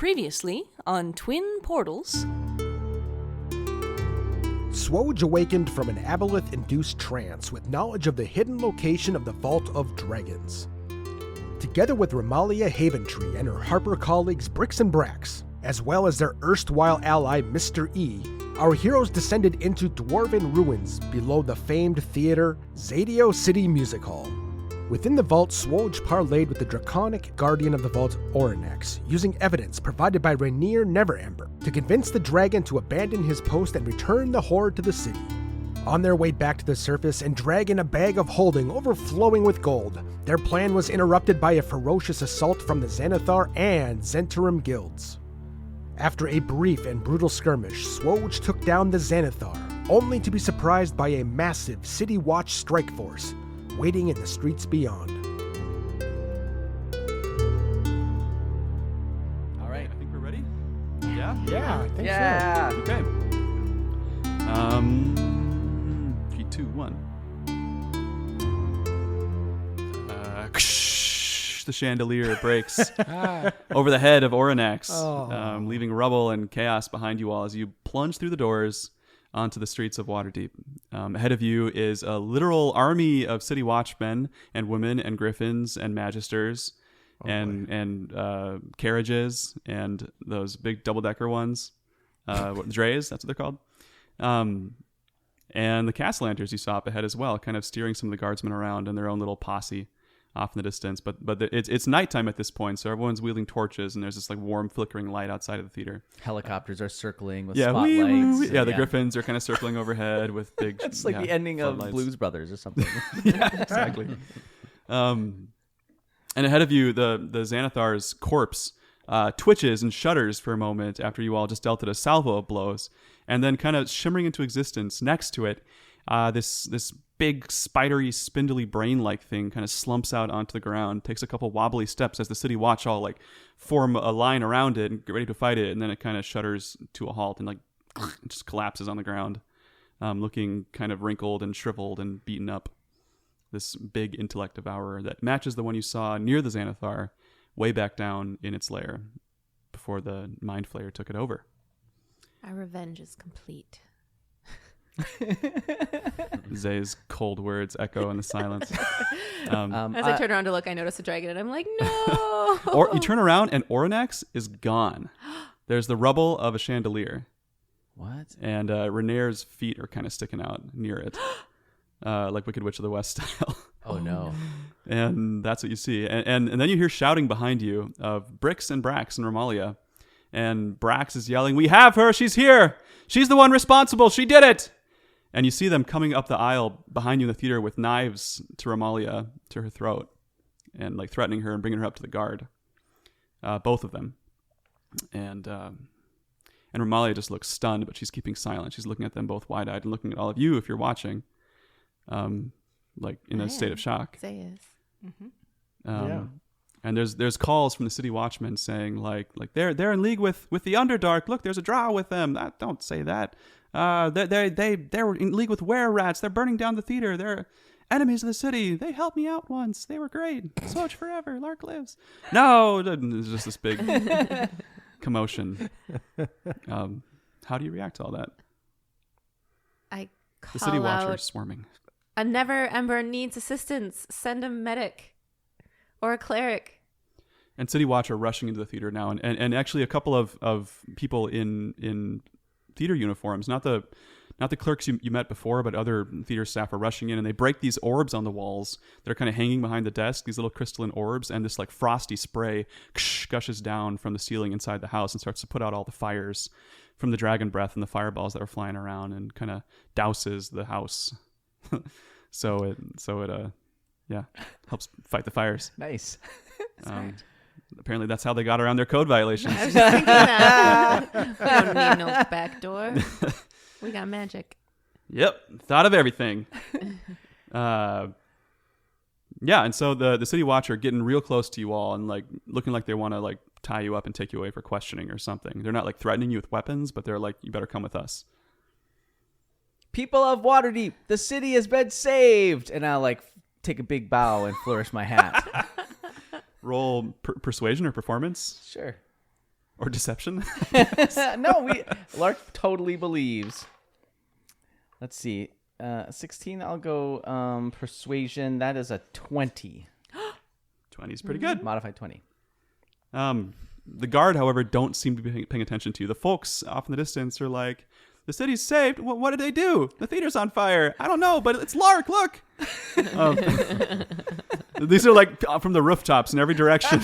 Previously on Twin Portals. SWOJ awakened from an aboleth-induced trance with knowledge of the hidden location of the Vault of Dragons. Together with Ramalia Haventree and her Harper colleagues Brix and Brax, as well as their erstwhile ally Mr. E, our heroes descended into dwarven ruins below the famed theater Zadio City Music Hall. Within the vault, SWOJ parlayed with the draconic guardian of the vault, Oranax, using evidence provided by Rainier Neverember to convince the dragon to abandon his post and return the horde to the city. On their way back to the surface and dragging a bag of holding overflowing with gold, their plan was interrupted by a ferocious assault from the Xanathar and Zentarum guilds. After a brief and brutal skirmish, SWOJ took down the Xanathar, only to be surprised by a massive City Watch strike force waiting in the streets beyond. All right. I think we're ready. Yeah? Yeah, I think Yeah. Okay. 3, 2, 1. The chandelier breaks over the head of Oranax, leaving rubble and chaos behind you all as you plunge through the doors onto the streets of Waterdeep. Ahead of you is a literal army of city watchmen and women and griffins and magisters and carriages and those big double-decker ones, drays, that's what they're called. And the Castellanters you saw up ahead as well, kind of steering some of the guardsmen around in their own little posse off in the distance, but it's nighttime at this point, so everyone's wielding torches, and there's this like warm flickering light outside of the theater. Helicopters are circling with spotlights. spotlights. The Griffins are kind of circling overhead with big. It's like the ending of floodlights. Blues Brothers or something. Yeah, exactly. And ahead of you, the Xanathar's corpse twitches and shudders for a moment after you all just dealt it a salvo of blows, and then kind of shimmering into existence next to it, this big spidery spindly brain-like thing kind of slumps out onto the ground, takes a couple wobbly steps as the city watch all like form a line around it and get ready to fight it, and then it kind of shudders to a halt and like just collapses on the ground, looking kind of wrinkled and shriveled and beaten up. This big intellect devourer that matches the one you saw near the Xanathar way back down in its lair before the Mind Flayer took it over. Our revenge is complete. Zay's cold words echo in the silence. As I turn around to look, I notice a dragon, and I'm like, no! Or you turn around, and Oranax is gone. There's the rubble of a chandelier. What? And Rainier's feet are kind of sticking out near it, like Wicked Witch of the West style. Oh, no. And that's what you see. And then you hear shouting behind you of Brix and Brax and Ramalia. And Brax is yelling, "We have her! She's here! She's the one responsible! She did it!" And you see them coming up the aisle behind you in the theater with knives to Ramalia, to her throat, and like threatening her and bringing her up to the guard. Both of them. And Ramalia just looks stunned, but she's keeping silent. She's looking at them both wide-eyed and looking at all of you if you're watching, like in a state of shock. Say is. Yeah. And there's calls from the city watchmen saying like they're in league with the Underdark. Look, there's a drow with them. Don't say that. They're in league with were-rats. They're burning down the theater. They're enemies of the city. They helped me out once. They were great. SWOJ forever. Lark lives. No, there's just this big commotion. How do you react to all that? I call The city watcher out, is swarming. a Neverember needs assistance. Send a medic or a cleric. And city watch are rushing into the theater now, and actually a couple of people in theater uniforms, not the clerks you met before, but other theater staff are rushing in, and they break these orbs on the walls that are kind of hanging behind the desk, these little crystalline orbs, and this like frosty spray gushes down from the ceiling inside the house and starts to put out all the fires from the dragon breath and the fireballs that are flying around, and kind of douses the house. so it helps fight the fires. Nice. Apparently that's how they got around their code violations. I was just thinking that. We don't need no back door. We got magic. Yep. Thought of everything. And so the city watcher getting real close to you all and like looking like they want to like tie you up and take you away for questioning or something. They're not like threatening you with weapons, but they're like, you better come with us. People of Waterdeep, the city has been saved. And I'll like take a big bow and flourish my hat. Roll persuasion or performance. Sure. Or deception? No, Lark totally believes. Let's see. 16, I'll go persuasion. That is a 20. 20 is pretty good. Modified 20. The guard, however, don't seem to be paying attention to you. The folks off in the distance are like, the city's saved. What did they do? The theater's on fire. I don't know, but it's Lark. Look. These are like from the rooftops in every direction,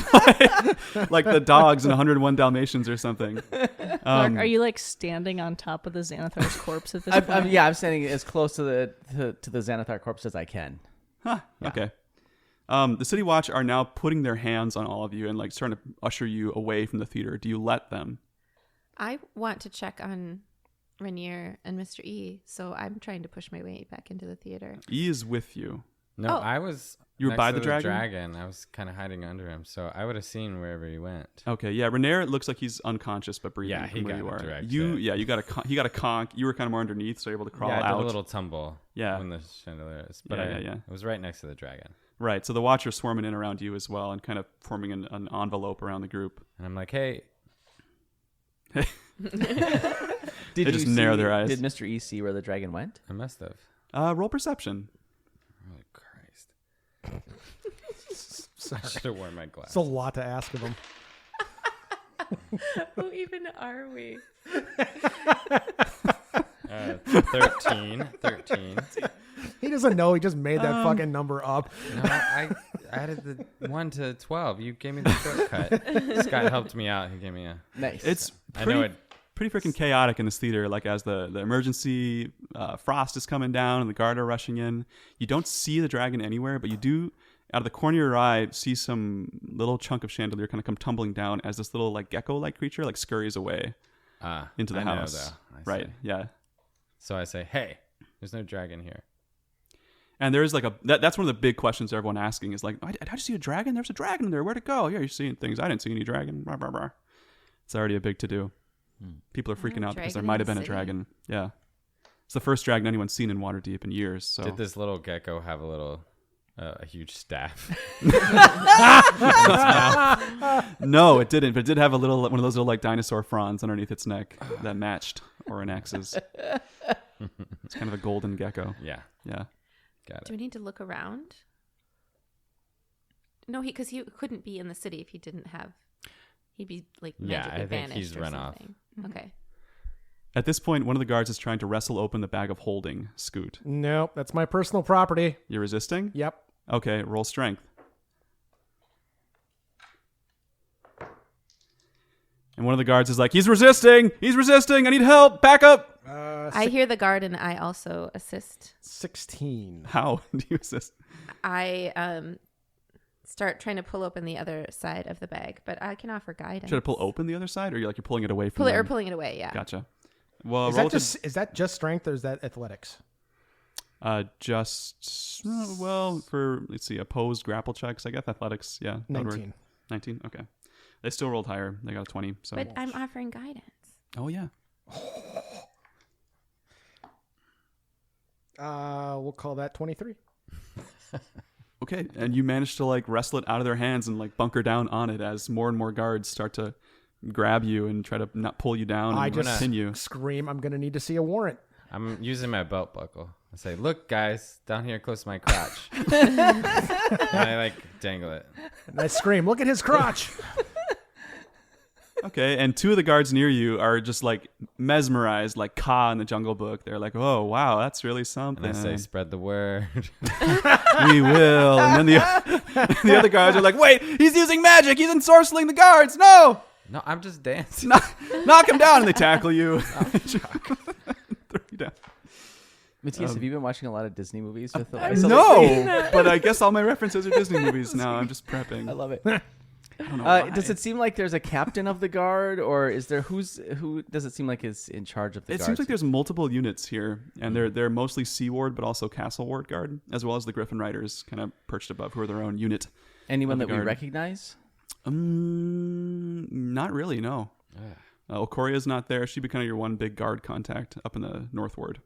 like the dogs in 101 Dalmatians or something. Lark, are you like standing on top of the Xanathar's corpse at this point? I'm standing as close to the Xanathar corpse as I can. Huh. Yeah. Okay. The City Watch are now putting their hands on all of you and like starting to usher you away from the theater. Do you let them? I want to check on Rainier and Mr. E, so I'm trying to push my way back into the theater. E is with you. No, Oh. I was. You were next by to the dragon? I was kind of hiding under him, so I would have seen wherever he went. Okay, yeah. Rainier looks like he's unconscious but breathing. Yeah, he from where got you a are. direct You, hit. yeah, you got a he got a conk. You were kind of more underneath, so you're able to crawl Yeah, I out. did a little tumble. Yeah. When the chandelier is, but Yeah. it was right next to the dragon, Right. So the Watchers swarming in around you as well, and kind of forming an envelope around the group. and I'm like, hey, Did They just narrow their eyes. Did Mr. E see where the dragon went? I must have. Roll perception. Oh Christ! I should have worn my It's glasses. a lot to ask of him. Who even are we? 13. He doesn't know. He just made that Um, fucking number up. No, I added the 1 to 12. You gave me the shortcut. Scott helped me out. He gave me a. Nice. It's I pretty, know it. pretty freaking chaotic in this theater. Like as the emergency frost is coming down and the guard are rushing in. You don't see the dragon anywhere, but you do, out of the corner of your eye, see some little chunk of chandelier kind of come tumbling down as this little like gecko-like creature like scurries away into the I know, house. though. I Right? see. Yeah. So I say, hey, there's no dragon here. And there's like that's one of the big questions everyone asking is like, how'd you see a dragon? There's a dragon in there. Where'd it go? Yeah, you're seeing things. I didn't see any dragon. Blah, blah, blah. It's already a big to-do. People are freaking out because there dragon might in have been the a city. dragon. Yeah. It's the first dragon anyone's seen in Waterdeep in years. So Did this little gecko have a huge staff? No, it didn't. But it did have one of those little like dinosaur fronds underneath its neck that matched Oranax's. It's kind of a golden gecko. Yeah, Yeah. got Do it. we need to look around? No, because he couldn't be in the city if he didn't have. He'd be like Yeah, magically I think banished he's or run off. something. Okay. At this point, one of the guards is trying to wrestle open the bag of holding. Scoot. Nope, that's my personal property. You're resisting? Yep. Okay, roll strength. And one of the guards is like, he's resisting! He's resisting! I need help! Back up! I hear the guard and I also assist. 16. How do you assist? I start trying to pull open the other side of the bag, but I can offer guidance. Should I pull open the other side, or you're pulling it away from Pull it or them? pulling it away? Yeah. Gotcha. Well, Is that just strength or is that athletics? for let's see, opposed grapple checks. I guess athletics. Yeah, that would work. 19. 19. Okay, they still rolled higher. They got a 20. So. But I'm offering guidance. Oh yeah. We'll call that 23. Okay, and you managed to like wrestle it out of their hands and like bunker down on it as more and more guards start to grab you and try to not pull you down and I just pin you. scream, I'm going to need to see a warrant. I'm using my belt buckle. I say, look, guys, down here close to my crotch. And I like dangle it. And I scream, look at his crotch. Okay, and two of the guards near you are just like mesmerized, like Ka in the Jungle Book. They're like, "Oh, wow, that's really something." And I say, spread the word. "We will." And then the other guards are like, "Wait, he's using magic. He's ensorceling the guards. No, No, I'm just dancing. knock him down!" And they tackle you, throw you down. Matthias, have you been watching a lot of Disney movies with the No, but I guess all my references are Disney movies now. I'm just prepping. I love it. I don't know why. Does it seem like there's a captain of the guard, or is there who does it seem like is in charge of the It guard? seems like there's multiple units here, and they're mostly Sea Ward, but also Castle Ward Guard, as well as the Griffin Riders, kind of perched above, who are their own unit. anyone of the that we guard. recognize. Not really, no. Okoria's not there. She'd be kind of your one big guard contact up in the North Ward.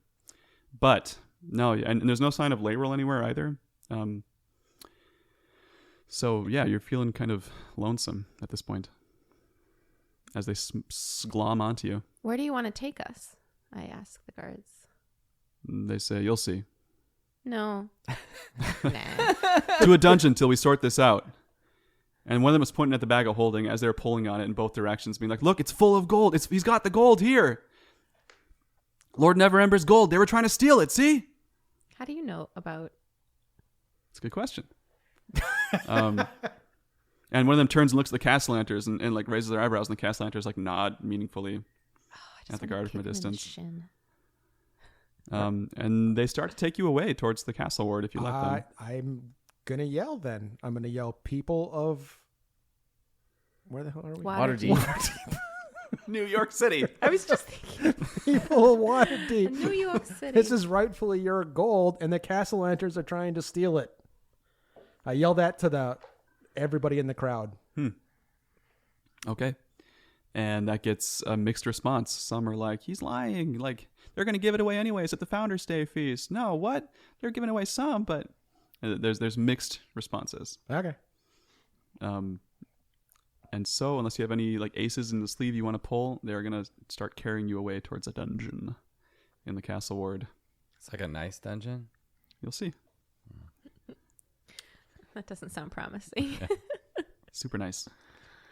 But, no, and there's no sign of Layrel anywhere either. So, yeah, you're feeling kind of lonesome at this point. as they glom onto you. Where do you want to take us? I ask the guards. They say, "You'll see." No. Nah. To a dungeon till we sort this out. And one of them was pointing at the bag of holding as they were pulling on it in both directions, being like, "Look, it's full of gold. He's got the gold here. Lord Neverember's gold. They were trying to steal it, see?" How do you know about... It's a good question. And one of them turns and looks at the Castellanters and like raises their eyebrows, and the Castellanters like nod meaningfully at the guard from a distance. And they start to take you away towards the castle ward if you let them. I'm gonna yell then. I'm gonna yell, "People of..." Where the hell are we? Waterdeep. New York City. I was just thinking. People of Waterdeep. New York City. This is rightfully your gold, and the Castellanters are trying to steal it. I yell that to everybody in the crowd. Okay. And that gets a mixed response. Some are like, "He's lying. Like, they're going to give it away anyways at the Founders Day feast." No, what? They're giving away some, but there's mixed responses. Okay. And so, unless you have any like aces in the sleeve you want to pull, they're going to start carrying you away towards a dungeon in the castle ward. It's like a nice dungeon. You'll see. That doesn't sound promising. Super nice.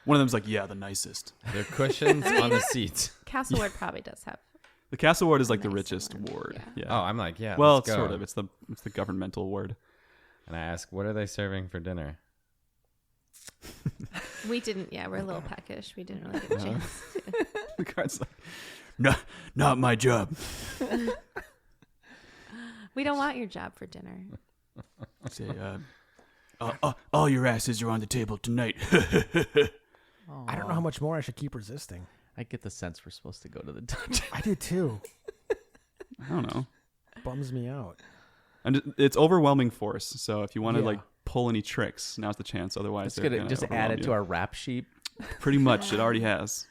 One of them's like, "Yeah, the nicest." There are cushions on the seats. Castle Ward probably does have... The castle ward is like the Nice richest one. ward. Yeah. Oh, I'm like, yeah. Well, let's it's go. sort of. It's the governmental ward. And I ask, what are they serving for dinner? We didn't... Yeah, we're a little peckish. We didn't really get a chance to... The guard's like, "No, not my job." We don't want your job for dinner. Say, all your asses are on the table tonight. I don't know how much more I should keep resisting. I get the sense we're supposed to go to the dungeon. I do too. I don't know. Bums me out. And it's overwhelming force. So if you want to Yeah. like pull any tricks, now's the chance. Otherwise, It's they're gonna gonna just add overwhelm it you. to our rap sheet. Pretty much, it already has.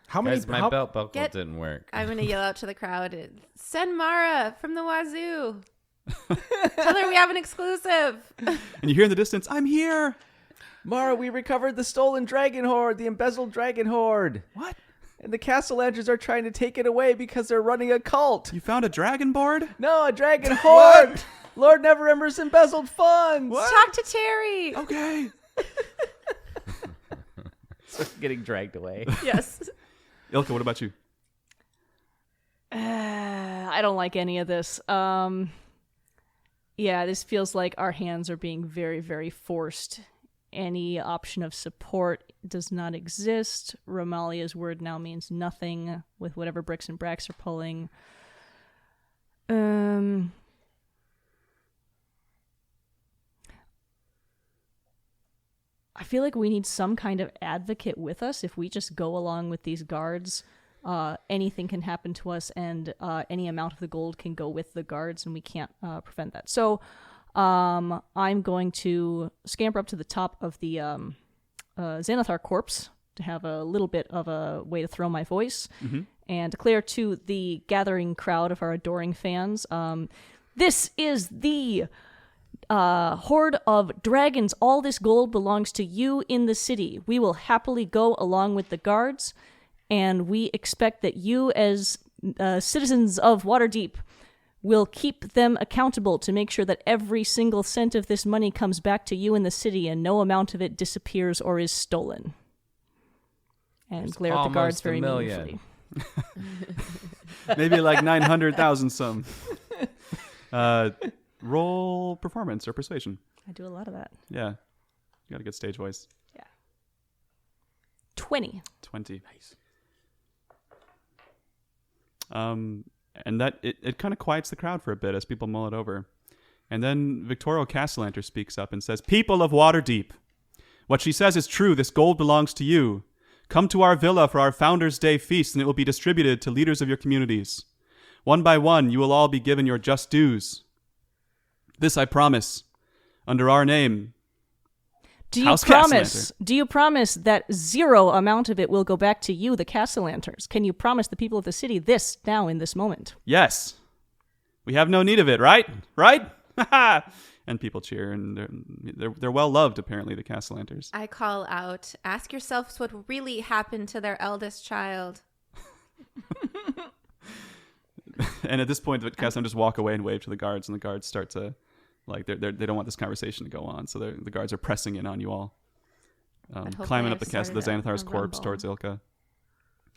How many? Guys, my how- belt buckle Get- didn't work. I'm going to yell out to the crowd, "Send Mara from the wazoo. Tell her we have an exclusive." And you hear in the distance, "I'm here." Mara, we recovered the stolen dragon hoard, the embezzled dragon hoard. What? And the Castellanters are trying to take it away because they're running a cult. You found a dragon board? No, a dragon hoard. Lord Neverember's embezzled funds. Talk to Terry. Okay. So getting dragged away. Yes. Ilka, what about you? I don't like any of this. Yeah, this feels like our hands are being very, very forced. Any option of support does not exist. Romalia's word now means nothing with whatever Bricks and Bracks are pulling. I feel like we need some kind of advocate with us. If we just go along with these guards, anything can happen to us, and any amount of the gold can go with the guards, and we can't prevent that. So I'm going to scamper up to the top of the Xanathar corpse to have a little bit of a way to throw my voice and declare to the gathering crowd of our adoring fans, this is the horde of dragons. All this gold belongs to you in the city. We will happily go along with the guards, and we expect that you as citizens of Waterdeep will keep them accountable to make sure that every single cent of this money comes back to you in the city and no amount of it disappears or is stolen. And glare at the guards almost a very million. meaningfully. Maybe like 900,000 some. Roll performance or persuasion. I do a lot of that. Yeah. You got a good stage voice. 20. 20. Nice. And that it kind of quiets the crowd for a bit as people mull it over. And then Victoria Castellanter speaks up and says, "People of Waterdeep, what she says is true. This gold belongs to you. Come to our villa for our Founders' Day feast, and it will be distributed to leaders of your communities. One by one, you will all be given your just dues. This I promise, under our name." Do you House promise? Castellanter. Do you promise that zero amount of it will go back to you, the Castellanters? Can you promise the people of the city this now in this moment? "Yes. We have no need of it, right? Right?" And And people cheer, and they're well loved, apparently, the Castellanters. I call out, ask yourselves what really happened to their eldest child. And at this point, the Castellanters walk away and wave to the guards, and the guards start to, like, they don't want this conversation to go on, so the guards are pressing in on you all, climbing up the Xanathar's corpse towards Ilka.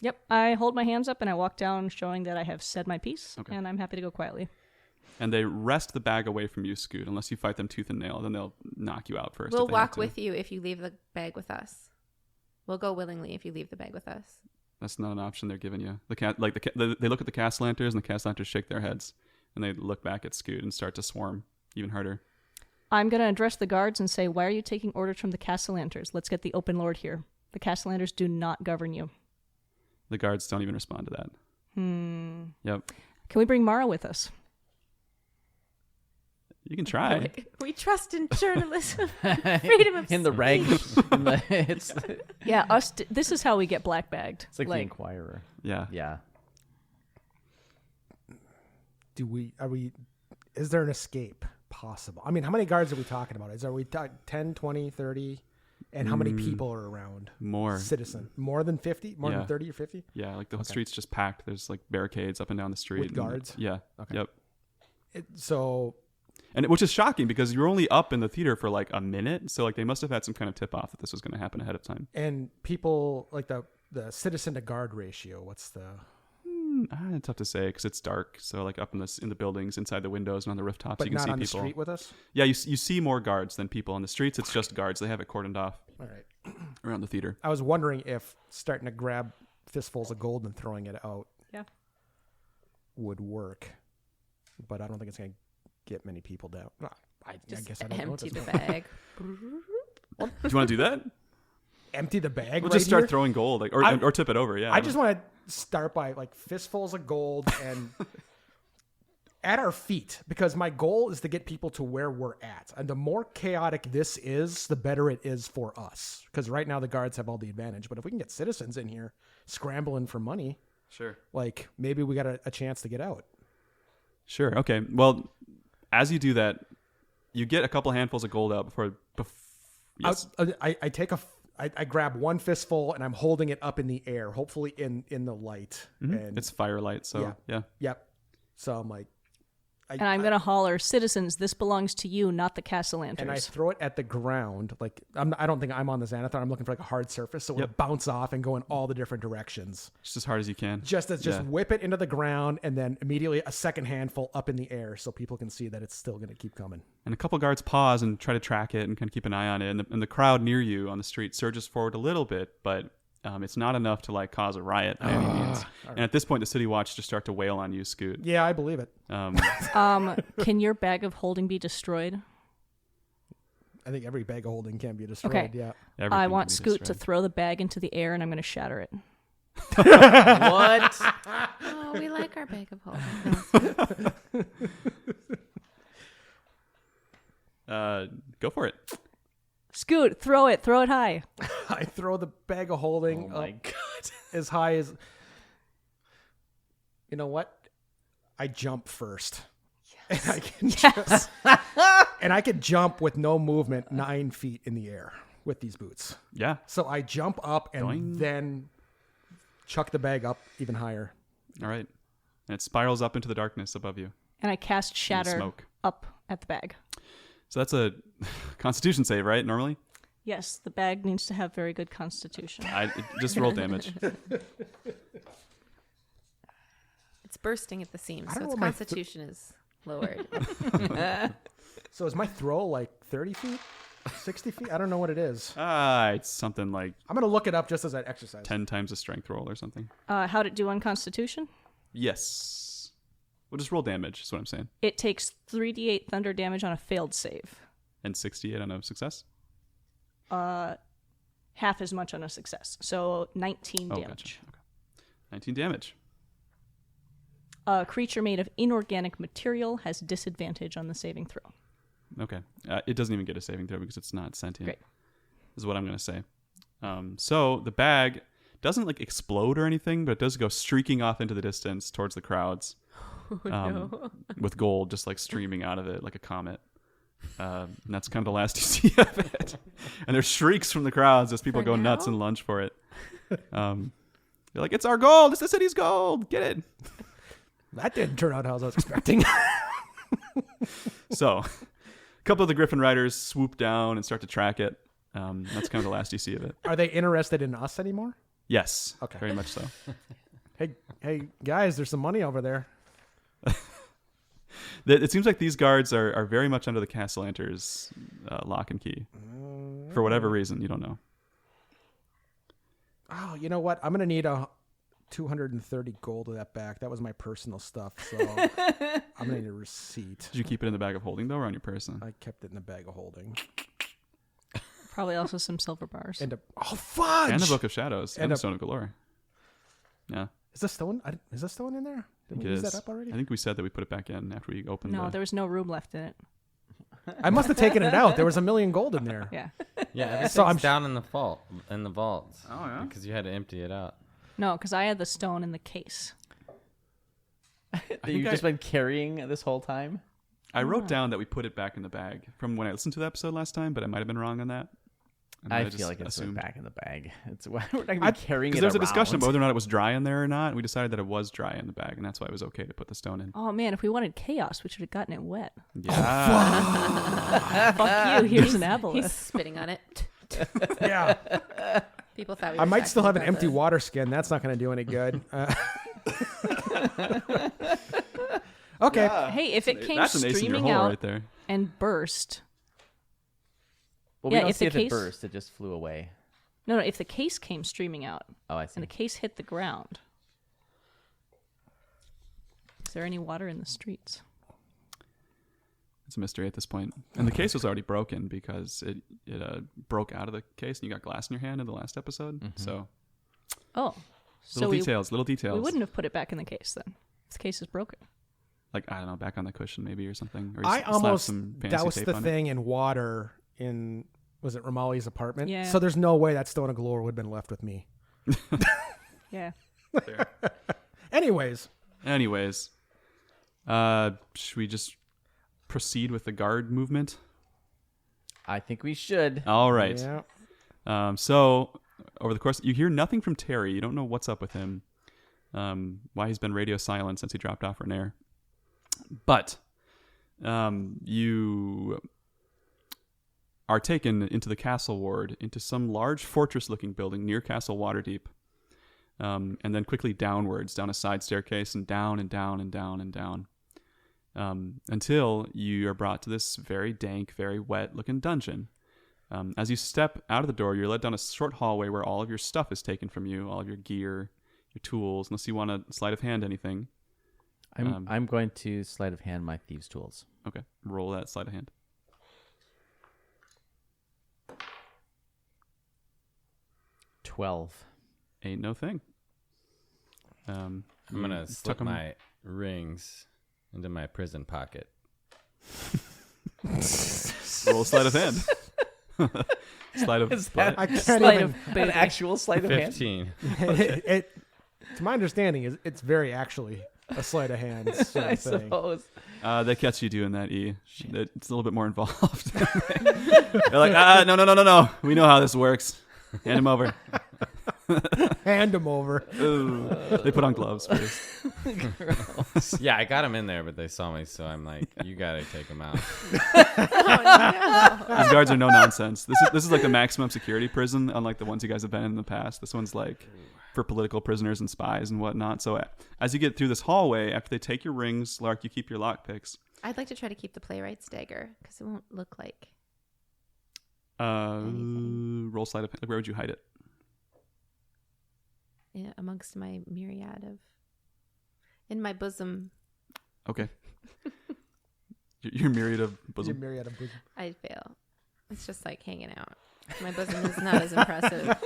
Yep, I hold my hands up and I walk down, showing that I have said my piece, Okay. and I'm happy to go quietly. And they wrest the bag away from you, Scoot, unless you fight them tooth and nail. Then they'll knock you out first. We'll if they have walk to. with you if you leave the bag with us. We'll go willingly if you leave the bag with us. That's not an option they're giving you. They look at the Castellanters, and the Castellanters shake their heads, and they look back at Scoot and start to swarm even harder. I'm going to address the guards and say, why are you taking orders from the Castellanters? Let's get the open lord here. The Castellanters do not govern you. The guards don't even respond to that. Yep. Can we bring Mara with us? You can try. We trust in journalism. Freedom of In the rag. It's Yeah, this is how we get black bagged. like the Inquirer. Yeah. Yeah. Is there an escape possible? I mean, how many guards are we talking about? Are we 10, 20, 30? And how many people are around? More. More than 50? More than 30 or 50? Yeah, like the whole street's just packed. There's like barricades up and down the street. With guards? Yeah. Okay. Yep. Which is shocking because you're only up in the theater for like a minute. So like they must have had some kind of tip off that this was going to happen ahead of time. And people, like the citizen to guard ratio, what's the... It's tough to say because it's dark. So like up in the buildings, inside the windows and on the rooftops, But you can not see on people. the street with us? Yeah, you see more guards than people on the streets. It's just guards. They have it cordoned off All right. around the theater. I was wondering if starting to grab fistfuls of gold and throwing it out would work. But I don't think it's going to get many people down. I guess I don't know. Empty the bag. Do you want to do that? Empty the bag. We'll right just start here? throwing gold, or tip it over. Yeah. I just want to start by like fistfuls of gold and at our feet, because my goal is to get people to where we're at. And the more chaotic this is, the better it is for us. Because right now the guards have all the advantage. But if we can get citizens in here scrambling for money, Sure. like maybe we got a chance to get out. Sure. Okay. Well, as you do that, you get a couple handfuls of gold out before. Yes. I grab one fistful and I'm holding it up in the air, hopefully in the light. And It's firelight, so yeah. Yep. So I'm like, And I'm going to holler, citizens, this belongs to you, not the Castellanters. and I throw it at the ground. Like I don't think I'm on the Xanathar. I'm looking for like a hard surface, so it'll bounce off and go in all the different directions. Just as hard as you can. Just whip it into the ground, and then immediately a second handful up in the air, so people can see that it's still going to keep coming. And a couple guards pause and try to track it and kind of keep an eye on it. And the crowd near you on the street surges forward a little bit, but it's not enough to like cause a riot by any means. And at this point, the City Watch just start to wail on you, Scoot. Yeah, I believe it. Can your bag of holding be destroyed? I think every bag of holding can be destroyed. Okay. Yeah. Everything I can want be Scoot to destroyed. throw the bag into the air, and I'm going to shatter it. What? Oh, we like our bag of holding. Go for it. Scoot, throw it high. I throw the bag of holding up as high as... You know what? I jump first. Yes. And I can and I can jump with no movement 9 feet in the air with these boots. Yeah. So I jump up and Doing. then chuck the bag up even higher. All right. And it spirals up into the darkness above you. And I cast Shatter smoke. up at the bag. So that's a Constitution save, right? Normally, Yes, the bag needs to have very good constitution. just roll damage. It's bursting at the seams, I so don't its know what my constitution is lowered. So is my throw like 30 feet? 60 feet? I don't know what it is. It's something like I'm going to look it up just as an exercise. 10 times a strength roll or something. How'd it do on constitution? Yes. We'll just roll damage, is what I'm saying. It takes 3d8 thunder damage on a failed save. And 68 on a success? Half as much on a success. So 19 damage. Gotcha. Okay. 19 damage. A creature made of inorganic material has disadvantage on the saving throw. Okay. It doesn't even get a saving throw because it's not sentient. Great. Is what I'm going to say. So the bag doesn't like explode or anything, but it does go streaking off into the distance towards the crowds. No. With gold just like streaming out of it like a comet. And that's kind of the last you see of it. And there's shrieks from the crowds as people For go nuts now? and lunge for it. They're like, it's our gold. It's the city's gold. Get it. That didn't turn out how I was expecting. So, a couple of the Griffin riders swoop down and start to track it. That's kind of the last you see of it. Are they interested in us anymore? Yes. Okay. Very much so. Hey, guys, there's some money over there. It seems like these guards are very much under the Castellanter's lock and key. For whatever reason, you don't know. Oh, you know what? I'm going to need 230 gold of that back. That was my personal stuff, so I'm going to need a receipt. Did you keep it in the bag of holding, though, or on your person? I kept it in the bag of holding. Probably also some silver bars. And fudge! And the Book of Shadows. And And the a- Stone of Galore. Yeah. Is the stone? Is the stone in there? I Did think we it use is. that up already? I think we said that we put it back in after we opened No, the... there was no room left in it. I must have taken it out. There was $1 million gold in there. Yeah. Yeah, everything's So I'm- down in the vault. In the vault. Oh, yeah? Because you had to empty it out. No, because I had the stone in the case. That you've just been carrying this whole time? I wrote down that we put it back in the bag from when I listened to the episode last time, but I might have been wrong on that. I might have feel just like it's assumed. back in the bag. It's we're not gonna be carrying it Because there was a around. discussion about whether or not it was dry in there or not. We decided that it was dry in the bag, and that's why it was okay to put the stone in. Oh man, if we wanted chaos, we should have gotten it wet. Yeah. Fuck you. Here's an He's aboleth. spitting on it. Yeah. People thought we I were might still have an talking empty about water skin. That's not going to do any good. Okay. Hey, if it came That's an ace in your streaming hole out right there. and burst. Well, Yeah, we don't if see the if case- it burst. It just flew away. No, if the case came streaming out Oh, I see. and the case hit the ground, is there any water in the streets? It's a mystery at this point. And the case was already broken because it broke out of the case and you got glass in your hand in the last episode. So Oh, so little we details. we wouldn't have put it back in the case then. If the case is broken. Like, I don't know, back on the cushion maybe or something. Or I slap almost some fancy doused tape the on it. thing in water in, was it Ramali's apartment? Yeah. So there's no way that Stone of Galore would have been left with me. Yeah. Anyways. Should we just proceed with the guard movement? I think we should. All right. Yeah. So over the course, you hear nothing from Terry. You don't know what's up with him. Why he's been radio silent since he dropped off Renair. But you are taken into the castle ward, into some large fortress-looking building near Castle Waterdeep, and then quickly downwards, down a side staircase, and down and down and down and down, until you are brought to this very dank, very wet-looking dungeon. As you step out of the door, you're led down a short hallway where all of your stuff is taken from you, all of your gear, your tools, unless you want to sleight of hand anything. I'm going to sleight of hand my thieves' tools. Okay, roll that sleight of hand. 12. Ain't no thing. I'm going to slip tuck 'em- my rings into my prison pocket. Roll sleight of hand. Sleight of Is that- I can't Sleight even. of An booty. actual sleight of hand? 15. To my understanding, it's very actually a sleight of hand sort I of thing. suppose. They catch you doing that, E. It's a little bit more involved. They're like, no. We know how this works. Hand him over. Hand them over. Ooh. They put on gloves first. Yeah, I got him in there, but they saw me, so I'm like, you got to take him out. These guards are no nonsense. This is like the maximum security prison, unlike the ones you guys have been in the past. This one's like for political prisoners and spies and whatnot. So as you get through this hallway, after they take your rings, Lark, you keep your lockpicks. I'd like to try to keep the playwright's dagger because it won't look like. Roll sleight of hand. Where would you hide it? Yeah, amongst my myriad of. In my bosom. Okay. Your myriad of bosom. Your myriad of bosom. I fail. It's just like hanging out. My bosom is not as impressive.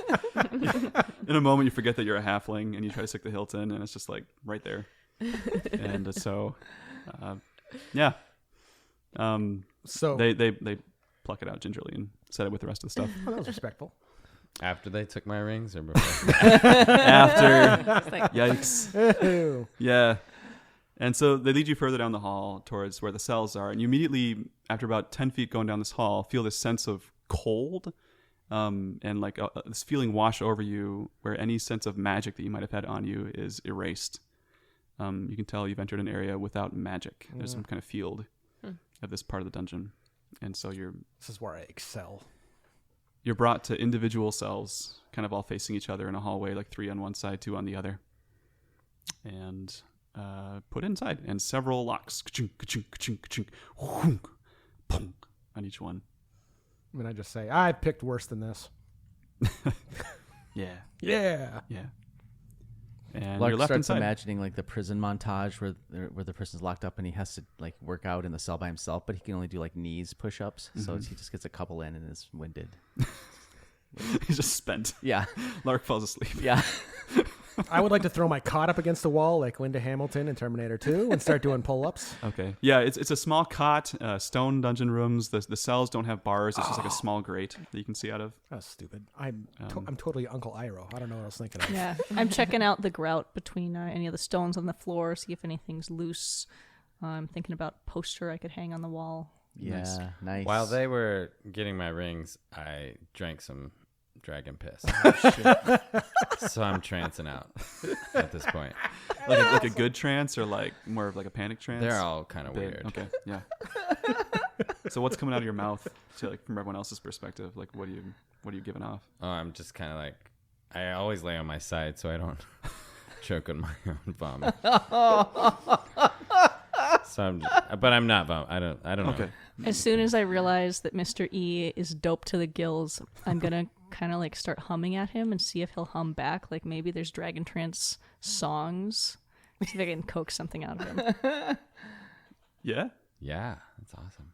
In a moment, you forget that you're a halfling, and you try to stick the hilt in, and it's just like right there. And so, yeah. So They pluck it out gingerly and set it with the rest of the stuff. oh, that was respectful. After they took my rings or before? After, It's like, yikes. Ew. Yeah. And so they lead you further down the hall towards where the cells are. And you immediately, after about 10 feet going down this hall, feel this sense of cold and like this feeling wash over you where any sense of magic that you might have had on you is erased. You can tell you've entered an area without magic. There's some kind of field of this part of the dungeon. And so This is where I excel. you're brought to individual cells, kind of all facing each other in a hallway, like 3 on one side, 2 on the other. And put inside. And several locks ka-chunk, ka-chunk, ka-chunk, ka-chunk, whoonk, punk, on each one. I mean, I just say, I picked worse than this. Yeah. Yeah. Yeah. And Lark you're left starts inside. imagining like the prison montage where the person's locked up and he has to like work out in the cell by himself, but he can only do like knees push-ups, so he just gets a couple in and is winded. He's just spent. Yeah, Lark falls asleep. yeah. I would like to throw my cot up against the wall like Linda Hamilton in Terminator 2 and start doing pull-ups. Okay. Yeah, it's a small cot, stone dungeon rooms. The cells don't have bars. It's just like a small grate that you can see out of. That's stupid. I'm totally Uncle Iroh. I don't know what I was thinking of. Yeah, I'm checking out the grout between any of the stones on the floor, see if anything's loose. I'm thinking about poster I could hang on the wall. Yeah, nice. While they were getting my rings, I drank some dragon piss. So I'm trancing out at this point. Like a good trance or like more of like a panic trance? They're all kind of Big. weird. Okay, yeah. So what's coming out of your mouth to, like, from everyone else's perspective? Like what are you giving off? Oh, I'm just kind of like, I always lay on my side so I don't choke on my own vomit. So but I'm not vomit. I don't know. Okay. As soon as I realize that Mr. E is doped to the gills, I'm gonna kind of like start humming at him and see if he'll hum back. Like maybe there's Dragon Trance songs. See if I can coax something out of him. Yeah? Yeah, that's awesome.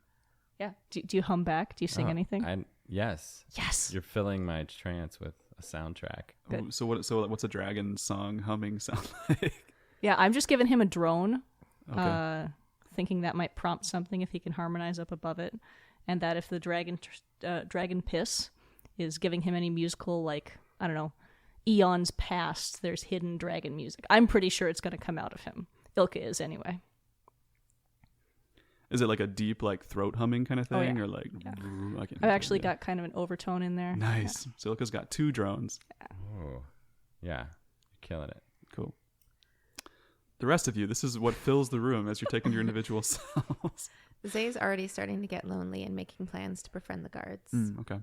Yeah. Do you hum back? Do you sing anything? Yes. Yes. You're filling my trance with a soundtrack. Good. Oh, so what's a dragon song humming sound like? Yeah, I'm just giving him a drone. Okay. Thinking that might prompt something if he can harmonize up above it, and that if the dragon piss is giving him any musical, like, I don't know, eons past, there's hidden dragon music. I'm pretty sure it's going to come out of him. Ilka is anyway. Is it like a deep, like, throat humming kind of Oh, thing, yeah. or like? Yeah. I can't I've actually yeah. got kind of an overtone in there. Nice. So Ilka's got 2 drones. Oh, yeah. You're killing it. Cool. The rest of you, this is what fills the room as you're taking your individual cells. Zay's already starting to get lonely and making plans to befriend the guards. Okay.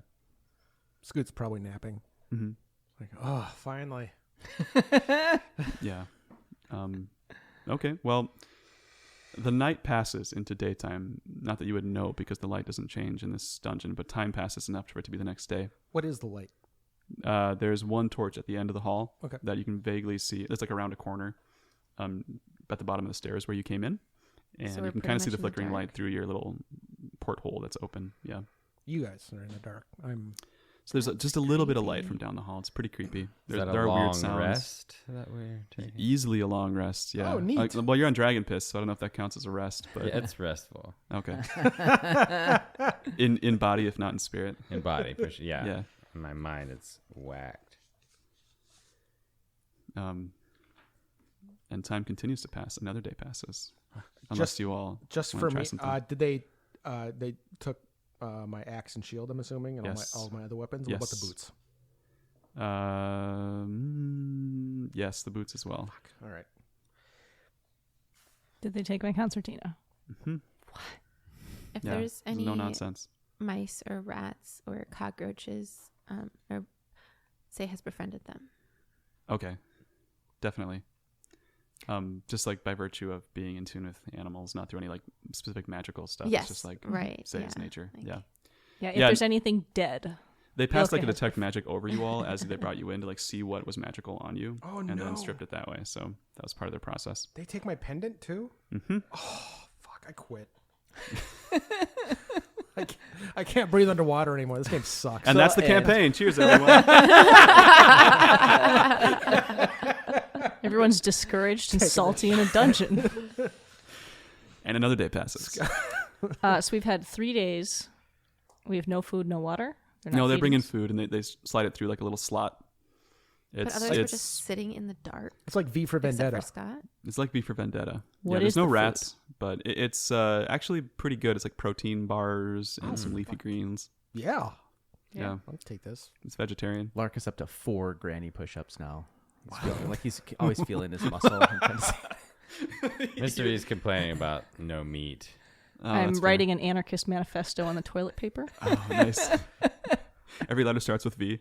Scoot's probably napping. Mm-hmm. Like, oh, finally. Yeah. Okay. Well, the night passes into daytime. Not that you would know because the light doesn't change in this dungeon, but time passes enough for it to be the next day. What is the light? There's one torch at the end of the hall Okay. that you can vaguely see. It's like around a corner at the bottom of the stairs where you came in. And So we're you can pretty kind of see much the in the flickering light dark. through your little porthole that's open. Yeah. You guys are in the dark. So there's just a little bit of light from down the hall. It's pretty creepy. Is There that are a long weird sounds. rest that we're taking? Easily a long rest. Yeah. Oh, neat. Well, you're on Dragon Piss, so I don't know if that counts as a rest, but Yeah, it's restful okay. in body, if not in spirit. in body. For sure. Yeah. Yeah. In my mind, it's whacked. And time continues to pass. Another day passes. Unless you all Just wanna for try me, something. did they took my axe and shield, I'm assuming, and Yes. all my other weapons? What about the Yes. boots? Yes, the boots as well. All right. Did they take my concertina? Mm-hmm. If Yeah, there's any no nonsense. mice or rats or cockroaches, or Zay has befriended them. Okay, definitely. Just like by virtue of being in tune with animals, not through any like specific magical stuff. Yes, It's just like right, Say's yeah, nature. like- Yeah. Yeah, if Yeah. there's anything dead. They passed like a Ilka has detect magic over you all as they brought you in to like see what was magical on you. Oh, and no. then stripped it that way. So that was part of their process. They take my pendant too? Mm-hmm. Oh, fuck, I quit. I can't breathe underwater anymore. This game sucks. And that's the campaign. Cheers, everyone. Everyone's discouraged and salty in a dungeon. And another day passes. So we've had 3 days. We have no food, no water. They're not No, they feeding bring in us? food and they slide it through like a little slot But It's others were it's just sitting in the dark. It's like V for Except Vendetta. for Scott. it's like V for Vendetta. What There's is no the food? rats, but it's actually pretty good. It's like protein bars and some leafy greens. Yeah. Yeah, I'll take this. it's vegetarian. Lark is up to 4 granny push-ups now. He's feeling, like he's always feeling his muscle. I'm trying to say- Mr. E's complaining about no meat. Oh, I'm that's fair. writing an anarchist manifesto on the toilet paper. Oh, nice. Every letter starts with V.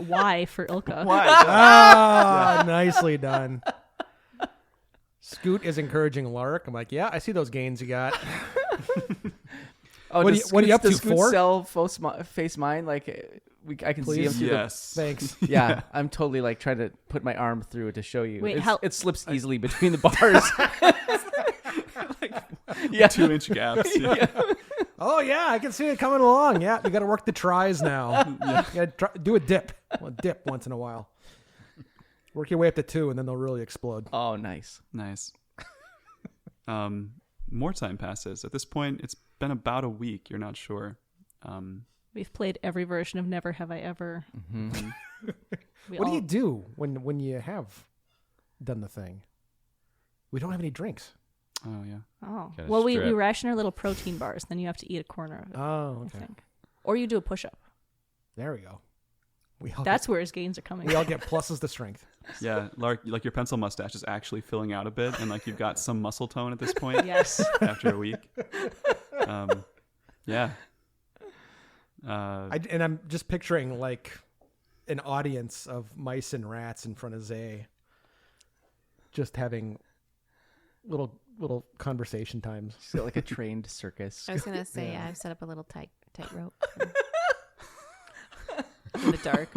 Y for Ilka. Ah, nicely done. Scoot is encouraging Lark. I'm like, yeah, I see those gains you got. Oh, What are you up to, Does Scoot 4? sell face mine? Like, I can see him Please? through Yes. Thanks. the... Yeah, I'm totally like trying to put my arm through it to show you. Wait, It slips easily between the bars. Yeah. 2-inch gaps. Yeah. Oh, yeah, I can see it coming along. Yeah, we got to work the tries now. You got to do a dip. Well, dip once in a while. Work your way up to 2, and then they'll really explode. Oh, nice. Nice. More time passes. At this point, it's been about a week. You're not sure. We've played every version of Never Have I Ever. What do you do when you have done the thing? We don't have any drinks. Oh, yeah. Oh. Gotta Well, we strip. ration our little protein bars. Then you have to eat a corner of it, Oh, I okay. think. Or you do a push-up. There we go. We all That's where his gains are coming we all from. get pluses to strength. Yeah, Lark, like your pencil mustache is actually filling out a bit, and like you've got some muscle tone at this point Yes. after a week. Yeah. And I'm just picturing like an audience of mice and rats in front of Zay, just having little conversation times. He's got like a trained circus. I was going to say, I've set up a little tight rope. In the dark.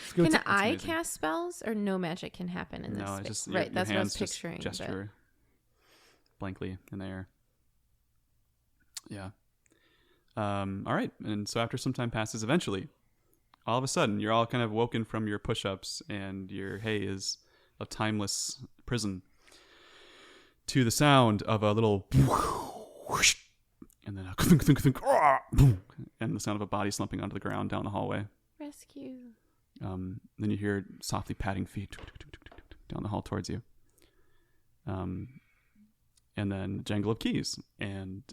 Scoots- Can I amazing. cast spells or no magic can happen in this No, space? it's just right, your that's what I was hands just picturing. but- gesture blankly in the air. Yeah. All right. And so after some time passes, eventually, all of a sudden, you're all kind of woken from your push-ups and your haze of timeless prison to the sound of a little whoosh, and then a and the sound of a body slumping onto the ground down the hallway. Rescue. Then you hear softly padding feet down the hall towards you. And then jangle of keys, and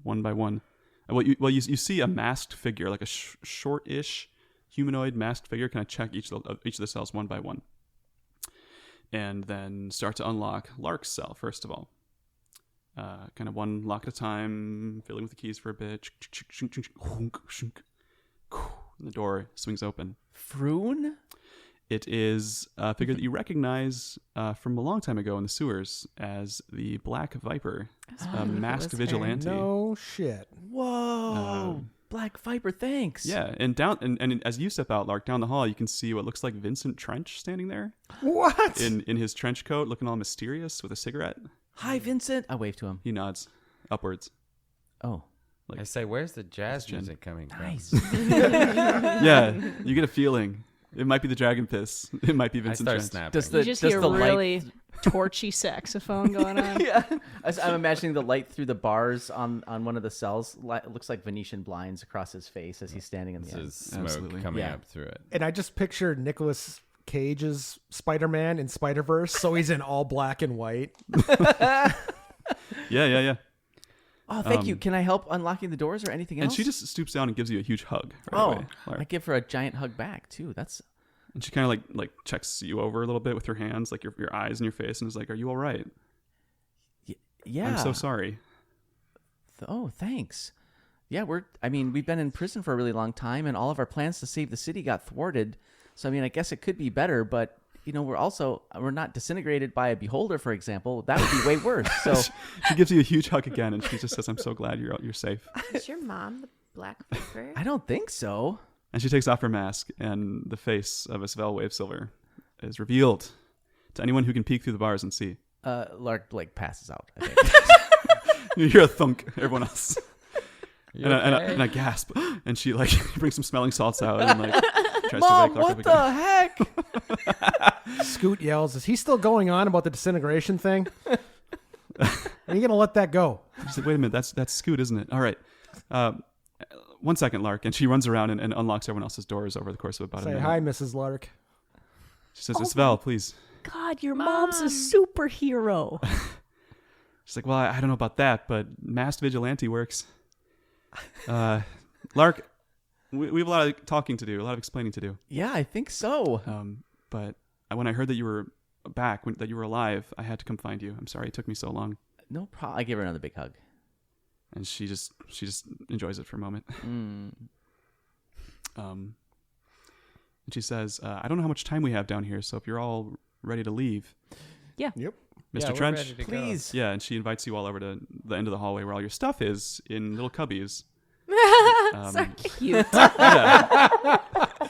one by one, you see a masked figure, like a short-ish humanoid masked figure, kind of check each of the cells one by one, and then start to unlock Lark's cell first of all. Kind of one lock at a time, fiddling with the keys for a bit. And the door swings open. Froon? It is a figure that you recognize from a long time ago in the sewers as the Black Viper, a masked was her. vigilante. No shit. Whoa. Black Viper, thanks. Yeah, and as you step out, Lark, down the hall, you can see what looks like Vincent Trench standing there What? in his trench coat, looking all mysterious with a cigarette. Hi, Vincent. I wave to him. He nods upwards. Oh, I say, where's the jazz Jen. music coming from? nice. Yeah, you get a feeling. It might be the Dragon Piss. It might be I Vincent start Trench. snapping. Does You just hear the really light... torchy saxophone going on. Yeah, I'm imagining the light through the bars on one of the cells. It looks like Venetian blinds across his face as he's standing in the This end. is smoke Absolutely. coming Yeah. up through it. And I just pictured Nicolas Cage's Spider-Man in Spider-Verse, so he's in all black and white. Yeah. Oh, thank you. Can I help unlocking the doors or anything else? And she just stoops down and gives you a huge hug. Right away, Lark. I give her a giant hug back too. That's And she kind of like checks you over a little bit with her hands, like your eyes and your face, and is like, "Are you all right? yeah. I'm so sorry." Oh, thanks. Yeah, we've been in prison for a really long time, and all of our plans to save the city got thwarted. So, I mean, I guess it could be better, but we're not disintegrated by a beholder, for example. That would be way worse. So, She gives you a huge hug again, and she just says, "I'm so glad you're safe." Is your mom the Black Viper? I don't think so. And she takes off her mask, and the face of Isabel Wave Silver is revealed to anyone who can peek through the bars and see. Lark passes out, I think. You hear a thunk. Everyone else. You And I gasp, and she brings some smelling salts out and tries Mom, to wake Lark what up the again. heck? Scoot yells, "Is he still going on about the disintegration thing? Are you gonna let that go?" She's like, "Wait a minute, that's Scoot, isn't it? All right. 1 second, Lark. And she runs around and unlocks everyone else's doors over the course of about a Say minute. hi, Mrs. Lark. She says, Isvel, please. God, your mom's a superhero. She's like, well, I don't know about that, but masked vigilante works. Lark, we have a lot of talking to do, a lot of explaining to do. Yeah, I think so. But when I heard that you were back, that you were alive, I had to come find you. I'm sorry it took me so long. No problem. I gave her another big hug. And she just enjoys it for a moment. And she says, I don't know how much time we have down here, so if you're all ready to leave. Yeah. Yep. Mr. we're Trench, ready to go. Please. yeah, and she invites you all over to the end of the hallway where all your stuff is in little cubbies. Sorry. Cute. Yeah.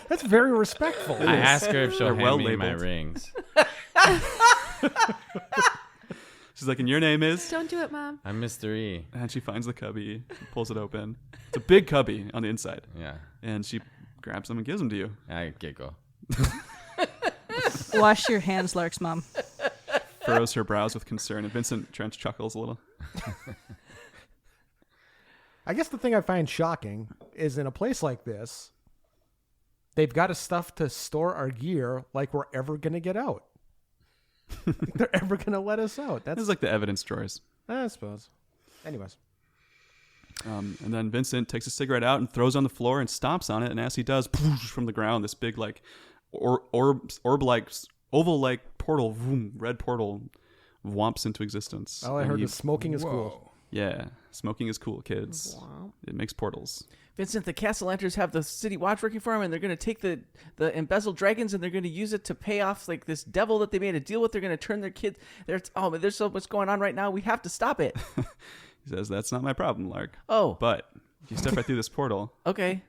That's very respectful. I ask her if she'll They're hand well me my labeled. rings. She's like, and your name is? Don't do it, Mom. I'm Mr. E. And she finds the cubby, pulls it open. It's a big cubby on the inside. Yeah, And she grabs them and gives them to you. I giggle. Wash your hands, Lark's mom. Furrows her brows with concern, and Vincent Trench chuckles a little. I guess the thing I find shocking is in a place like this, they've got us stuff to store our gear like we're ever going to get out. They're ever going to let us out. This That's is like the evidence drawers. I suppose. Anyways. And then Vincent takes a cigarette out and throws it on the floor and stomps on it. And as he does, from the ground, this big, like, orb-like, oval-like portal, vroom, red portal, whomps into existence. All I And heard you- was smoking is cool. Yeah, smoking is cool, kids. It makes portals. Vincent, the Castellanters have the city watch working for them, and they're going to take the embezzled dragons, and they're going to use it to pay off like this devil that they made a deal with. They're going to turn their kids. There's so much going on right now. We have to stop it. He says, that's not my problem, Lark. Oh, But if you step right through this portal, okay.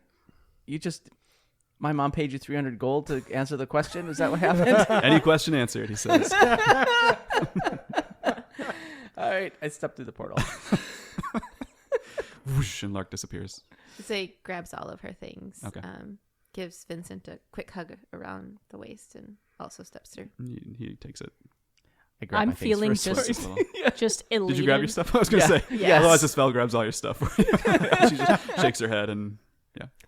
My mom paid you 300 gold to answer the question. Is that what happened? any question answered, he says. All right, I stepped through the portal. Whoosh, and Lark disappears. Zay grabs all of her things. Okay. Gives Vincent a quick hug around the waist and also steps through. He takes it. I grabbed I'm my face feeling first. just Just a little. just elated. Did you grab your stuff? I was going to say. Yes. Otherwise, the spell grabs all your stuff. She just shakes her head and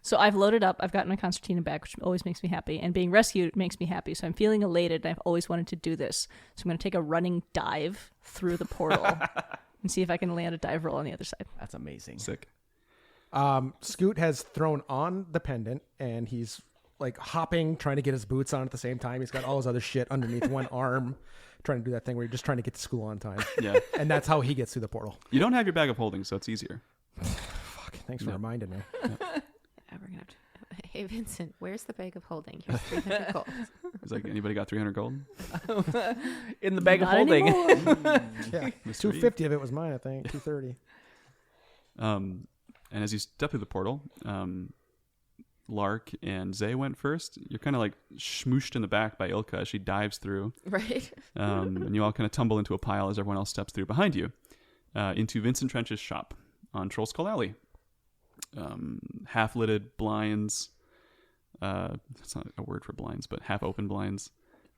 So I've loaded up. I've gotten my concertina back, which always makes me happy. And being rescued makes me happy. So I'm feeling elated. And I've always wanted to do this. So I'm going to take a running dive through the portal and see if I can land a dive roll on the other side. That's amazing. sick. Scoot has thrown on the pendant, and he's like hopping, trying to get his boots on at the same time. He's got all his other shit underneath one arm, trying to do that thing where you're just trying to get to school on time. Yeah. And that's how he gets through the portal. You don't have your bag of holding, so it's easier. Fuck, thanks for reminding me. We're gonna have to. Hey Vincent, where's the bag of holding? Here's 300 gold. It's like, anybody got 300 gold? In the bag of Not holding. anymore. Yeah, Mr. 250 of it was mine, I think. 230. And as you step through the portal, Lark and Zay went first. You're kind of like smooshed in the back by Ilka as she dives through. Right. And you all kind of tumble into a pile as everyone else steps through behind you into Vincent Trench's shop on Troll Skull Alley. Half-lidded blinds. That's not a word for blinds, but half-open blinds.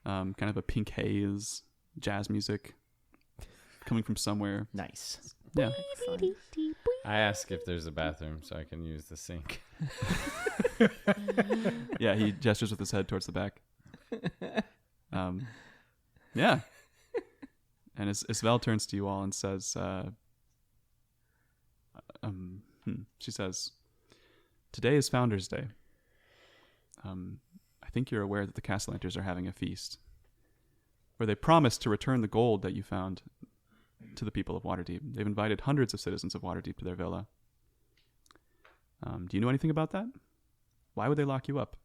Kind of a pink haze, jazz music coming from somewhere. Nice. Yeah. Excellent. I ask if there's a bathroom so I can use the sink. Yeah, he gestures with his head towards the back. Yeah. And Isvel turns to you all and says, she says, today is Founders Day. I think you're aware that the Castellanters are having a feast where they promised to return the gold that you found to the people of Waterdeep. They've invited hundreds of citizens of Waterdeep to their villa. Do you know anything about that? Why would they lock you up?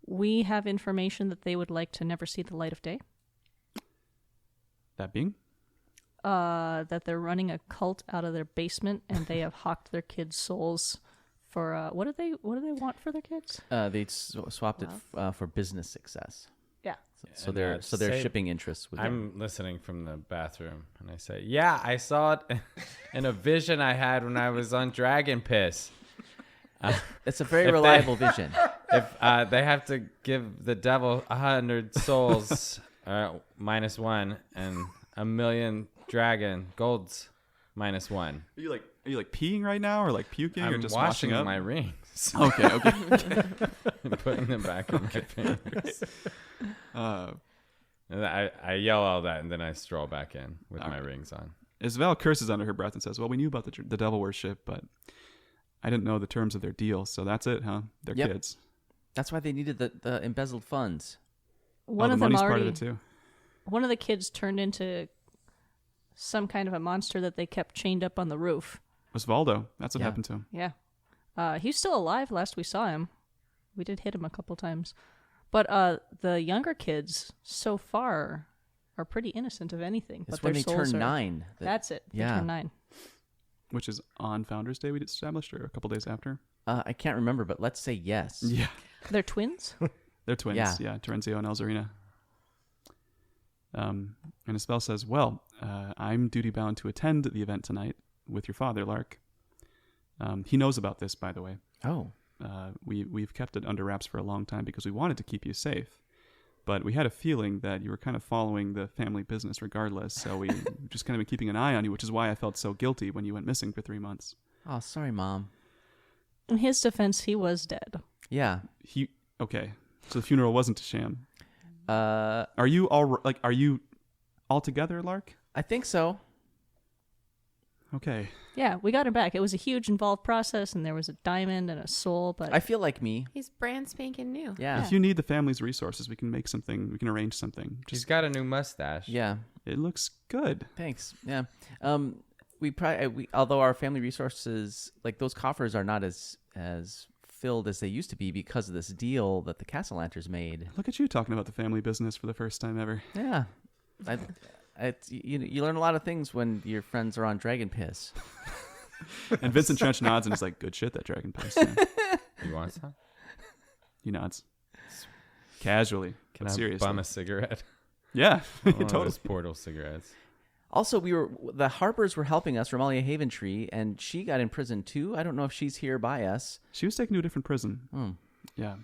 We have information that they would like to never see the light of day. That being? That they're running a cult out of their basement and they have hawked their kids' souls for what do they want for their kids? They swapped it for business success. Yeah. So And they're I'd so they're say- shipping interests with them. I'm listening from the bathroom, and I say, "Yeah, I saw it in a vision I had when I was on Dragon Piss. It's a very If they- reliable vision. If they have to give the devil 100 souls, -1, and 1,000,000 dragon golds, -1. Are you like peeing right now, or like puking, or I'm just washing up? my rings. Okay. And putting them back in my fingers. Uh, And I yell all that, and then I stroll back in with my rings on. Isabel curses under her breath and says, "Well, we knew about the devil worship, but I didn't know the terms of their deal. So that's it, huh? They're Yep. kids. That's why they needed the embezzled funds. One the of them money's already. part of it too. One of the kids turned into some kind of a monster that they kept chained up on the roof. Osvaldo. That's what Yeah. happened to him. Yeah. He's still alive last we saw him. We did hit him a couple times. But the younger kids so far are pretty innocent of anything. It's but when their they souls turn are, 9. That's it. They Yeah. turn 9. Which is on Founders Day, we established, or a couple days after. I can't remember, but let's say yes. Yeah. They're twins? They're twins. Yeah. Yeah. Terenzio and Elzarina. And Isabel says, "Well, I'm duty bound to attend the event tonight with your father, Lark. He knows about this, by the way. Oh. We've kept it under wraps for a long time because we wanted to keep you safe. But we had a feeling that you were kind of following the family business regardless, so we just kind of been keeping an eye on you, which is why I felt so guilty when you went missing for 3 months." Oh, sorry, Mom. In his defense, he was dead. Yeah. Okay, so the funeral wasn't a sham. Uh, Are you all together, Lark? I think so. Okay. Yeah, we got him back. It was a huge involved process, and there was a diamond and a soul, but I feel like me. He's brand spanking new. Yeah. If you need the family's resources, we can make something. We can arrange something. He's Just got a new mustache. Yeah. it looks good. Thanks. Yeah. Although our family resources, like those coffers, are not as filled as they used to be because of this deal that the Castellanters made. Look at you talking about the family business for the first time ever. Yeah. You learn a lot of things when your friends are on dragon piss. And Vincent Trench nods and is like, "Good shit, that dragon piss." Yeah. You want some? He nods casually, Can but I seriously. bum a cigarette? Yeah, One of totally. those portal cigarettes. Also, the Harpers were helping us, Romalia Haventree, and she got in prison too. I don't know if she's here by us. She was taken to a different prison. Hmm. Yeah.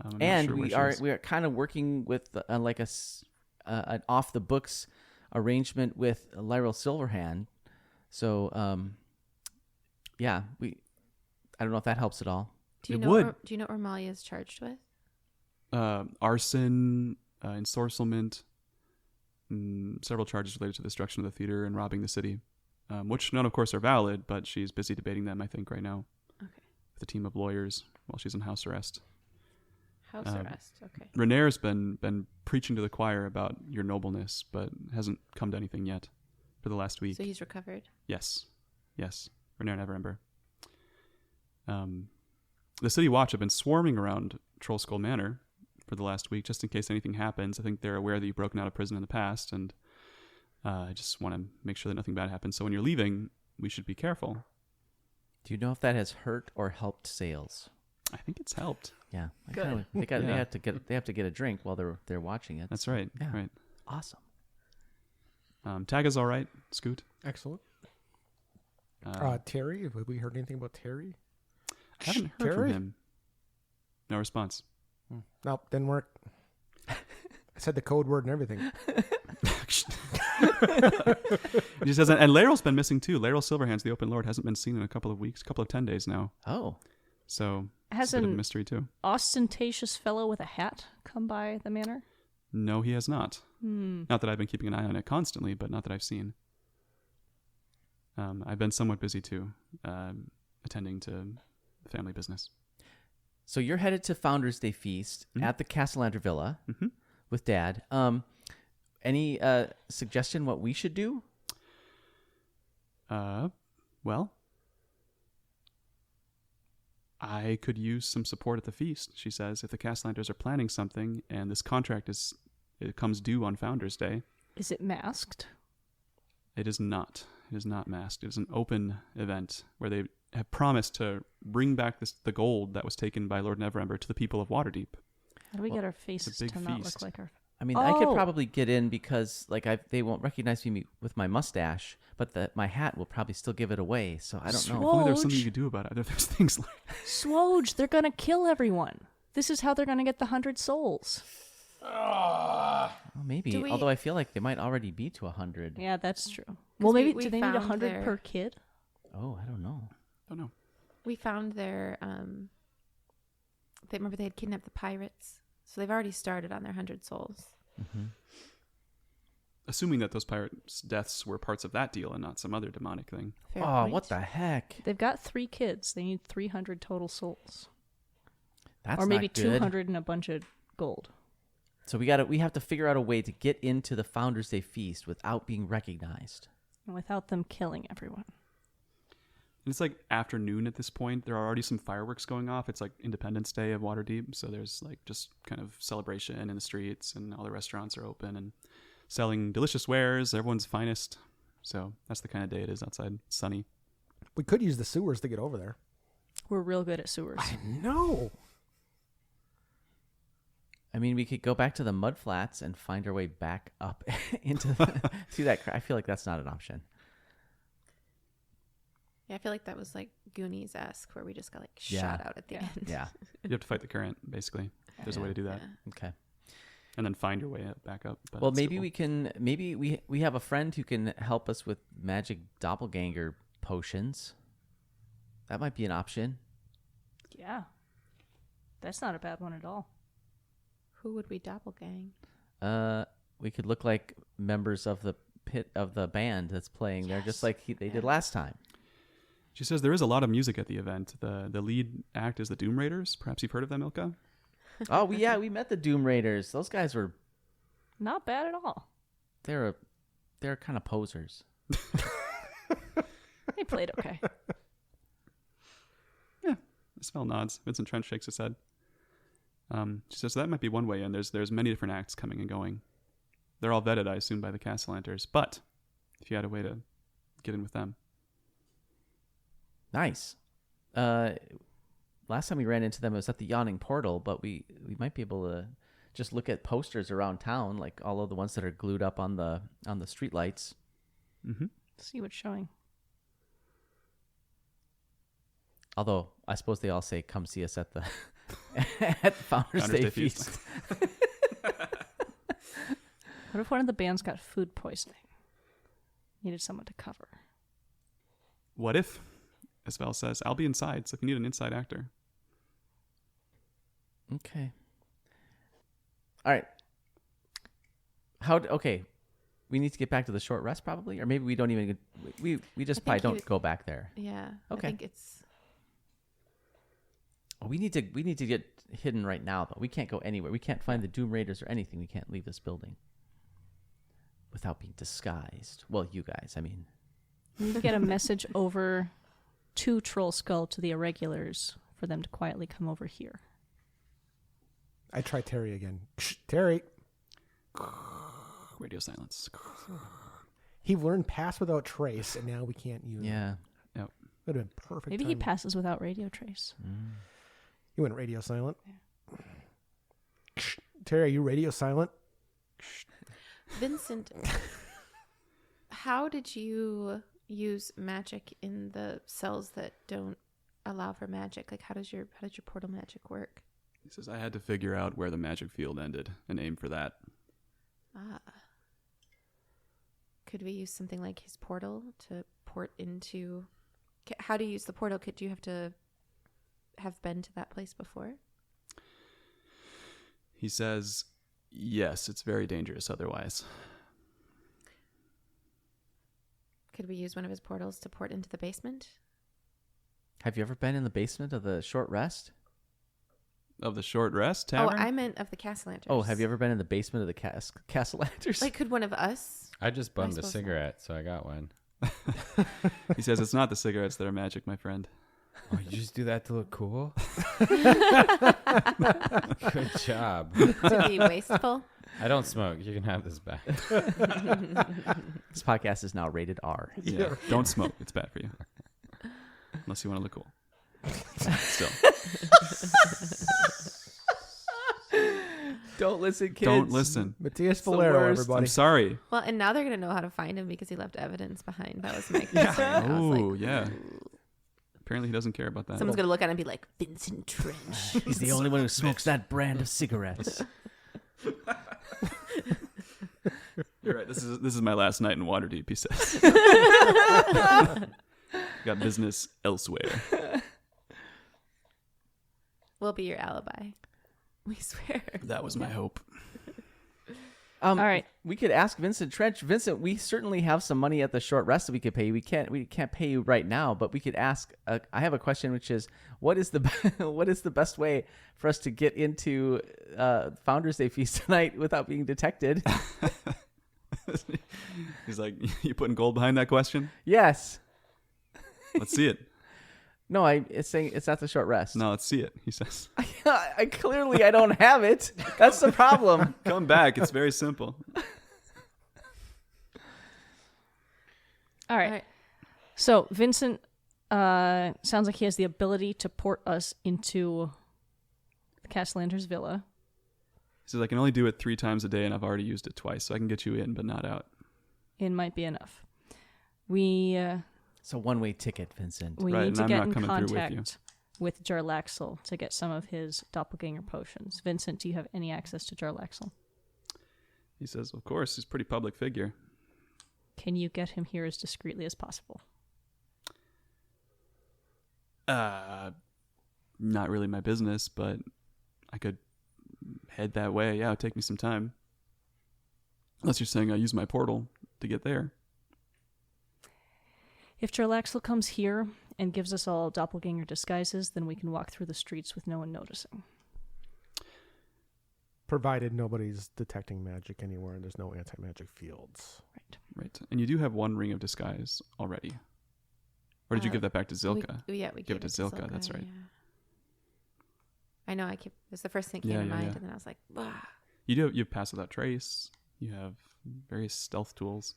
I'm not And sure where she is. we are kind of working with an off the books arrangement with Lyral Silverhand. So I don't know if that helps at all. Do you It know? would. Do you know what Romalia is charged with? Arson, ensorcelment, several charges related to the destruction of the theater and robbing the city, which none, of course, are valid, but she's busy debating them, I think, right now. Okay. With a team of lawyers while she's in house arrest. House arrest. Okay. Renair's been preaching to the choir about your nobleness, but hasn't come to anything yet for the last week. So he's recovered. Yes. Renair and Everember. The City Watch have been swarming around Troll Skull Manor for the last week, just in case anything happens. I think they're aware that you've broken out of prison in the past, and I just want to make sure that nothing bad happens. So when you're leaving, we should be careful. Do you know if that has hurt or helped sales? I think it's helped. Yeah. Good. They Yeah. have to get a drink while they're watching it. That's right. Yeah. Right. Awesome. Tag is all right. Scoot. Excellent. Uh, Terry, have we heard anything about Terry? I haven't heard from Terry? him. No response. Nope, didn't work. I said the code word and everything. He just hasn't. And Laryl's been missing too. Laryl Silverhands, the Open Lord, hasn't been seen in a couple of weeks, couple of 10 days now. Oh. So Has it's a bit of a an mystery too. ostentatious fellow with a hat come by the manor? No, he has not. Not that I've been keeping an eye on it constantly, but not that I've seen. I've been somewhat busy too, attending to the family business. So you're headed to Founders Day Feast at the Castellanter Villa with Dad. Any suggestion what we should do? Well, I could use some support at the feast, she says, if the Castellanters are planning something and this contract it comes due on Founders Day. Is it masked? It is not. It is not masked. It is an open event where they have promised to bring back the gold that was taken by Lord Neverember to the people of Waterdeep. How do we get our faces big to not feast. look like our... I mean, I could Oh. probably get in because they won't recognize me with my mustache, but my hat will probably still give it away. So I don't If know. only there was something Swoj. you could do about it. There's things like SWOJ, they're gonna kill everyone. This is how they're gonna get the 100 souls. Well, maybe. Do we- Although I feel like they might already be to 100. Yeah, that's true. Well, maybe we do they need found 100 their- per kid? Oh, I don't know. Don't know. We found their they remember they had kidnapped the pirates, so they've already started on their 100 souls. Mm-hmm. Assuming that those pirates' deaths were parts of that deal and not some other demonic thing. Fair Oh, point. what the heck? They've got 3 kids. They need 300 total souls. That's or maybe not good. 200 and a bunch of gold. So we have to figure out a way to get into the Founders Day feast without being recognized. And without them killing everyone. And it's like afternoon at this point. There are already some fireworks going off. It's like Independence Day of Waterdeep. So there's like just kind of celebration in the streets, and all the restaurants are open and selling delicious wares, everyone's finest. So that's the kind of day it is outside. It's sunny. We could use the sewers to get over there. We're real good at sewers. No. I mean, we could go back to the mud flats and find our way back up into to that. I feel like that's not an option. Yeah, I feel like that was like Goonies-esque, where we just got like Yeah. shot out at the Yeah. end. Yeah. You have to fight the current, basically. There's a way to do that. Yeah. Okay. And then find your way back up. But Well, it's maybe cool. we can. Maybe we have a friend who can help us with magic doppelganger potions. That might be an option. Yeah. That's not a bad one at all. Who would we doppelgang? We could look like members of the pit of the band that's playing there, just like they did Yeah. last time. She says there is a lot of music at the event. The lead act is the Doom Raiders. Perhaps you've heard of them, Ilka? Oh, we met the Doom Raiders. Those guys were Not bad at all. they're kind of posers. They played okay. Ismail nods. Vincent Trent shakes his head. She says that might be one way in. There's many different acts coming and going. They're all vetted, I assume, by the Castellanters. But if you had a way to get in with them. Nice. Last time we ran into them, it was at the Yawning Portal, but we might be able to just look at posters around town, like all of the ones that are glued up on the street lights. Mm-hmm. See what's showing. Although I suppose they all say, "Come see us at the at the Founders Day Feast." What if one of the bands got food poisoning? Needed someone to cover. What if, as Val says, I'll be inside, so if you need an inside actor. Okay. All right. Okay. We need to get back to the short rest, probably, or maybe we don't even. We just I probably think don't go back there. Yeah. Okay. I think it's We need to get hidden right now, though. We can't go anywhere. We can't find the Doom Raiders or anything. We can't leave this building without being disguised. Well, you guys, I mean. We need to get a message over to Troll Skull to the Irregulars for them to quietly come over here. I try Terry again. Shh, Terry. Radio silence. He learned pass without trace, and now we can't use it. Yeah. Yep. Would have been perfect. Maybe he timing. passes without radio trace. You went radio silent. Shh, Terry, are you radio silent? Vincent. How did you use magic in the cells that don't allow for magic? Like, how does your portal magic work? He says, I had to figure out where the magic field ended and aim for that. Ah. Could we use something like his portal to port into... How do you use the portal? Could you have to have been to that place before? He says, yes, it's very dangerous otherwise. Could we use one of his portals to port into the basement? Have you ever been in the basement of the Short Rest? Of the Short Rest Tavern? Oh, I meant of the Castellanters. Oh, have you ever been in the basement of the Castle Lanterns? Like, could one of us? I just bummed a suppose so. cigarette, so I got one. He says, it's not the cigarettes that are magic, my friend. Oh, you just do that to look cool? Good job. To be wasteful? I don't smoke. You can have this back. This podcast is now rated R. Yeah. Don't smoke. It's bad for you. Unless you want to look cool. Still. Don't listen, kids. Don't listen. Matthias the Valero, worst. everybody. I'm sorry. Well, and now they're going to know how to find him because he left evidence behind. That was my concern. I was Oh, like, yeah. Apparently he doesn't care about that. someone's going to look at him and be like, Vincent Trench. He's the only one who smokes that brand of cigarettes. This is my last night in Waterdeep, he says. Got business elsewhere. We'll be your alibi. We swear. That was my hope. All right. We could ask Vincent Trench. Vincent, we certainly have some money at the short rest that we could pay you. We can't pay you right now, but we could ask. I have a question, which is, what is the best way for us to get into Founders Day feast tonight without being detected? He's like, you putting gold behind that question? Yes. Let's see it. No, it's saying it's at the short rest. No, let's see it, he says. I clearly don't have it. That's the problem. Come back. It's very simple. All right. So Vincent sounds like he has the ability to port us into the Castellander's villa. He says, I can only do it 3 times a day, and I've already used it twice, so I can get you in, but not out. In might be enough. We It's a one-way ticket, Vincent. Right, need to and I'm get not in coming through with you. contact with Jarlaxle to get some of his doppelganger potions. Vincent, do you have any access to Jarlaxle? He says, of course, he's a pretty public figure. Can you get him here as discreetly as possible? Not really my business, but I could head that way. Yeah, it'll take me some time. Unless you're saying I use my portal to get there. If Jarlaxle comes here and gives us all doppelganger disguises, then we can walk through the streets with no one noticing. Provided nobody's detecting magic anywhere and there's no anti-magic fields. Right. And you do have 1 ring of disguise already. Or did you give that back to Zilka? We Give gave it to Zilka, that's right. Yeah. I know. It was the first thing that came to mind, and then I was like, "Wow." You have Pass Without Trace. You have various stealth tools.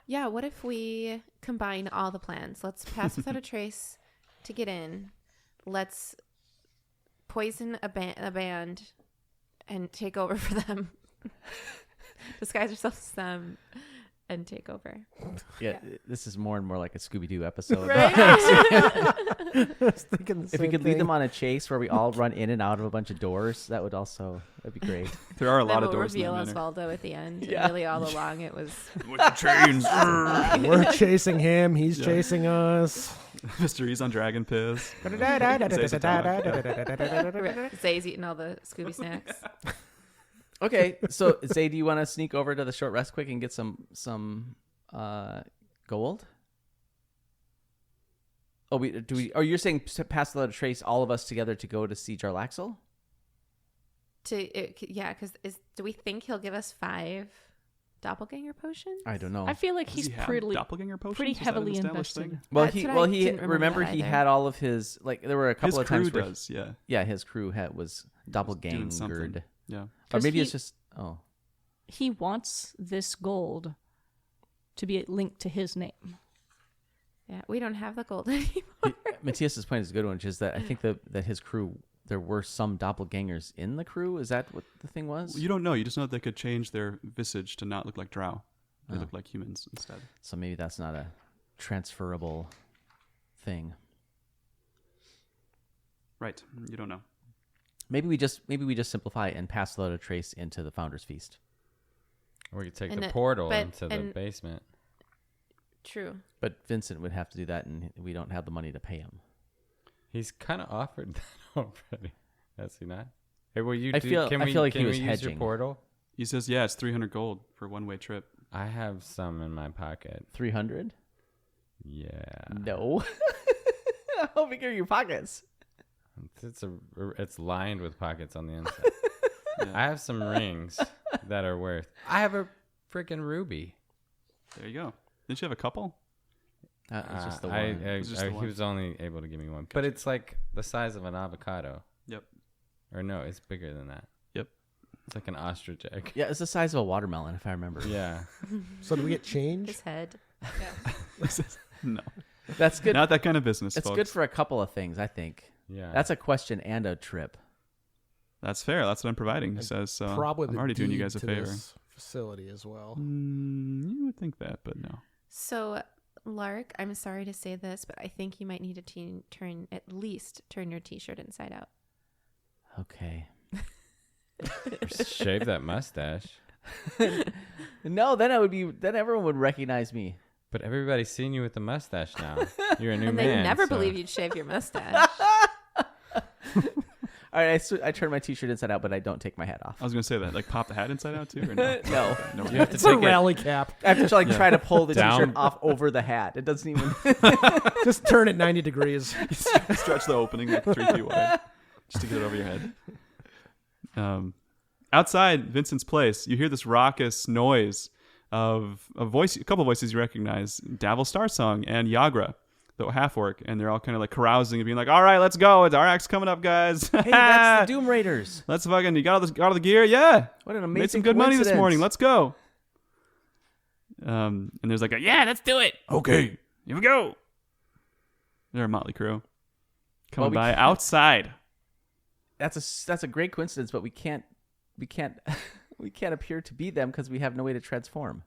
Yeah. What if we combine all the plans? Let's pass without a trace to get in. Let's poison a band and take over for them. Disguise ourselves as them and take over. Yeah, this is more and more like a Scooby-Doo episode. Right? I was thinking the If we same could lead thing. them on a chase where we all run in and out of a bunch of doors, that'd be great. There are a Then lot of we'll doors in reveal that manor. Osvaldo at the end. Yeah. And really, all along, it was With the chains. We're chasing him. He's Yeah. chasing us. Mr. E's on Dragon Piss. Zay's eating all the Scooby snacks. Okay, so Zay, do you want to sneak over to the short rest quick and get some gold? Oh, you're saying pass the trace all of us together to go to see Jarlaxle? Because do we think he'll give us 5 doppelganger potions? I don't know. I feel like Does he's he have pretty doppelganger potions? pretty Is that an heavily established invested. thing? Well, That's he what I he didn't remember that he either. had all of his, like, there were a couple His of crew times where does, yeah. yeah, his crew was Doing something. doppelgangered. Yeah. Or 'Cause maybe he- it's just He wants this gold to be linked to his name. Yeah, we don't have the gold anymore. Matthias's point is a good one, which is that I think that his crew, there were some doppelgangers in the crew. Is that what the thing was? You don't know. You just know that they could change their visage to not look like drow. They Oh. look like humans instead. So maybe that's not a transferable thing. Right. You don't know. Maybe we just simplify and pass the trace into the Founders Feast. We could take And the it- portal but- into the and- basement. True. But Vincent would have to do that, and we don't have the money to pay him. He's kind of offered that already. Has he not? Hey, will you? I feel like he was use your hedging. portal? He says, yeah, it's 300 gold for a one-way trip. I have some in my pocket. 300? Yeah. No. How big are your pockets? It's lined with pockets on the inside. I have some rings that are worth. I have a freaking ruby. There you go. Didn't you have a couple? It's just the one. It's just the he one. was only able to give me one, but it's like the size of an avocado. Yep. Or no, it's bigger than that. Yep. It's like an ostrich egg. Yeah, it's the size of a watermelon, if I remember. Yeah. So do we get change? His head. No. That's good. Not that kind of business, It's folks. good for a couple of things, I think. Yeah. That's a question and a trip. That's fair. That's what I'm providing, he And says. So Probably I'm the already doing you deed guys a to favor. this facility as well. You would think that, but no. So, Lark, I'm sorry to say this, but I think you might need to turn your t-shirt inside out. Okay. Shave that mustache. No, then everyone would recognize me. But everybody's seen you with the mustache now. You're a new And man. they never so- believe you'd shave your mustache. All right, I turn my T-shirt inside out, but I don't take my hat off. I was gonna say that, like pop the hat inside out too, or no? No. No. You have to It's a take it. rally cap. I have to like try to pull the Down. T-shirt off over the hat. It doesn't even. Just turn it 90 degrees. Stretch the opening like 3 feet wide, just to get it over your head. Outside Vincent's place, you hear this raucous noise of a couple voices you recognize: Davil Starsong and Yagra, the half orc, and they're all kind of like carousing and being like, "All right, let's go! It's our act's coming up, guys! Hey, that's the Doom Raiders. Let's fucking you got all the gear, yeah! What an amazing Made some good money this coincidence. morning. Let's go!" And there's like yeah, let's do it. Okay, here we go. They're a motley crew coming we by can't- outside. That's a great coincidence, but we can't appear to be them because we have no way to transform.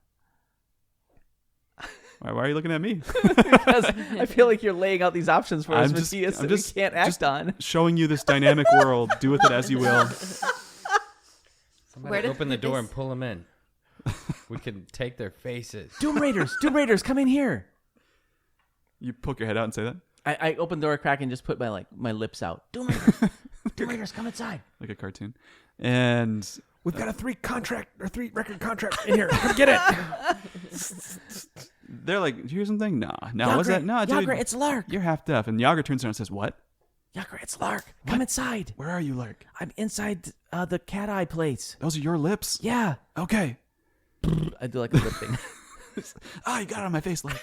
Why are you looking at me? Because I feel like you're laying out these options for us, I'm just- Matthias, I'm that just- we can't act just- on. Showing you this dynamic world. Do with it as you will. Somebody Where did open the door this- and pull them in. We can take their faces. Doom Raiders, come in here. You poke your head out and say that I open the door crack and just put my lips out. Doom Raiders, come inside. like a cartoon. And We've got a 3 record contract in here. Come get it. they're like, "Did you hear something? Nah. What's that? Nah, dude. Yagra, it's Lark. You're half deaf." And Yagra turns around and says, "What? Yagra, it's Lark. Come inside. Where are you, Lark? I'm inside the cat eye place. Those are your lips? Yeah. Okay. I do like a lip thing. You got it on my face, Lark."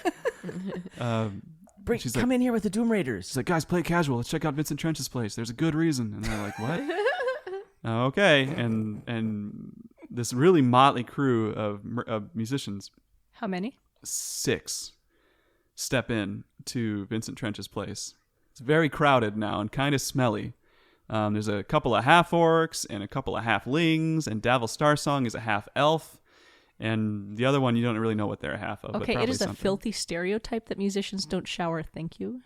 She's Come like, in here with the Doom Raiders. She's like, "Guys, play it casual. Let's check out Vincent Trench's place. There's a good reason." And they're like, "What?" Okay. And this really motley crew of musicians, How many? 6, step in to Vincent Trench's place. It's very crowded now and kind of smelly. There's a couple of half orcs and a couple of half-lings, and Davil Starsong is a half elf. And the other one, you don't really know what they're a half of. but Okay, it probably is a something. filthy stereotype that musicians don't shower. Thank you.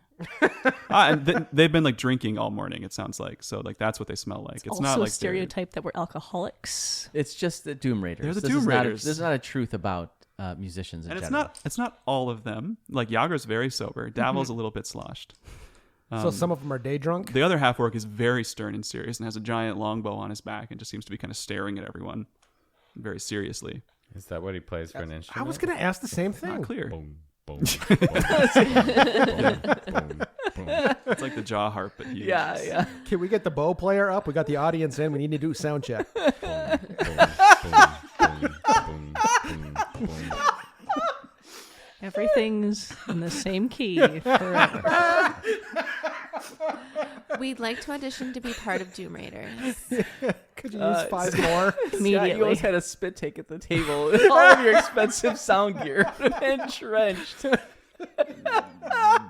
And they've been like drinking all morning, it sounds like. So like that's what they smell like. It's also not a like stereotype that we're alcoholics. It's just the Doom Raiders. They're the This Doom is not a- Raiders. This is not a truth about musicians in And general. it's not all of them. Like Yagra's very sober. Davil's a little bit sloshed. So some of them are day drunk. The other half orc is very stern and serious and has a giant longbow on his back and just seems to be kind of staring at everyone very seriously. Is that what he plays for an I instrument? was going to ask the same Not thing. clear. Boom, boom, boom, boom, boom. It's like the jaw harp, but huge. Yeah. Can we get the bow player up? We got the audience in. We need to do a sound check. Everything's in the same key forever. We'd like to audition to be part of Doom Raiders. Could you use 5 more? Scott, you Immediately. almost had a spit take at the table. All of your expensive sound gear entrenched.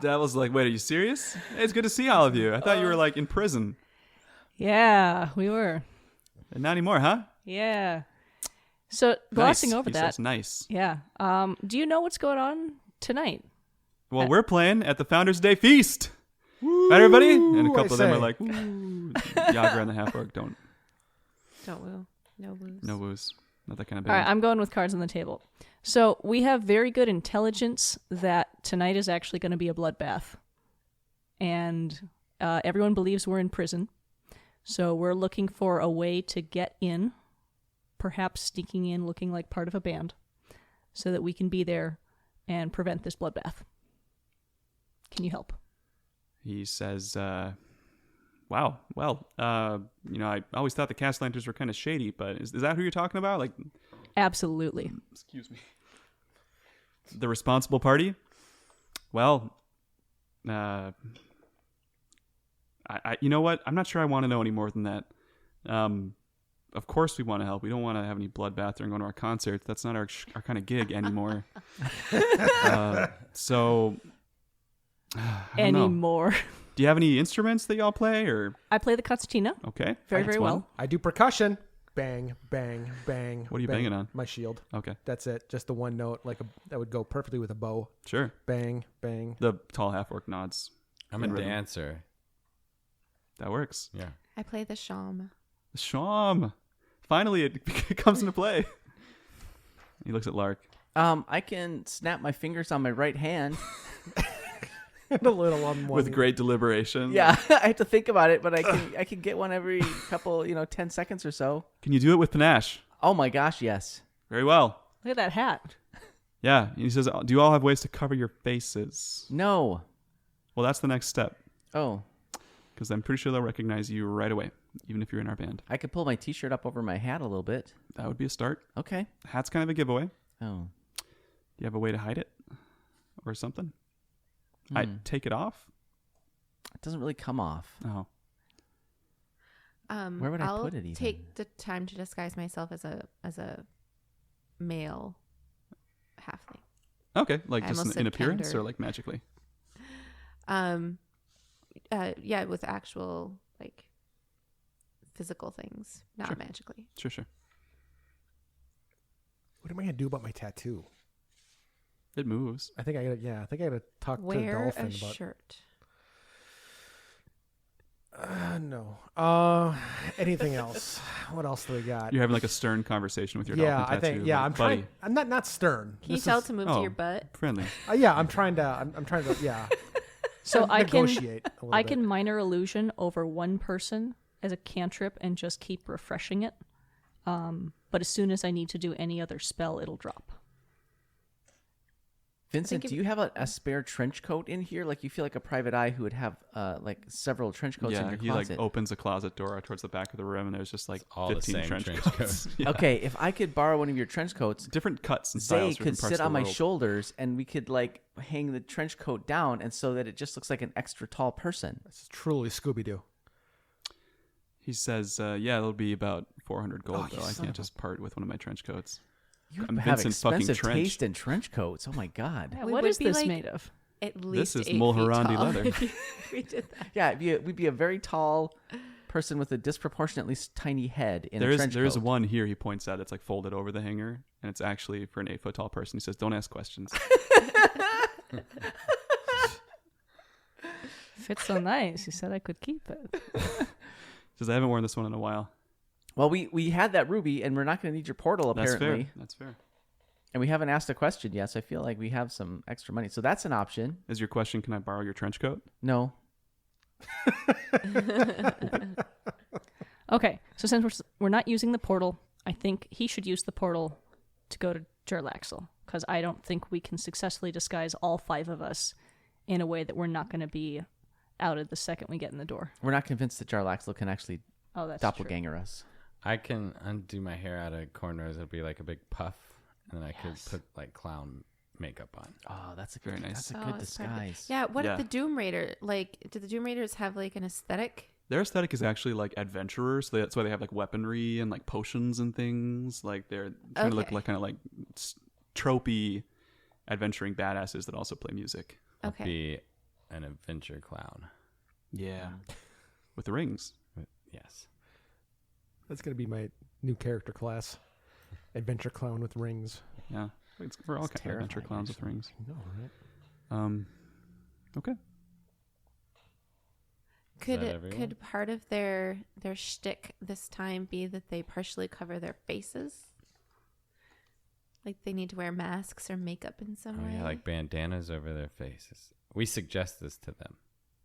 Davil's like, "Wait, are you serious? Hey, it's good to see all of you. I thought you were like in prison. Yeah, we were. And not anymore, huh?" Yeah. So glossing Nice. over He that. says, nice. Yeah. Do you know what's going on tonight? Well, we're playing at the Founders Day Feast. Right, everybody? And a I couple of them are say. like, "Woo." Yagra and the half orc don't. Don't woo. No woos. No woos. Not that kind of All right, band. I'm going with cards on the table. So we have very good intelligence that tonight is actually going to be a bloodbath. And everyone believes we're in prison. So we're looking for a way to get in, perhaps sneaking in looking like part of a band, so that we can be there and prevent this bloodbath. Can you help? He says, wow, well, I always thought the Castlanters were kind of shady, but is that who you're talking about? Like, Absolutely. excuse me. The responsible party? Well, I you know what? I'm not sure I want to know any more than that. Of course we want to help. We don't want to have any bloodbath during one of our concerts. That's not our kind of gig anymore. So, I don't know. Anymore. Do you have any instruments that y'all play, or I play the concertina okay? very, That's very one. well. I do percussion. Bang, bang, bang. What are you bang. banging on? My shield. Okay, That's it. Just the one note, that would go perfectly with a bow. sure. Bang, bang. The tall half orc nods. I'm a Rhythm. dancer. That works. Yeah. I play the sham. Sham. Finally, it comes into play. He looks at Lark. I can snap my fingers on my right hand. A little on one. With great deliberation. Yeah, I have to think about it, but I can get one every couple, 10 seconds or so. Can you do it with panache? Oh my gosh, yes. Very well. Look at that hat. Yeah. He says, do you all have ways to cover your faces? No. Well, that's the next step. Oh. Because I'm pretty sure they'll recognize you right away, even if you're in our band. I could pull my t-shirt up over my hat a little bit. That would be a start. Okay. Hat's kind of a giveaway. Oh. Do you have a way to hide it? Or something? I'd take it off? It doesn't really come off. Oh. Where would I I'll put it even? take the time to disguise myself as a male halfling. Okay. Like I just almost in said appearance Kender. or like magically? Yeah, with actual like physical things, not Sure. magically. Sure. What am I gonna do about my tattoo? It moves. I think I gotta talk to the Wear dolphin a about. shirt. No. Anything else? What else do we got? You're having like a stern conversation with your Yeah, dolphin I think. tattoo, Yeah, like, I'm buddy, trying. I'm not stern. Can you This tell is- to move oh. to your butt? friendly. Yeah, I'm trying to. I'm trying to. Yeah. So I can negotiate. A little I bit. can minor illusion over one person as a cantrip and just keep refreshing it. But as soon as I need to do any other spell, it'll drop. Vincent, if- do you have a spare trench coat in here? Like you feel like a private eye who would have like several trench coats in Yeah, your he closet. like opens a closet door towards the back of the room, and there's just like all the 15 same trench trench coats. coats. Yeah. Okay, if I could borrow one of your trench coats, Different cuts and Zay styles. for could different parts sit of on the my world. shoulders and we could like hang the trench coat down, and so that it just looks like an extra tall person. It's truly Scooby Doo. He says, "Yeah, it'll be about 400 gold, Oh, you though. I son can't of a- just part with one of my trench coats." You I'm have Vincent fucking expensive Trench. taste in trench coats. Oh my god. Yeah, We what would is be this like- made of? At least is 8 feet Mulhorandi tall leather. if we did that. Yeah, we'd be a very tall person with a disproportionately tiny head in There a is trench there is coat. one here. He points out it's like folded over the hanger, and it's actually for an 8 foot tall person. He says, "Don't ask questions." Fits so nice. He said I could keep it. He says, "I haven't worn this one in a while." Well, we had that ruby, and we're not going to need your portal apparently. That's fair. That's fair. And we haven't asked a question yet, so I feel like we have some extra money. So that's an option. Is your question, can I borrow your trench coat? No. Okay, so since we're not using the portal, I think he should use the portal to go to Jarlaxle, because I don't think we can successfully disguise all 5 of us in a way that we're not going to be outed the second we get in the door. We're not convinced that Jarlaxle can actually Oh, that's doppelganger us. I can undo my hair out of corners. It'll be like a big puff, and then I could put like clown makeup on. Oh, that's a Very good, nice. That's a Oh, good it's perfect. disguise. Yeah, what Yeah. if the Doom Raider, like, do the Doom Raiders have like an aesthetic? Their aesthetic is actually like adventurers. That's why they have like weaponry and like potions and things. Like they're trying to look Okay. like kind of like tropey adventuring badasses that also play music. I'll Okay. be an adventure clown. Yeah. With the rings. Yes. That's gonna be my new character class. Adventure clown with rings. Yeah. We're all It's kind of adventure terrifying, clowns with actually. rings. I know, right? Okay. that everyone? Could part of their shtick this time be that they partially cover their faces? Like they need to wear masks or makeup in some Oh way? yeah, like bandanas over their faces. We suggest this to them.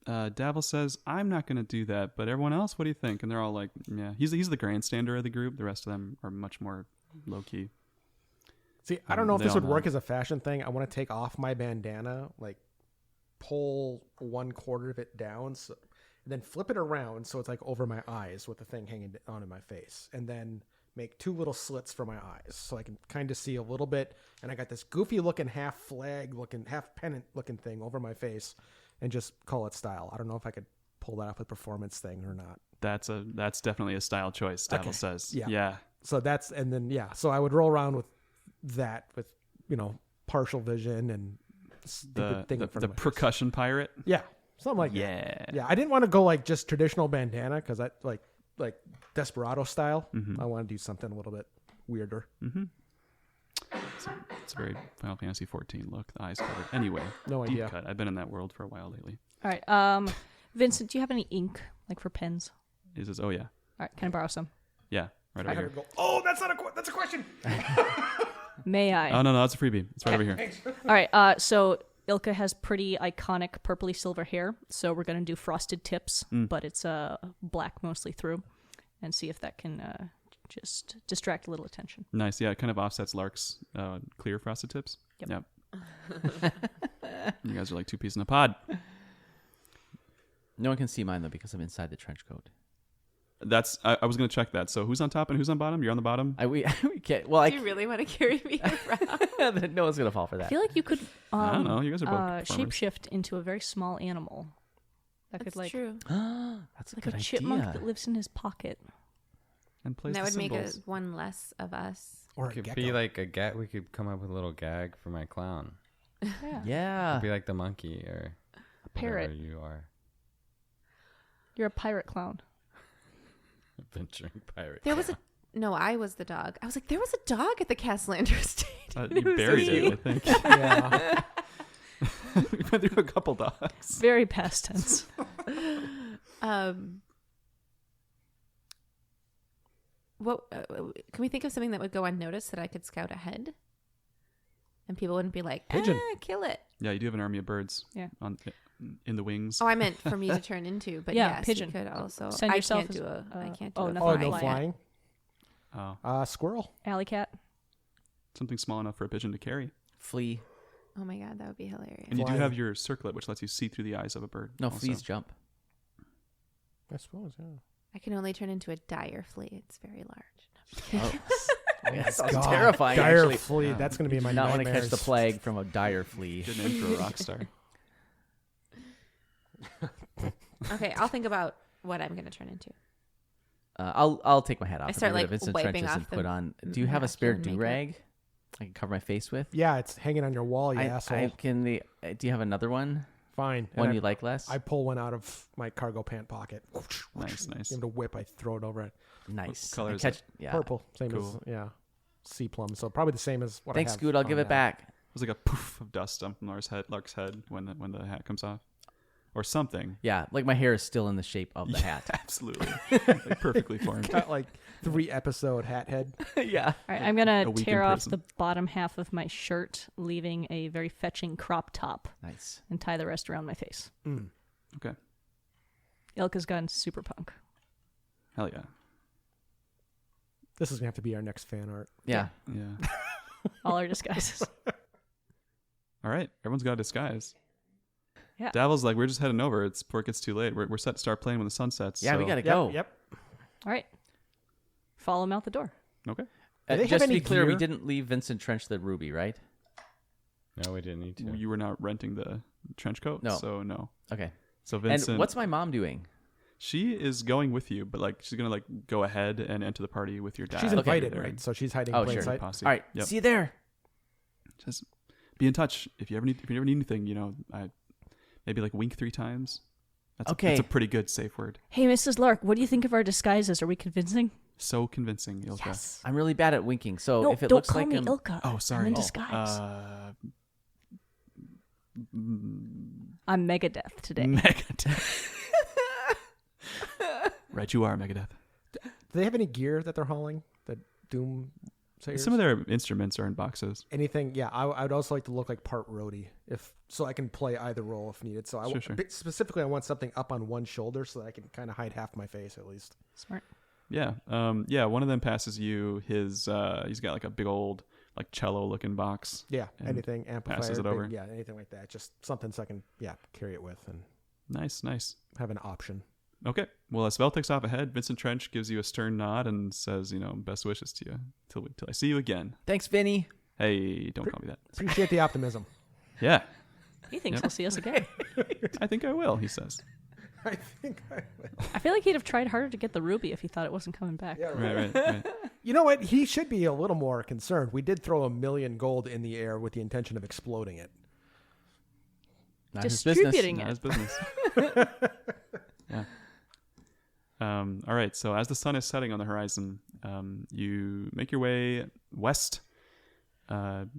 Davil says, "I'm not going to do that, but everyone else, what do you think?" And they're all like, "Yeah." He's the grandstander of the group. The rest of them are much more low key. See, I don't know if They this all would work know. as a fashion thing. I want to take off my bandana, like pull 1/4 of it down, so, and then flip it around so it's like over my eyes with the thing hanging on in my face, and then make 2 little slits for my eyes so I can kind of see a little bit. And I got this goofy looking half flag looking, half pennant looking thing over my face, and just call it style. I don't know if I could pull that off with performance thing or not. That's definitely a style choice, Davil Okay. says. Yeah. Yeah. So that's, and then so I would roll around with that with partial vision and The stupid thing in front the of my face. percussion pirate. Yeah, something like Yeah. that. Yeah, I didn't want to go like just traditional bandana because I like Desperado style. I want to do something a little bit weirder. It's a very Final Fantasy 14 look. The eyes covered. Anyway. No deep idea. cut. I've been in that world for a while lately. All right. Vincent, do you have any ink, like for pens? He says, "Oh yeah, All right, can I borrow some? yeah, right I over gotta here." go. Oh, that's not that's a question. May I? Oh no, that's a freebie. It's right over here. All right. So Ilka has pretty iconic purpley silver hair, so we're gonna do frosted tips, but it's black mostly through, and see if that can just distract a little attention. Nice. Yeah, it kind of offsets Lark's clear frosted tips. Yep. You guys are like two peas in a pod. No one can see mine though because I'm inside the trench coat. That's. I was gonna check that. So who's on top and who's on bottom? You're on the bottom. We can't. Well, Do you really want to carry me around? no one's gonna fall for I that. feel like you could I don't know. You guys are both performers. shapeshift into a very small animal. That That's could like true. That's a like good a chipmunk idea. that lives in his pocket. And plays That the would make cymbals. one less of us. Or a Could gecko. be like a gag. We could come up with a little gag for my clown. Yeah. Yeah. Be like the monkey or A parrot. whatever you are. You're a pirate clown. Adventuring pirate. There was a no. I was the dog. I was like, there was a dog at the Castlander estate. You It was buried me. it, I think. Yeah. We went through a couple dogs. Very past tense. What can we think of something that would go unnoticed that I could scout ahead, and people wouldn't be like, Pigeon. kill it. Yeah, you do have an army of birds. Yeah. In the wings. Oh, I meant for me to turn into, but Yeah, yes, pigeon. you could also. Send I yourself can't as- do a. I can't do oh, a nothing Oh, flying. no flying. Oh, Squirrel. Alley cat. something small enough for a pigeon to carry. Flea. Oh my god, that would be hilarious. And you do Flying. have your circlet, which lets you see through the eyes of a bird. No, also. fleas jump. I suppose, yeah. I can only turn into a dire flea. It's very large. Oh. that sounds God, terrifying. Dire actually. flea. Yeah. That's going to be my Not want to nightmares. catch the plague from a dire flea. Good name for a rock star. Okay, I'll think about what I'm going to turn into. I'll take my hat off. I start, and get rid like, of Vincent wiping Trenches and off the put on. Do you have a spare masculine do rag I can cover my face with? Yeah, it's hanging on your wall, you I asshole. can. Do you have another one? Fine. One And you like less? I pull one out of my cargo pant pocket. Nice, nice. Give it a whip. I throw it over it. Nice. color I is catch, it? Yeah. Purple. Same Cool. as, sea plum. So probably the same as what Thanks, I have. Scoot. I'll on give it now. back. It was like a poof of dust on Lark's head when the hat comes off, or something. Yeah, like my hair is still in the shape of the hat. Absolutely, like perfectly formed. Got like 3-episode hat head. yeah. All right, I'm gonna A week tear in off prison. the bottom half of my shirt, leaving a very fetching crop top, Nice. and tie the rest around my face. Okay, Ilka's gone super punk. hell yeah, This is going to have to be our next fan art. Yeah. yeah. All our disguises. All right, everyone's got a disguise. Yeah. Davil's like, we're just heading over. It's before it gets too late. We're set to start playing when the sun sets. Yeah, we so- gotta go. Yep. All right, follow him out the door. Okay. Do they have Just to any be clear, we gear? didn't leave Vincent Trench the ruby, right? No, we didn't need to. You were not renting the trench coat, No. so no. Okay. So Vincent, And what's my mom doing? she is going with you, but like she's gonna like go ahead and enter the party with your dad. She's Okay. invited, There. right? So she's hiding Oh, in plain sure. sight. Posse. All right. Yep. See you there. Just be in touch if you ever need anything. Maybe like wink 3 times. That's Okay. that's a pretty good safe word. Hey, Mrs. Lark, what do you think of our disguises? Are we convincing? So convincing, Ilka. Yes. I'm really bad at winking, so No, if it don't looks call like me I'm Ilka. Oh, sorry. I'm in Oh, disguise. Mm, I'm Megadeth today. Megadeth. Right, you are Megadeth. Do they have any gear that they're hauling? The Doom Sayers? Some of their instruments are in boxes. Anything? Yeah, I would also like to look like part roadie, so I can play either role if needed. So Sure. specifically, I want something up on one shoulder so that I can kind of hide half my face at least. Smart. Yeah. Yeah. One of them passes you his. He's got like a big old like cello looking box. Yeah, And anything amplifier. passes it over. Yeah, anything like that. Just something so I can carry it with and Nice. have an option. Okay. Well, as Svel takes off ahead, Vincent Trench gives you a stern nod and says, best wishes to you till I see you again. Thanks, Vinny. Hey, don't call me that. Appreciate the optimism. Yeah. He thinks Yep. he'll see us again. I think I will, he says. I think I will. I feel like he'd have tried harder to get the ruby if he thought it wasn't coming back. Yeah, Right. You know what? He should be a little more concerned. We did throw 1 million gold in the air with the intention of exploding it. Not his business. Distributing Not it. his business. Yeah. All right. So as the sun is setting on the horizon, you make your way west, down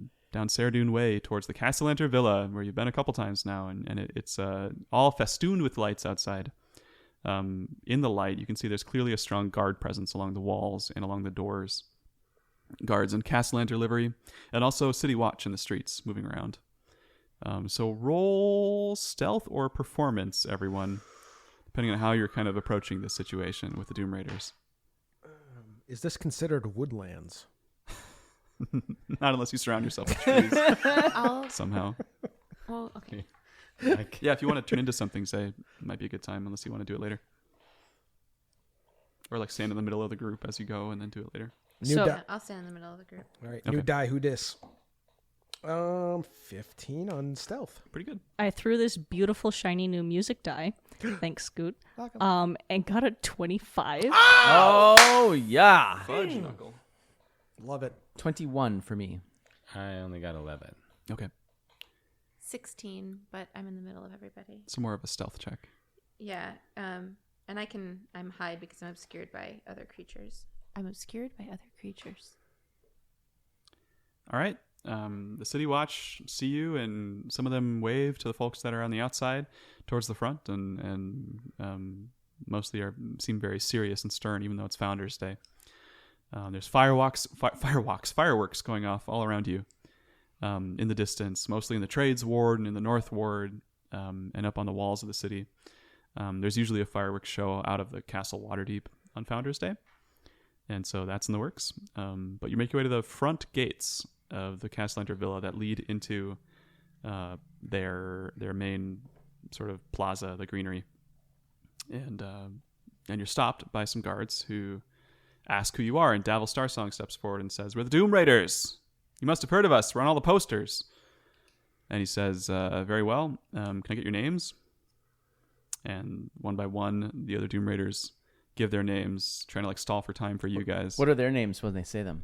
Saradoon Way towards the Castellanter Villa, where you've been a couple times now, and it's all festooned with lights outside. In the light, you can see there's clearly a strong guard presence along the walls and along the doors. guards in Castellanter livery, and also city watch in the streets moving around. So roll stealth or performance, everyone, depending on how you're kind of approaching this situation with the Doom Raiders. Is this considered woodlands? Not unless you surround yourself with trees I'll, somehow. well, okay. Like, Yeah, if you want to turn into something, say, it might be a good time, unless you want to do it later. Or like stand in the middle of the group as you go and then do it later. New So- die. I'll stand in the middle of the group. All right, Okay. new die. Who dis? 15 on stealth. Pretty good. I threw this beautiful shiny new music die. Thanks, Scoot. And got a 25. Oh yeah, Fudge knuckle. Love it. 21 for me. I only got 11. Okay, 16, but I'm in the middle of everybody. so more of a stealth check. Yeah. And I'm hide because I'm obscured by other creatures. I'm obscured by other creatures. All right. The City Watch see you, and some of them wave to the folks that are on the outside towards the front, and mostly seem very serious and stern, even though it's Founders Day. There's fireworks going off all around you in the distance, mostly in the Trades Ward and in the North Ward, and up on the walls of the city. There's usually a fireworks show out of the Castle Waterdeep on Founders Day, and so that's in the works. But you make your way to the front gates of the Castellanter Villa that lead into their main sort of plaza, the greenery, and you're stopped by some guards who ask who you are, and Davil Starsong steps forward and says, "We're the Doom Raiders. You must have heard of us. We're on all the posters." And he says, "Very well. Can I get your names?" And one by one, the other Doom Raiders give their names, trying to like stall for time for you guys. What are their names when they say them?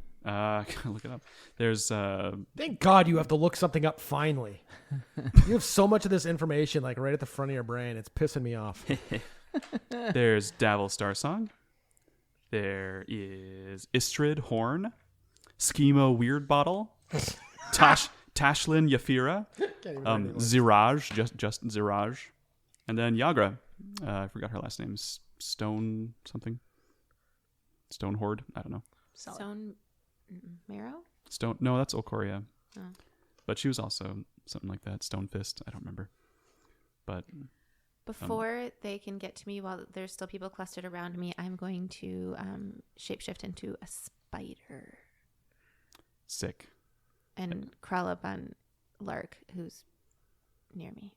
Look it up. There's Thank God you have to look something up finally. You have so much of this information like right at the front of your brain. It's pissing me off. there's Davil Starsong. There is Istrid Horn, Schemo Weird Bottle, Tashlin Yafira, Ziraj, just Ziraj, and then Yagra. I forgot her last name. Stone something. Stone Horde. I don't know. Stone Marrow? Stone. No, that's Olcoria. Oh. But she was also something like that. Stone Fist. I don't remember. But Before they can get to me while there's still people clustered around me, I'm going to shapeshift into a spider sick. and crawl up on Lark, who's near me.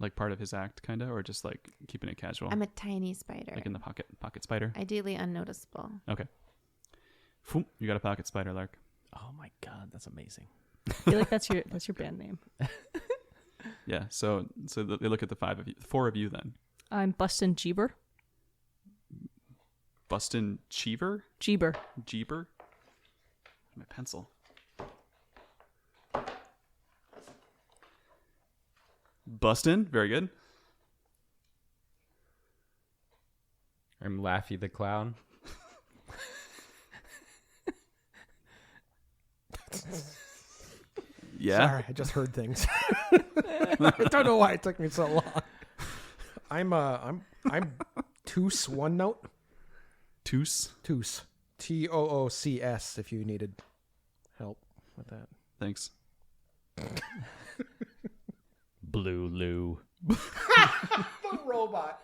Like part of his act, kind of, or just like keeping it casual. I'm a tiny spider. Like in the pocket spider. Ideally unnoticeable. Okay. Phoom, you got a pocket spider, Lark. Oh my God, that's amazing. I feel like that's your band name. Yeah. So they look at the four of you then. I'm Bustin' Jeeber. Bustin' Cheever? Jeeber. Jeeber? My pencil. Bustin', very good. I'm Laffy the Clown. Yeah. Sorry, I just heard things. I don't know why it took me so long. I'm Toos one note. Toos. Toos. Toocs if you needed help with that. Thanks. Blue Lou. The robot.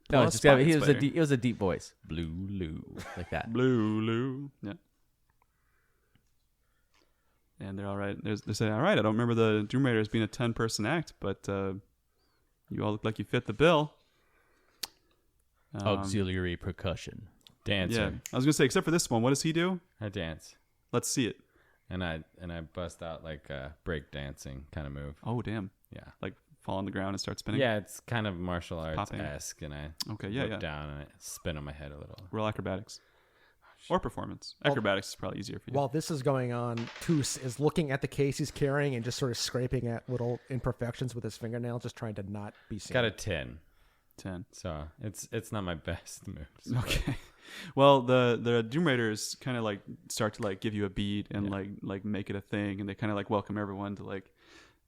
No, Plus it's just gotta, pocket he was spider. it was a deep voice. Blue Lou, like that. Blue Lou. Yeah. And they're all right. They say, all right, I don't remember the Doom Raiders being a 10-person act, but you all look like you fit the bill. Auxiliary percussion. Dancer. Yeah. I was going to say, except for this one, what does he do? I dance. Let's see it. And I bust out like a break dancing kind of move. Oh, damn. Yeah. Like fall on the ground and start spinning? Yeah, it's kind of martial arts Popping. esque, and I Okay, yeah, look yeah. down and I spin on my head a little. Roll acrobatics. Or performance. Well- Acrobatics is probably easier for you. While this is going on, Toos is looking at the case he's carrying and just sort of scraping at little imperfections with his fingernail, just trying to not be seen. Got a 10, 10. so it's not my best moves. but Okay. Well, the Doom Raiders kind of like start to like give you a beat and Yeah. like make it a thing, and they kind of like welcome everyone to like,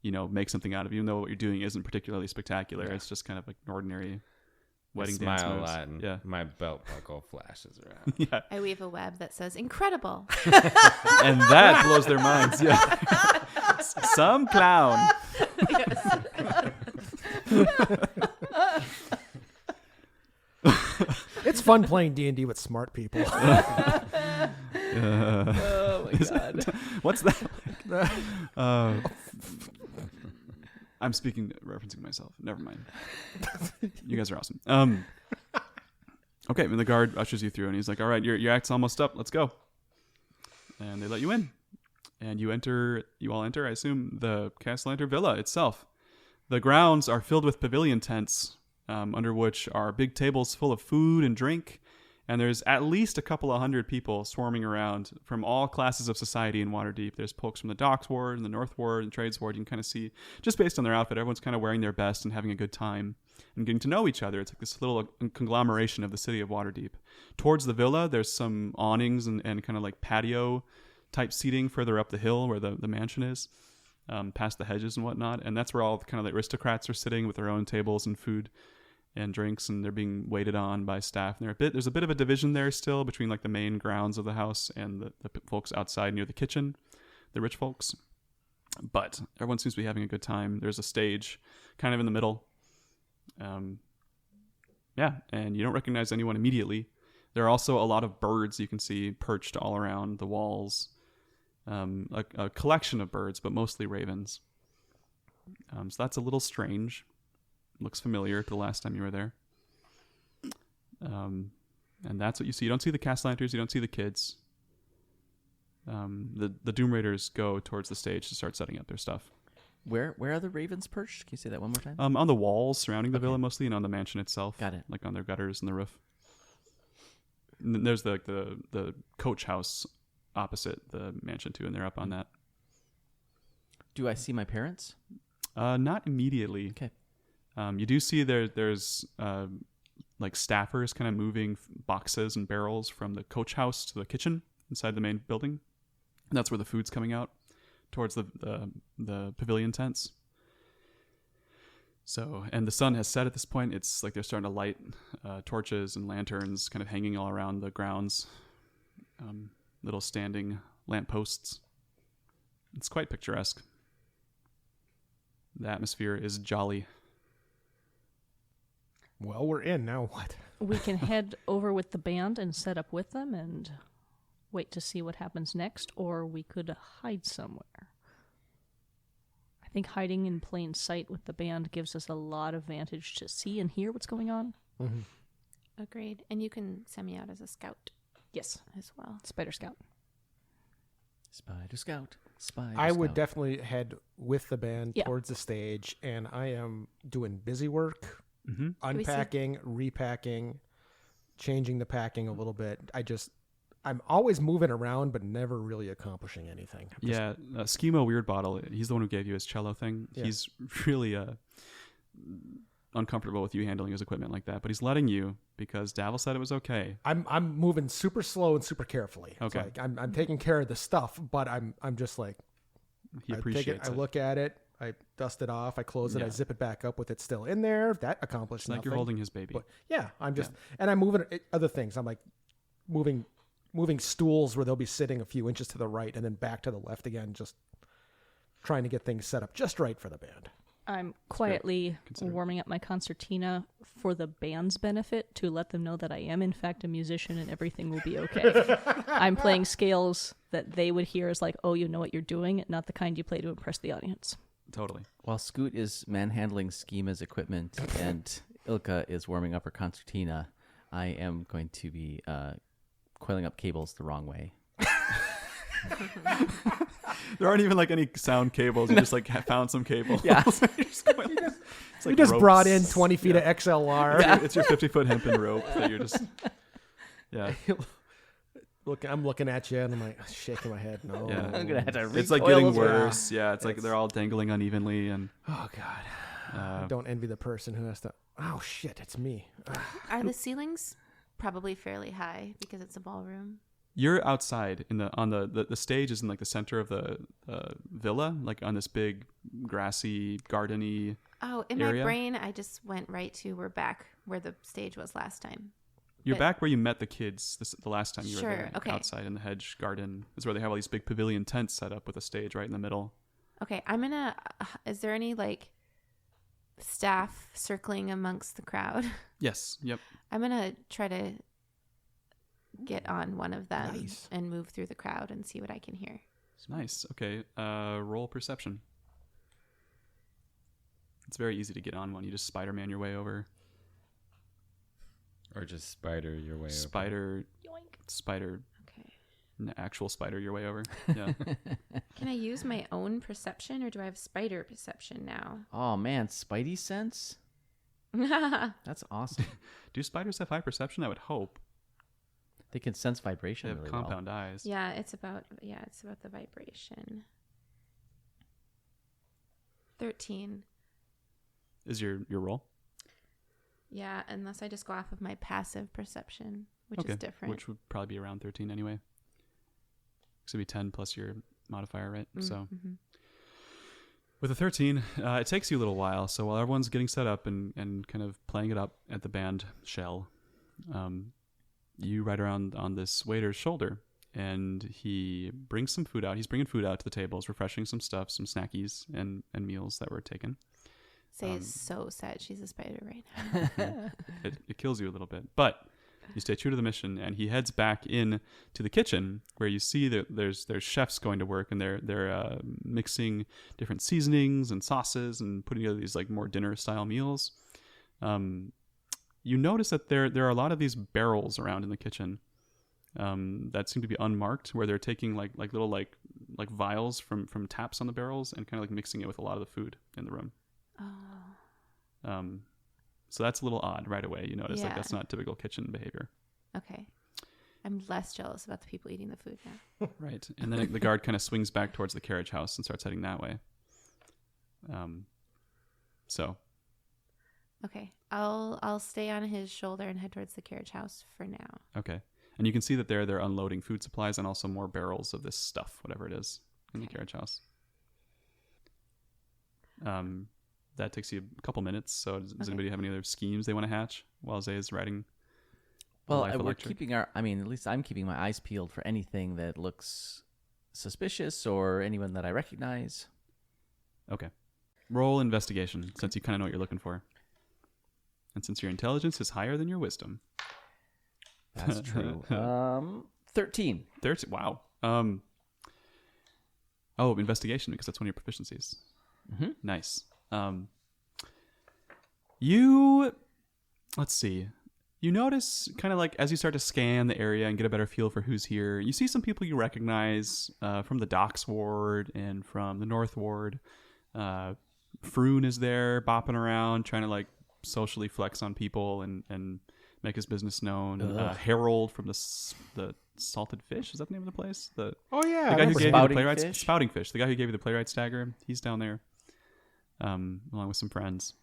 you know, make something out of it, even though what you're doing isn't particularly spectacular. Yeah. It's just kind of like an ordinary wedding I smile dance a moves. lot, and Yeah. my belt buckle flashes around. Yeah. I weave a web that says incredible. And that blows their minds. Yeah. Some clown. It's fun playing D&D with smart people. Oh my god. What's that? I'm referencing myself. Never mind. You guys are awesome. Okay, and the guard ushers you through, and he's like, "All right, your act's almost up. Let's go." And they let you in, and you all enter. I assume the Castellanter Villa itself. The grounds are filled with pavilion tents, under which are big tables full of food and drink. And there's at least a couple of hundred people swarming around from all classes of society in Waterdeep. There's folks from the Docks Ward and the North Ward and Trades Ward. You can kind of see, just based on their outfit, everyone's kind of wearing their best and having a good time and getting to know each other. It's like this little conglomeration of the city of Waterdeep. Towards the villa, there's some awnings and kind of like patio type seating further up the hill where the mansion is, past the hedges and whatnot. And that's where all kind of the aristocrats are sitting with their own tables and food and drinks, and they're being waited on by staff. And there's a bit of a division there still between like the main grounds of the house and the folks outside near the kitchen, the rich folks. But everyone seems to be having a good time. There's a stage kind of in the middle. Yeah, and you don't recognize anyone immediately. There are also a lot of birds you can see perched all around the walls. A collection of birds, but mostly ravens. So that's a little strange. Looks familiar to the last time you were there. And that's what you see. You don't see the Castellanters. You don't see the kids. The Doom Raiders go towards the stage to start setting up their stuff. Where are the ravens perched? Can you say that one more time? On the walls surrounding the villa mostly, and on the mansion itself. Got it. Like on their gutters and the roof. And then there's the coach house opposite the mansion too, and they're up on that. Do I see my parents? Not immediately. Okay. You do see there's like staffers kind of moving boxes and barrels from the coach house to the kitchen inside the main building. And that's where the food's coming out towards the pavilion tents. So, and the sun has set at this point. It's like they're starting to light torches and lanterns kind of hanging all around the grounds. Little standing lampposts. It's quite picturesque. The atmosphere is jolly. Well, we're in. Now what? We can head over with the band and set up with them and wait to see what happens next, or we could hide somewhere. I think hiding in plain sight with the band gives us a lot of vantage to see and hear what's going on. Mm-hmm. Agreed. And you can send me out as a scout Yes. as well. Spider Scout. Spider Scout. Spider I would Scout. definitely head with the band Yeah. towards the stage, and I am doing busy work, Mm-hmm. unpacking, repacking, changing the packing a little bit. I'm always moving around, but never really accomplishing anything. Yeah, Schemo Weird Bottle, he's the one who gave you his cello thing. Yeah. He's really uncomfortable with you handling his equipment like that, but he's letting you because Davil said it was okay. I'm moving super slow and super carefully. It's Okay. like I'm taking care of the stuff, but I'm just like He I take appreciates it, it. I look at it, I dust it off, I close it, I Yeah. zip it back up with it still in there. That accomplished It's like nothing. you're holding his baby. But yeah, I'm just and I'm moving other things. I'm like moving stools where they'll be sitting a few inches to the right and then back to the left again, just trying to get things set up just right for the band. I'm quietly considered. warming up my concertina for the band's benefit to let them know that I am in fact a musician and everything will be okay. I'm playing scales that they would hear as like, oh, you know what you're doing, not the kind you play to impress the audience. Totally. While Scoot is manhandling Schema's equipment and Ilka is warming up her concertina, I am going to be coiling up cables the wrong way. There aren't even like any sound cables. You just like found some cables. Yeah. It's You like just ropes. brought in 20 feet of XLR. It's your 50-foot hempen rope that you're just. Yeah. I'm looking at you and I'm like shaking my head. No. Yeah. I'm gonna have to It's like recoil getting as well. worse. Yeah. It's like they're all dangling unevenly and. Oh God. I don't envy the person who has to. Oh shit! It's me. Are the ceilings probably fairly high because it's a ballroom? You're outside on the stage is in like the center of the villa, like on this big grassy, gardeny. Oh, in area. my brain, I just went right to we're back where the stage was last time. You're But- back where you met the kids the last time you were Sure, there. okay. Outside in the hedge garden is where they have all these big pavilion tents set up with a stage right in the middle. Okay, I'm gonna. Is there any like staff circling amongst the crowd? Yes. Yep. I'm gonna try to get on one of them Nice. and move through the crowd and see what I can hear. Nice. Okay. Roll perception. It's very easy to get on one. You just Spider-Man your way over. Or just spider your way over. Spider, Okay. actual spider your way over. Yeah. Can I use my own perception, or do I have spider perception now? Oh man, Spidey sense. Yeah. That's awesome. Do spiders have high perception? I would hope. They can sense They vibration have really compound eyes. It's about the vibration. 13. Is your roll? Yeah, unless I just go off of my passive perception, which Okay, is different. which would probably be around 13 anyway. So it'd be 10 plus your modifier, right? So Mm-hmm. with a 13, it takes you a little while. So while everyone's getting set up and kind of playing it up at the band shell, you ride around on this waiter's shoulder, and he brings some food out. He's bringing food out to the tables, refreshing some stuff, some snackies and meals that were taken. Say is so sad she's a spider right now. It kills you a little bit, but you stay true to the mission, and he heads back in to the kitchen where you see that there's chefs going to work, and they're mixing different seasonings and sauces and putting together these like more dinner style meals. You notice that there are a lot of these barrels around in the kitchen that seem to be unmarked, where they're taking like little like vials from taps on the barrels and kind of like mixing it with a lot of the food in the room. Oh, So that's a little odd right away. You notice like Yeah. that's not typical kitchen behavior. okay. I'm less jealous about the people eating the food now. Right. And then the guard kind of swings back towards the carriage house and starts heading that way. So Okay, I'll stay on his shoulder and head towards the carriage house for now. okay. And you can see that they're unloading food supplies and also more barrels of this stuff, whatever it is, in the carriage house. That takes you a couple minutes. So does anybody have any other schemes they want to hatch while Zay is riding? the Well, Life we're Electric? keeping our. I mean, at least I'm keeping my eyes peeled for anything that looks suspicious or anyone that I recognize. Okay. Roll investigation, since you kind of know what you're looking for. And since your intelligence is higher than your wisdom. That's true. 13. 13. Wow. Investigation, because that's one of your proficiencies. Mhm. Nice. Let's see. You notice, kind of like as you start to scan the area and get a better feel for who's here, you see some people you recognize from the Docks Ward and from the North Ward. Froon is there, bopping around, trying to like socially flex on people and make his business known. Harold from the Salted Fish, is that the name of the place? Oh yeah, The guy who gave you the Spouting playwrights, Fish? Spouting Fish. The guy who gave you the playwrights dagger, he's down there, along with some friends.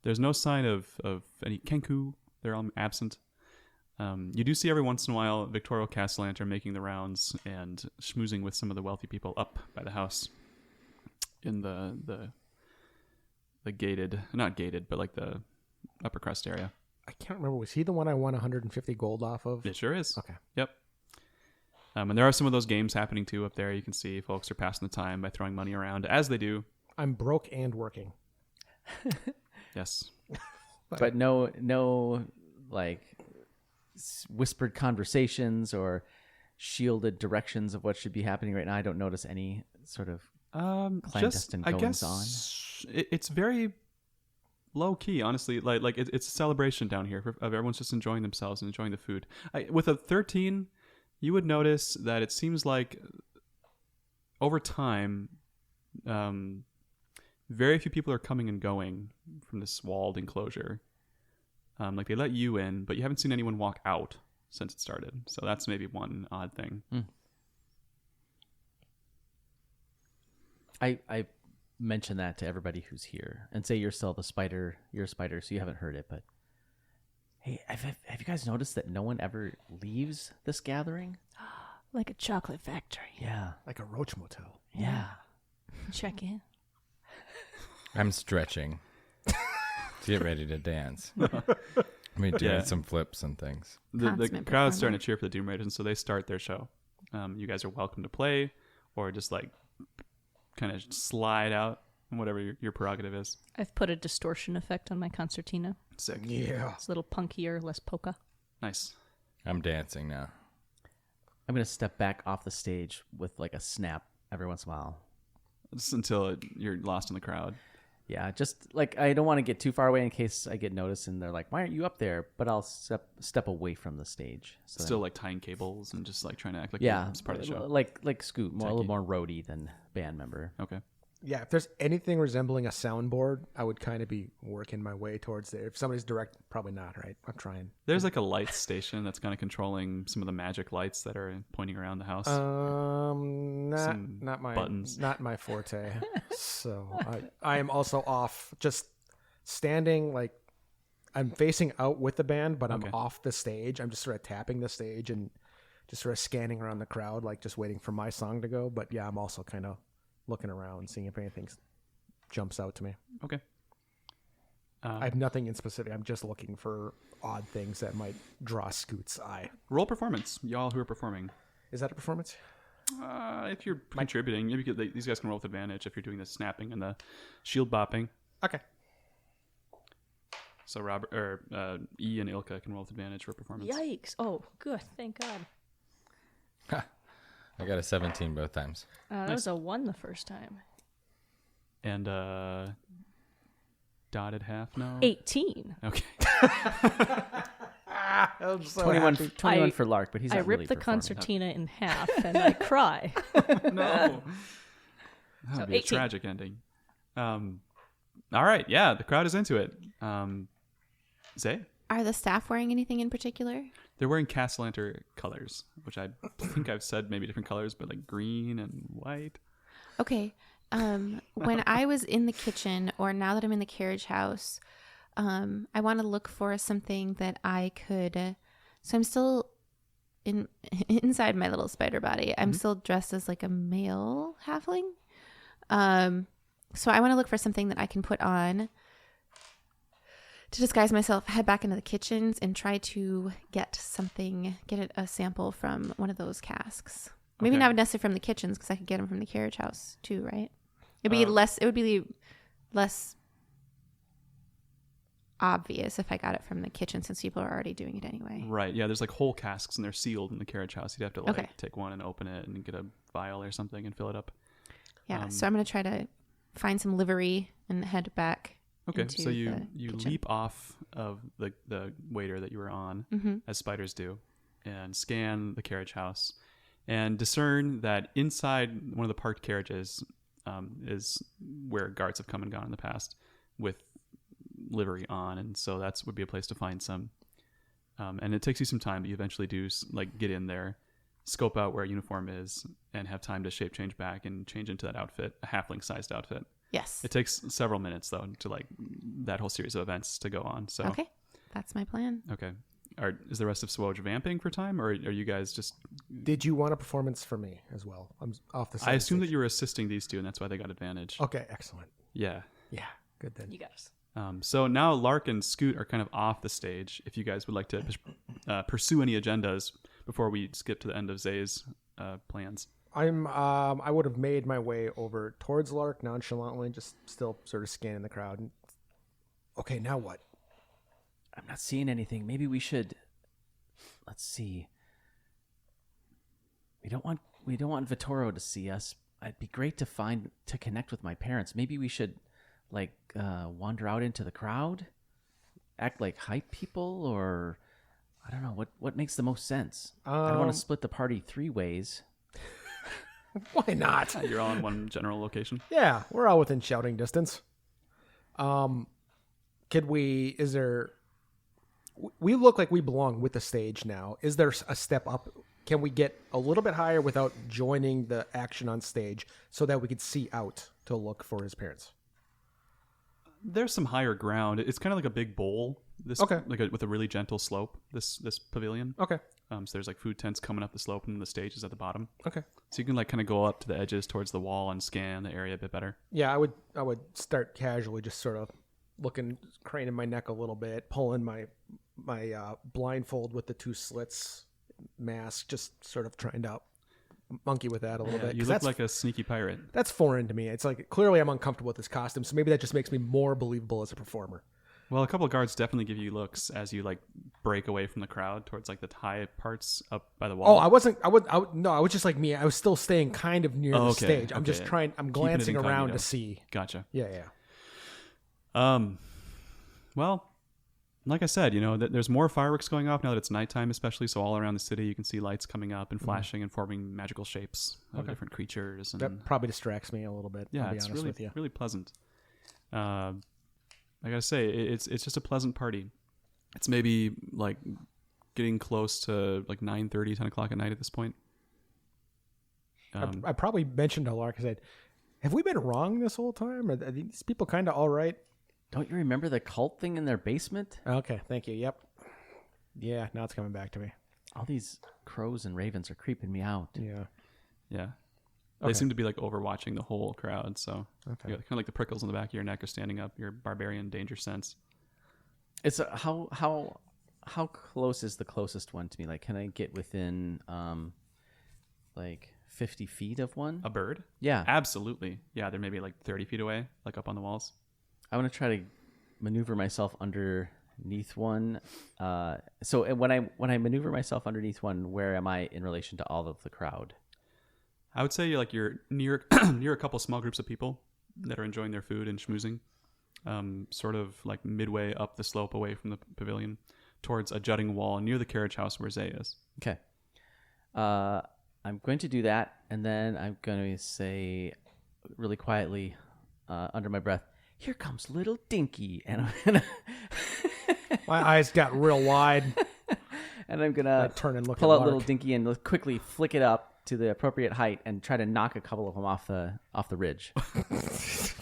There's no sign of any Kenku. They're all absent. You do see every once in a while Victoria Castellanter making the rounds and schmoozing with some of the wealthy people up by the house in the gated, not gated, but like the upper crust area. I can't remember. Was he the one I won 150 gold off of? It sure is. Okay. Yep. And there are some of those games happening too up there. You can see folks are passing the time by throwing money around, as they do. I'm broke and working. Yes. But no like whispered conversations or shielded directions of what should be happening right now. I don't notice any sort of clandestine I goings guess it's very low key, honestly. Like it's a celebration down here of everyone's just enjoying themselves and enjoying the food. With a 13, you would notice that it seems like over time, very few people are coming and going from this walled enclosure. Like they let you in, but you haven't seen anyone walk out since it started. So that's maybe one odd thing. I mention that to everybody who's here and say you're still the spider. You're a spider, so you haven't heard it, but Hey, have you guys noticed that no one ever leaves this gathering? Like a chocolate factory. Yeah. Like a roach motel. Yeah. Check in. I'm stretching to get ready to dance. I mean, doing Yeah. some flips and things. The Consummate crowd's starting performer. to cheer for the Doom Raiders, and so they start their show. You guys are welcome to play, or just like kind of slide out, whatever your prerogative is. I've put a distortion effect on my concertina. Sick. Yeah. It's a little punkier, less polka. Nice. I'm dancing now. I'm going to step back off the stage with like a snap every once in a while. Just until you're lost in the crowd. Yeah, just like I don't want to get too far away in case I get noticed and they're like, "Why aren't you up there?" But I'll step away from the stage. So Still like tying cables and just like trying to act like yeah, it's part of the show. like Scoot, a little Techie. more roadie than band member. Okay. Yeah, if there's anything resembling a soundboard, I would kind of be working my way towards there. If somebody's direct, probably not, right? I'm trying. There's like a light station that's kind of controlling some of the magic lights that are pointing around the house. Some Not my buttons. not my forte. So I am also off, just standing like I'm facing out with the band, but I'm Okay. off the stage. I'm just sort of tapping the stage and just sort of scanning around the crowd, like just waiting for my song to go. But yeah, I'm also kind of looking around, seeing if anything jumps out to me. Okay. I have nothing in specific. I'm just looking for odd things that might draw Scoot's eye. Roll performance. Y'all who are performing. Is that a performance? If you're contributing, maybe these guys can roll with advantage if you're doing the snapping and the shield bopping. Okay. So Robert or E and Ilka can roll with advantage for performance. Yikes. Oh, good. Thank God. I got a 17 both times. That was a 1 the first time. And dotted half now. 18. Okay. I'm so 21 happy. 21 I- for Lark, but he's I not rip really the performing. concertina in half and I cry. No. That So would be a 18. tragic ending. All right. Yeah, the crowd is into it. Zay? Are the staff wearing anything in particular? They're wearing Castellanter colors, which I think I've said maybe different colors, but like green and white. Okay. When I was in the kitchen, or now that I'm in the carriage house, I want to look for something that I could. So I'm still inside my little spider body. I'm still dressed as like a male halfling. So I want to look for something that I can put on to disguise myself, head back into the kitchens, and try to get a sample from one of those casks. Maybe Okay. not necessarily from the kitchens, because I could get them from the carriage house too, right? It would be less obvious if I got it from the kitchen, since people are already doing it anyway. Right. Yeah, there's like whole casks and they're sealed in the carriage house. You'd have to like Okay. take one and open it and get a vial or something and fill it up. Yeah, so I'm going to try to find some livery and head back. Okay, into so you the kitchen. leap off of the waiter that you were on, as spiders do, and scan the carriage house, and discern that inside one of the parked carriages is where guards have come and gone in the past with livery on, and so that's would be a place to find some. And it takes you some time, but you eventually do like get in there, scope out where a uniform is, and have time to shape change back and change into that outfit, a halfling-sized outfit. Yes. It takes several minutes though to like that whole series of events to go on. So Okay, that's my plan. okay. Is the rest of SWOJ vamping for time, or are you guys just? Did you want a performance for me as well? I'm off the side. I assume that you were assisting these two, and that's why they got advantage. Okay, excellent. Yeah. Yeah, good then. You guys. So now Lark and Scoot are kind of off the stage. If you guys would like to pursue any agendas before we skip to the end of Zay's plans. I would have made my way over towards Lark nonchalantly, just still sort of scanning the crowd. Okay, now what? I'm not seeing anything. Maybe we should. Let's see. We don't want Vittoro to see us. It'd be great to connect with my parents. Maybe we should like wander out into the crowd, act like hype people, or I don't know what makes the most sense. I don't want to split the party 3 ways. Why not? You're all in one general location. Yeah, we're all within shouting distance. We look like we belong with the stage now. Is there a step up? Can we get a little bit higher without joining the action on stage so that we could see out to look for his parents? There's some higher ground. It's kind of like a big bowl This Okay. with a really gentle slope. This pavilion. Okay. So there's like food tents coming up the slope, and the stage is at the bottom. Okay. So you can like kind of go up to the edges towards the wall and scan the area a bit better. Yeah, I would start casually, just sort of looking, craning my neck a little bit, pulling my blindfold with the 2 slits mask, just sort of trying to monkey with that a little bit. You 'cause look that's, like a sneaky pirate. that's foreign to me. It's like clearly I'm uncomfortable with this costume, so maybe that just makes me more believable as a performer. Well, a couple of guards definitely give you looks as you like break away from the crowd towards like the high parts up by the wall. Oh, I was just like me. I was still staying kind of near the stage. I'm just okay. I'm Keeping it glancing around incognito. to see. Gotcha. Yeah. Well, like I said, there's more fireworks going off now that it's nighttime, especially. So all around the city, you can see lights coming up and flashing and forming magical shapes of different creatures. And That probably distracts me a little bit. yeah, I'll be it's honest really with you. really pleasant. I gotta say, it's just a pleasant party. It's maybe like getting close to like 9:30, 10 o'clock at night at this point. I probably mentioned to Lark, I said, have we been wrong this whole time? Are these people kind of all right? Don't you remember the cult thing in their basement? Okay, thank you. Yep. Yeah, now it's coming back to me. All these crows and ravens are creeping me out. Yeah. Yeah. Okay. They seem to be like overwatching the whole crowd. So Okay. kind of like the prickles on the back of your neck are standing up, your barbarian danger sense. It's how close is the closest one to me? Like, can I get within like 50 feet of one? A bird? Yeah. Absolutely. Yeah, they're maybe like 30 feet away, like up on the walls. I want to try to maneuver myself underneath one. So when I maneuver myself underneath one, where am I in relation to all of the crowd? I would say you're near near a couple small groups of people that are enjoying their food and schmoozing, sort of like midway up the slope away from the pavilion towards a jutting wall near the carriage house where Zay is. Okay. I'm going to do that, and then I'm going to say really quietly under my breath, "Here comes little Dinky," and I'm gonna My eyes got real wide. and I'm gonna I turn and look pull at out little Lark. Dinky and quickly flick it up to the appropriate height and try to knock a couple of them off the ridge.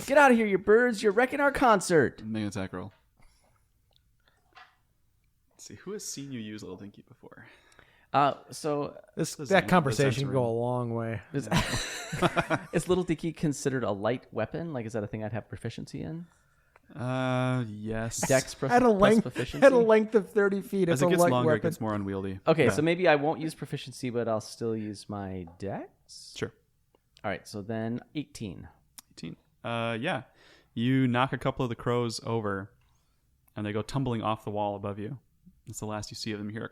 Get out of here, you birds! You're wrecking our concert. Make an attack roll. Let's see, who has seen you use Little Dinky before? So That conversation can Zant's go a long way. is little Dinky considered a light weapon? Like, is that a thing I'd have proficiency in? Yes. Dex plus At a length proficiency. of 30 feet, As it's it a gets light longer, weapon. it gets more unwieldy. Okay, so maybe I won't use proficiency, but I'll still use my Dex. Sure. All right, so then 18. 18. Yeah. You knock a couple of the crows over, and they go tumbling off the wall above you. It's the last you see of them here.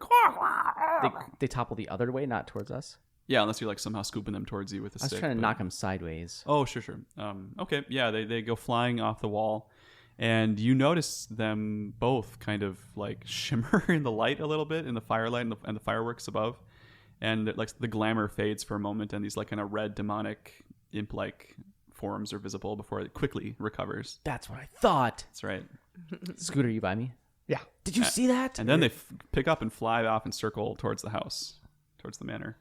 They topple the other way, not towards us. Yeah, unless you're like somehow scooping them towards you with a I was stick. trying to but- knock them sideways. Oh, sure. Okay, yeah, they go flying off the wall, and you notice them both kind of like shimmer in the light a little bit, in the firelight and the fireworks above, and like the glamour fades for a moment, and these like kind of red demonic imp-like forms are visible before it quickly recovers. That's what I thought. That's right. Scooter, you by me? Yeah. Did you see that? And then they pick up and fly off and circle towards the house, towards the manor.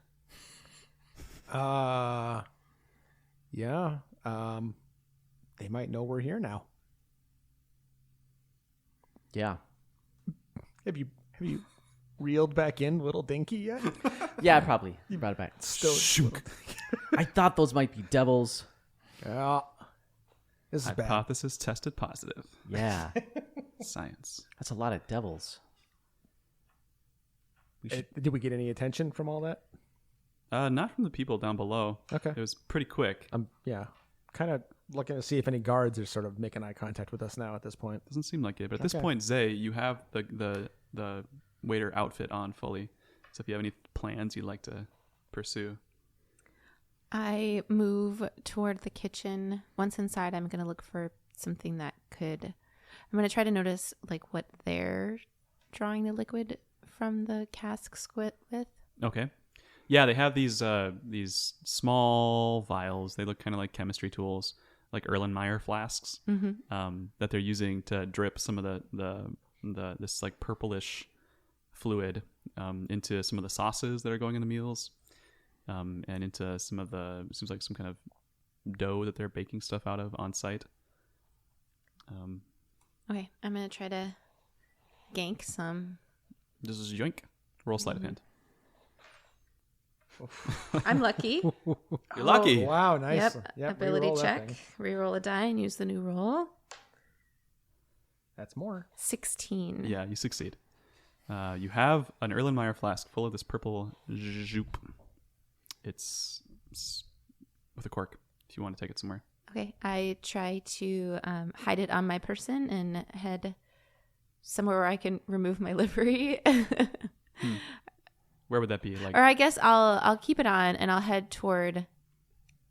Yeah. They might know we're here now. Yeah. Have you reeled back in Little Dinky yet? Yeah, probably. You brought it back. Still. I thought those might be devils. Yeah. This is bad. Hypothesis tested positive. Yeah. Science. That's a lot of devils. Did we get any attention from all that? Not from the people down below. Okay. It was pretty quick. Yeah. Kind of looking to see if any guards are sort of making eye contact with us now at this point. Doesn't seem like it. But at this Okay. point, Zay, you have the waiter outfit on fully. So if you have any plans you'd like to pursue. I move toward the kitchen. Once inside, I'm going to look for something that could... I'm going to try to notice like what they're drawing the liquid from the casks with. Okay. Yeah, they have these small vials. They look kind of like chemistry tools, like Erlenmeyer flasks, that they're using to drip some of the this like purplish fluid into some of the sauces that are going in the meals, and into some of the, it seems like some kind of dough that they're baking stuff out of on site. Okay, I'm going to try to gank some. This is yoink. Roll sleight of hand. I'm lucky. You're lucky. Oh, wow, nice. Yep. Ability reroll that check. thing. Reroll a die and use the new roll. That's more. 16. Yeah, you succeed. You have an Erlenmeyer flask full of this purple jupe. It's with a cork if you want to take it somewhere. Okay. I try to hide it on my person and head somewhere where I can remove my livery. Where would that be? Like, Or I guess I'll keep it on and I'll head toward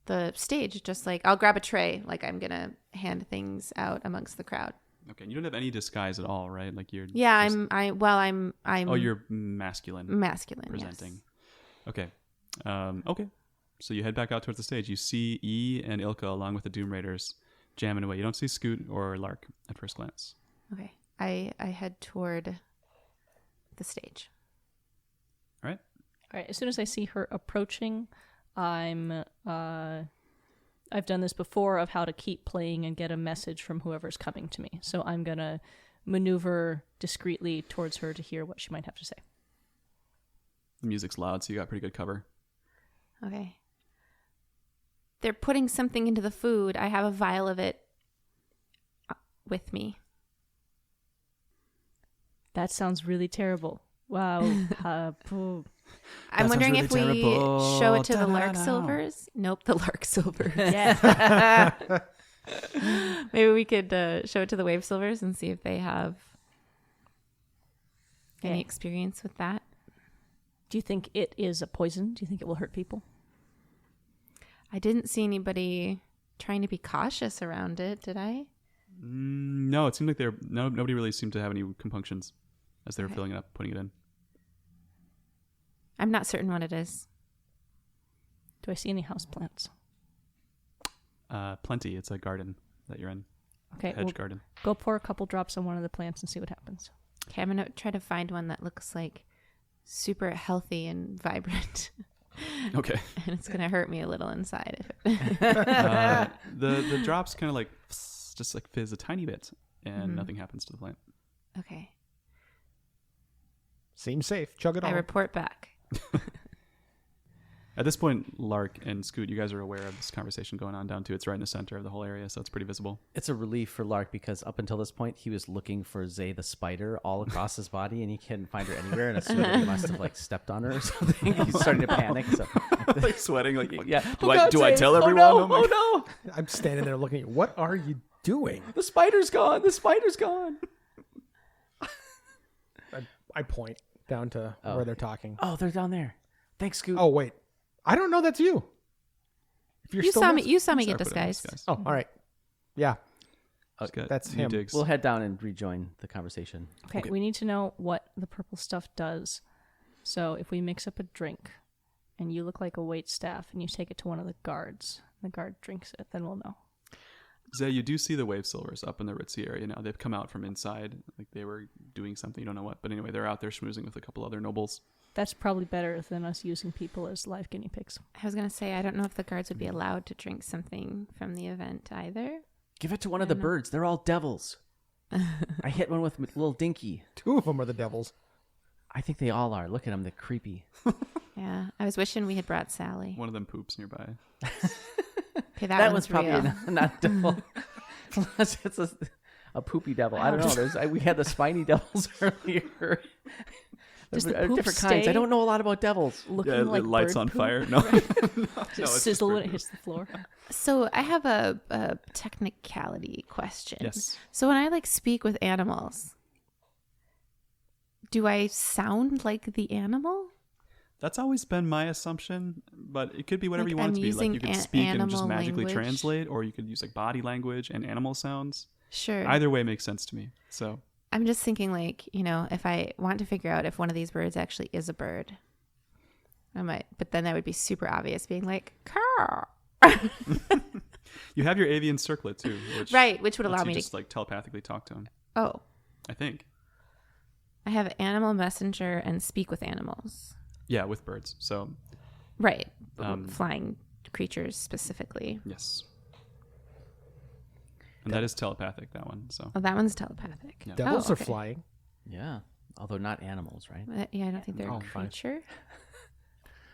the stage. Just like I'll grab a tray, like I'm gonna hand things out amongst the crowd. okay, you don't have any disguise at all, right? Like you're. Yeah, just- I'm. Oh, you're masculine. masculine. Presenting. Yes. Okay. Okay. So you head back out towards the stage. You see E and Ilka along with the Doom Raiders jamming away. You don't see Scoot or Lark at first glance. Okay. I head toward the stage. All right. All right. As soon as I see her approaching, I've done this before of how to keep playing and get a message from whoever's coming to me. So I'm gonna maneuver discreetly towards her to hear what she might have to say. The music's loud, so you got pretty good cover. Okay. They're putting something into the food. I have a vial of it with me. That sounds really terrible. Wow. I'm wondering really if we terrible. show it to the Lark Da-da-da. Silvers. Nope, the Lark Silvers. Yeah. Maybe we could show it to the Wave Silvers and see if they have any Okay. experience with that. Do you think it is a poison? Do you think it will hurt people? I didn't see anybody trying to be cautious around it, did I? No, it seemed like nobody really seemed to have any compunctions as they were filling it up, putting it in. I'm not certain what it is. Do I see any houseplants? Plenty. It's a garden that you're in. Okay, Hedge we'll garden. go pour a couple drops on one of the plants and see what happens. Okay, I'm going to try to find one that looks like super healthy and vibrant. Okay. And it's going to hurt me a little inside. The drops kind of like just like fizz a tiny bit, and nothing happens to the plant. Okay. Seems safe. Chug it all. I report back. At this point, Lark and Scoot, you guys are aware of this conversation going on down too. It's right in the center of the whole area, so it's pretty visible. It's a relief for Lark because up until this point, he was looking for Zay the spider all across his body, and he couldn't find her anywhere, and assumed that he must have like stepped on her or something. He's starting to panic. So. Like sweating, like Yeah. Do I tell everyone? Oh my no! I'm standing there looking at you. What are you doing? The spider's gone. The spider's gone. I point down to where they're talking. Oh, they're down there. Thanks, Scoot. Oh, wait. I don't know that's you. If you're You still saw there- me. You saw me Sorry, get put it in disguised. disguise. Oh, all right. Yeah. Just got that's new him. digs. We'll head down and rejoin the conversation. Okay, we need to know what the purple stuff does. So if we mix up a drink and you look like a waitstaff and you take it to one of the guards, the guard drinks it, then we'll know. Zay, you do see the Wave Silvers up in the Ritzy area now. They've come out from inside, like they were doing something. You don't know what, but anyway, they're out there schmoozing with a couple other nobles. That's probably better than us using people as live guinea pigs. I was going to say, I don't know if the guards would be allowed to drink something from the event either. Give it to one of the birds. They're all devils. I hit one with little Dinky. 2 of them are the devils. I think they all are. Look at them. They're creepy. Yeah. I was wishing we had brought Sally. One of them poops nearby. Okay, that was one's probably real. not devil. Plus, it's a poopy devil. I don't know. We had the spiney devils earlier. Does the There are poop different kinds. stay I don't know a lot about devils. looking like it lights bird on poop? fire. No, Does it it's just sizzle when bird it hits the floor? So I have a technicality question. Yes. So when I like speak with animals, do I sound like the animal? That's always been my assumption, but it could be whatever Like, you want I'm it to be. Like using you could speak and just animal magically language. translate, or you could use like body language and animal sounds. Sure. Either way makes sense to me. So I'm just thinking like, if I want to figure out if one of these birds actually is a bird, I might, but then that would be super obvious being like, caw. you have your avian circlet too, which Right, which would lets allow you me just to, like telepathically talk to him. oh, I think. I have animal messenger and speak with animals. Yeah, with birds. So Right. Um, Flying creatures specifically. yes, and that is telepathic. That one. So Oh, that one's telepathic. Yeah. Devils Oh, are okay. flying. Yeah. Although not animals, right? Yeah, I don't think they're Oh, a fine. creature.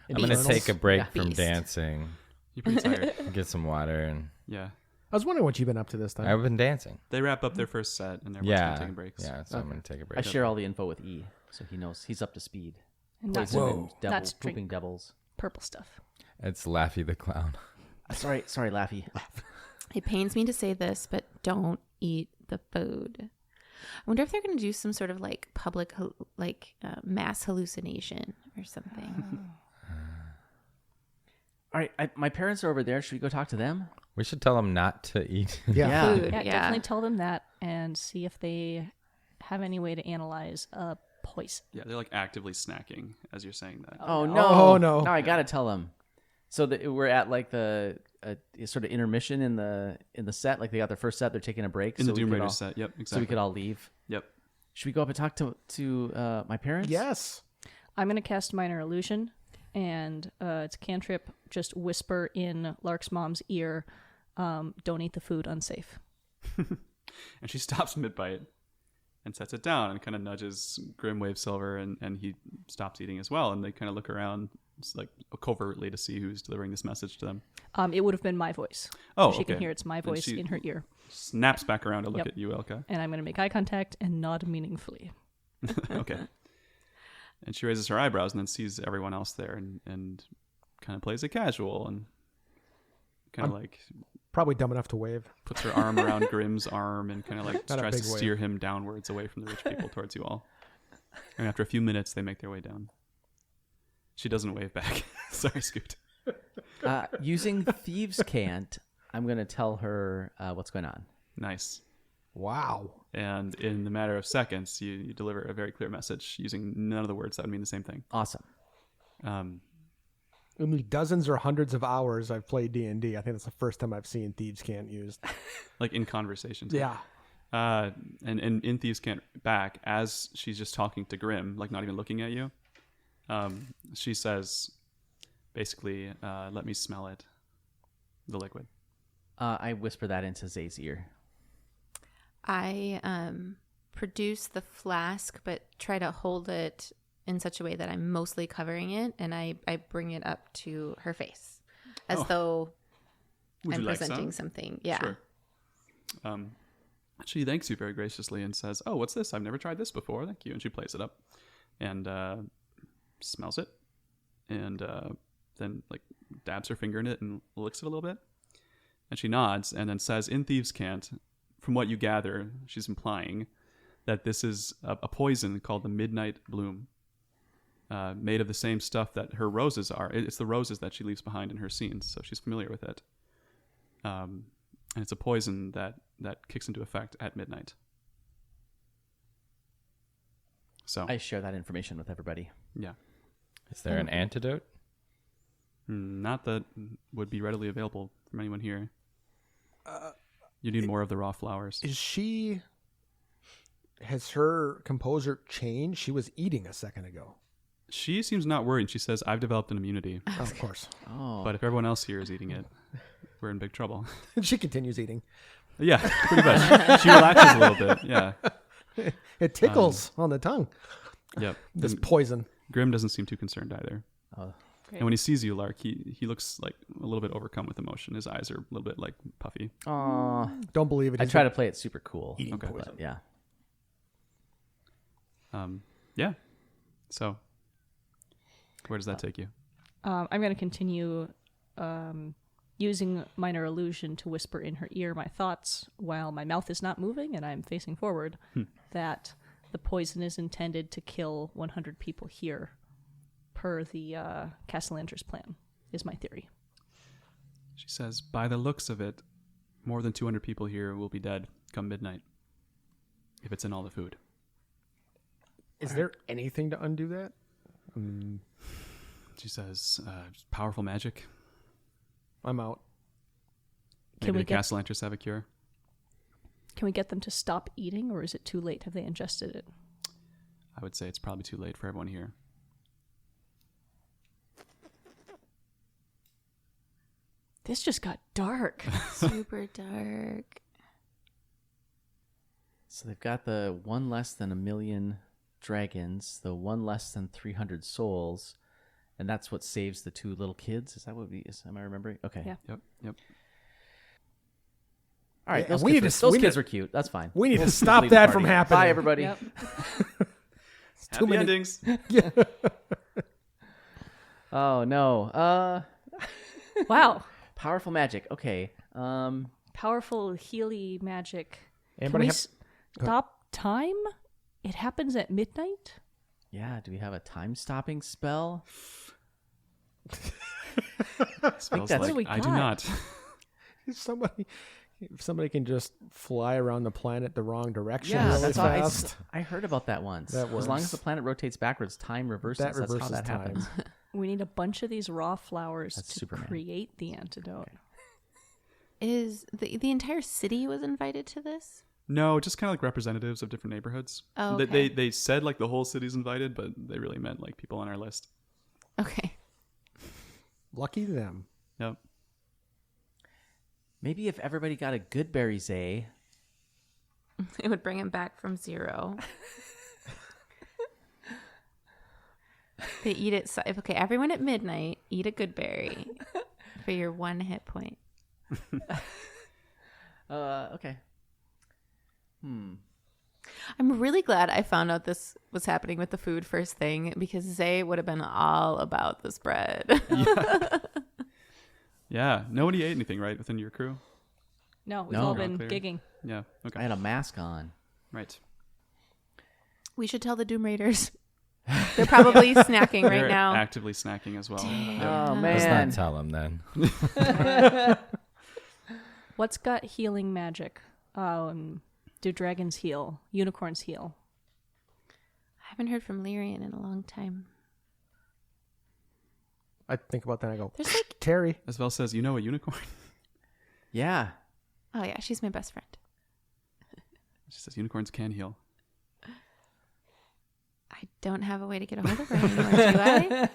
I'm going to Beast. take a break Yeah. from Beast. dancing, You're pretty tired. get some water, and Yeah. I was wondering what you've been up to this time. I've been dancing. They wrap up their first set and everyone's Yeah. taking breaks. Yeah, so I'm going to take a break. I share all the info with E, so he knows he's up to speed. And not, Poison Whoa. and devil, Not to drink. pooping devils. purple stuff. It's Laffy the Clown. Sorry, Laffy. It pains me to say this, but don't eat the food. I wonder if they're going to do some sort of like public, mass hallucination or something. All right, my parents are over there. Should we go talk to them? We should tell them not to eat. Yeah. Food, Yeah, yeah. definitely tell them that and see if they have any way to analyze a poison. Yeah, they're like actively snacking as you're saying that. Oh no! Oh, no. Now I gotta tell them. So we're at like the sort of intermission in the set. Like they got their first set. They're taking a break. In so the we Doom could Raider all- set. Yep, exactly. So we could all leave. Yep. Should we go up and talk to my parents? Yes. I'm going to cast Minor Illusion, and it's a cantrip. Just whisper in Lark's mom's ear, don't eat the food, unsafe. And she stops mid-bite and sets it down and kind of nudges Grimwave Silver, and he stops eating as well. And they kind of look around like covertly to see who's delivering this message to them. It would have been my voice. Oh, So she can okay. hear it's my Then voice she- in her ear. Snaps back around to look Yep. at you, Elka. And I'm going to make eye contact and nod meaningfully. Okay. And she raises her eyebrows and then sees everyone else there and kind of plays it casual and kind of like Probably dumb enough to wave. puts her arm around Grimm's arm and kind of like Not a tries to big wave. steer him downwards away from the rich people towards you all. And after a few minutes, they make their way down. She doesn't wave back. Sorry, Scoot. Using Thieves' Cant, I'm gonna tell her what's going on. Nice. Wow. And in the matter of seconds, you deliver a very clear message using none of the words that would mean the same thing. Awesome. In the dozens or hundreds of hours I've played D&D, I think that's the first time I've seen Thieves' Cant used. Like in conversations. Yeah. And in Thieves' Cant back, as she's just talking to Grimm, like not even looking at you, she says, basically, let me smell it, the liquid. I whisper that into Zay's ear. I produce the flask, but try to hold it in such a way that I'm mostly covering it, and I bring it up to her face as though Would I'm you like presenting some? something. Yeah. Sure. She thanks you very graciously and says, "Oh, what's this? I've never tried this before. Thank you." And she plays it up and smells it, and then like dabs her finger in it and licks it a little bit. And she nods and then says, "In Thieves' Cant, from what you gather, she's implying that this is a poison called the Midnight Bloom, made of the same stuff that her roses are. It's the roses that she leaves behind in her scenes, so she's familiar with it. And it's a poison that kicks into effect at midnight." So, I share that information with everybody. yeah. Is there an antidote? Not that would be readily available from anyone here. You need more of the raw flowers. Has her composure changed? She was eating a second ago. She seems not worried. She says, "I've developed an immunity, Oh, of course. Oh, but if everyone else here is eating it, we're in big trouble." She continues eating. Yeah, pretty much. She relaxes a little bit. Yeah. It tickles on the tongue. Yep. This And poison. Grimm doesn't seem too concerned either. oh. And when he sees you, Lark, he looks like a little bit overcome with emotion. His eyes are a little bit like puffy. Aw. Don't believe it. I He's try to play it super cool. eating Okay. poison. But yeah. Yeah. So, where does that take you? I'm going to continue using Minor Illusion to whisper in her ear my thoughts while my mouth is not moving and I'm facing forward, that the poison is intended to kill 100 people here, per the Castellander's plan, is my theory. She says, "By the looks of it, more than 200 people here will be dead come midnight, if it's in all the food." Is there anything to undo that? She says, "Powerful magic. I'm out. Can Maybe we the get Castellanters have a cure." Can we get them to stop eating, or is it too late? Have they ingested it? I would say it's probably too late for everyone here. This just got dark. Super dark. So they've got the one less than 1,000,000 dragons, the one less than 300 souls, and that's what saves the 2 little kids. Is that what am I remembering? Okay. Yeah. Yep. All right. Yeah, Those we kids, need were, to- those we need- kids were cute. That's fine. We need to We'll stop leave the that from party. happening. Bye, everybody. Yep. Happy many- endings. Oh no. Wow. Powerful magic. Okay. Powerful Healy magic. Anybody Can we have- stop time? It happens at midnight? Yeah. Do we have a time-stopping spell? Smells that's- What do we like I do got? not. If somebody can just fly around the planet the wrong direction Yeah, really that's all fast. I heard about that once. That As long works. as the planet rotates backwards, time reverses. That That's reverses how that time. happens. We need a bunch of these raw flowers That's to Superman. create the antidote. Is the entire city was invited to this? No, just kind of like representatives of different neighborhoods. Oh, They- okay. They said like the whole city's invited, but they really meant like people on our list. Okay. Lucky them. Yep. Maybe if everybody got a good berries, It would bring him back from 0. They eat it. Okay, everyone at midnight, eat a good berry for your 1 hit point. Okay. I'm really glad I found out this was happening with the food first thing, because Zay would have been all about this bread. Yeah. Nobody ate anything, right, within your crew? No, we've No. all been Clear. gigging. Yeah. I Okay. had a mask on. Right. We should tell the Doom Raiders. They're probably snacking right They're now. actively snacking as well. Oh Let's man. not tell them then. What's got healing magic? Do dragons heal? Unicorns heal? I haven't heard from Lyrian in a long time. I think about that and I go, There's like, Terry. Asvel says, "You know a unicorn?" Yeah. oh yeah, she's my best friend. She says unicorns can heal. I don't have a way to get a hold of her anymore,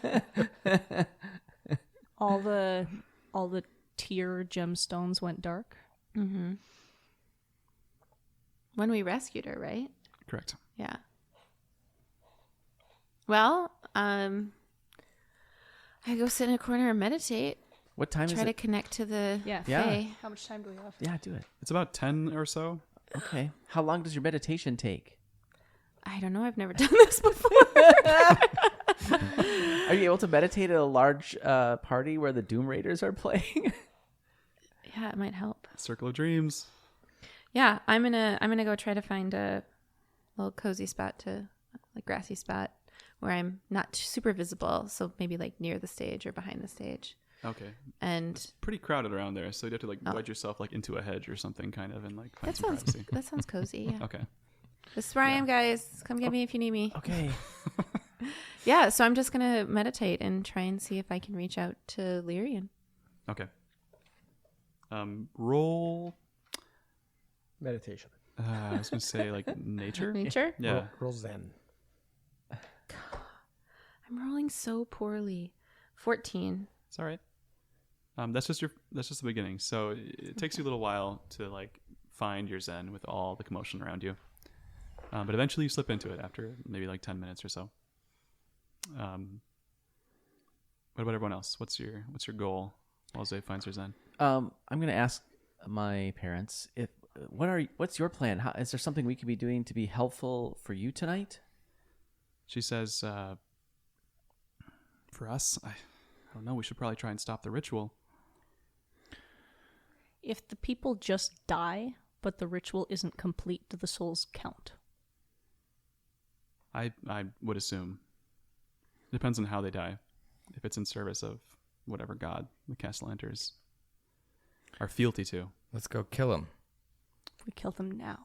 do I? All the tier gemstones went dark. Mm-hmm. When we rescued her, right? Correct. Yeah. Well, I go sit in a corner and meditate. What time Try is to it? connect to the Yeah. Fae. How much time do we have? Yeah, do it. It's about 10 or so. Okay. How long does your meditation take? I don't know. I've never done this before. Are you able to meditate at a large party where the Doom Raiders are playing? Yeah, it might help. Circle of Dreams. Yeah, I'm gonna go try to find a little cozy spot like grassy spot where I'm not super visible, so maybe like near the stage or behind the stage. Okay. And Pretty crowded around there, so you'd have to like Oh. wedge yourself like into a hedge or something, kind of, and like find that some sounds privacy. that sounds cozy. Yeah. Okay. This is where I am, guys. Come get me if you need me. Okay. Yeah, so I'm just gonna meditate and try and see if I can reach out to Lyrian. Okay. Roll. Meditation. I was gonna say like nature. Nature? Yeah. Roll Zen. I'm rolling so poorly. 14. It's all right. That's just the beginning. So it takes you a little while to like find your zen with all the commotion around you. But eventually you slip into it after maybe like 10 minutes or so. What about everyone else? What's your goal while Zay finds her zen? I'm gonna ask my parents if what's your plan? Is there something we could be doing to be helpful for you tonight? She says, for us, I don't know. We should probably try and stop the ritual. If the people just die, but the ritual isn't complete, do the souls count? I would assume. Depends on how they die. If it's in service of whatever god the Castellanters are fealty to. Let's go kill him. We kill them now.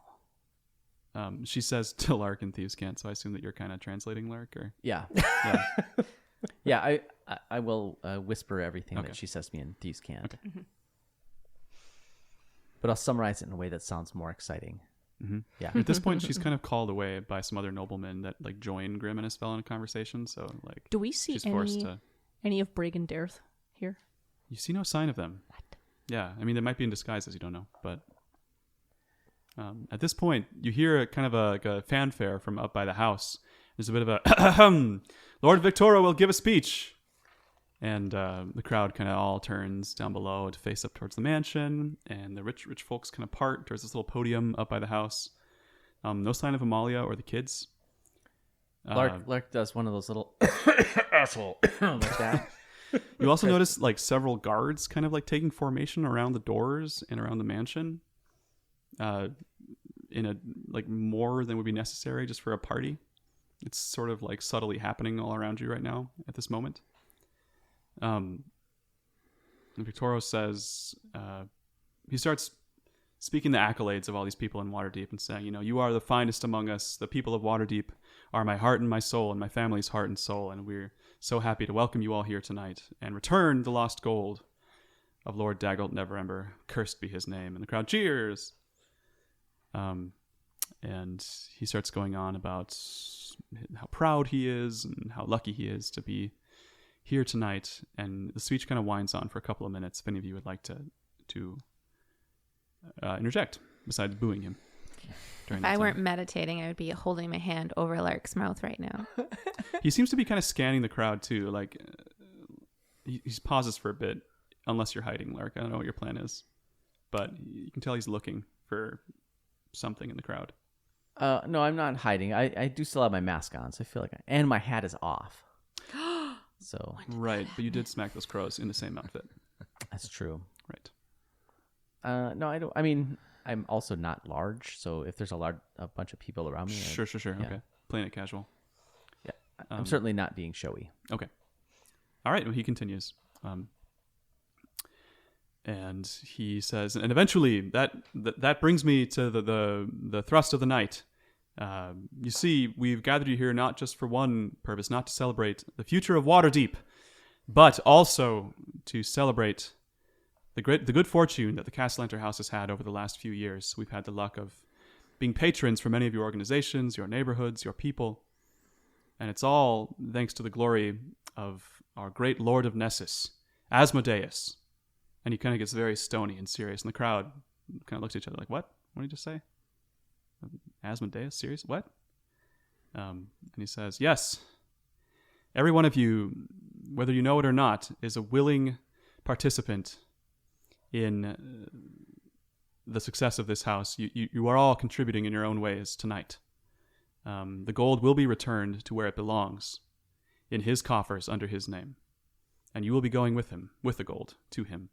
She says to Lark and Thieves Can't, so I assume that you're kind of translating Lark, or Yeah. yeah. Yeah. I will whisper everything Okay. that she says to me in Thieves Can't. Okay. But I'll summarize it in a way that sounds more exciting. Mm-hmm. Yeah. At this point, she's kind of called away by some other noblemen that like join Grim and Isfel in a conversation. So like, Do we see she's forced to. any of Brigand Dareth here? You see no sign of them. What? Yeah, I mean they might be in disguise, as you don't know, but At this point, you hear like a fanfare from up by the house. There's a bit of a Lord Victoria will give a speech. And the crowd kind of all turns down below to face up towards the mansion. And the rich folks kind of part towards this little podium up by the house. No sign of Amalia or the kids. Lark does one of those little asshole like that. You also notice like several guards kind of like taking formation around the doors and around the mansion. In a like more than would be necessary just for a party. It's sort of like subtly happening all around you right now at this moment. And Victorio says, he starts speaking the accolades of all these people in Waterdeep and saying, you are the finest among us. The people of Waterdeep are my heart and my soul and my family's heart and soul. And we're so happy to welcome you all here tonight and return the lost gold of Lord Daggelt Neverember. Cursed be his name. And the crowd cheers. And he starts going on about how proud he is and how lucky he is to be here tonight. And the speech kind of winds on for a couple of minutes if any of you would like to interject besides booing him. If I weren't meditating, I would be holding my hand over Lark's mouth right now. He seems to be kind of scanning the crowd too. Like he pauses for a bit, unless you're hiding, Lark. I don't know what your plan is, but you can tell he's looking for something in the crowd. No, I'm not hiding. I do still have my mask on, so I feel like and my hat is off. So right, but you did smack those crows in the same outfit. That's true. Right. No, I don't. I mean, I'm also not large, so if there's a bunch of people around me, Sure. Yeah. Okay, playing it casual. Yeah, I'm certainly not being showy. Okay. All right. Well, he continues, and he says, and eventually that brings me to the thrust of the night. You see, we've gathered you here not just for one purpose, not to celebrate the future of Waterdeep, but also to celebrate the good fortune that the Castellanter House has had over the last few years. We've had the luck of being patrons for many of your organizations, your neighborhoods, your people, and it's all thanks to the glory of our great Lord of Nessus, Asmodeus. And he kind of gets very stony and serious, and the crowd kind of looks at each other like, "What? What did you just say? Asmodeus? Serious? What?" And he says, "Yes, every one of you, whether you know it or not, is a willing participant in the success of this house. You are all contributing in your own ways tonight. The gold will be returned to where it belongs, in his coffers under his name. And you will be going with him, with the gold, to him."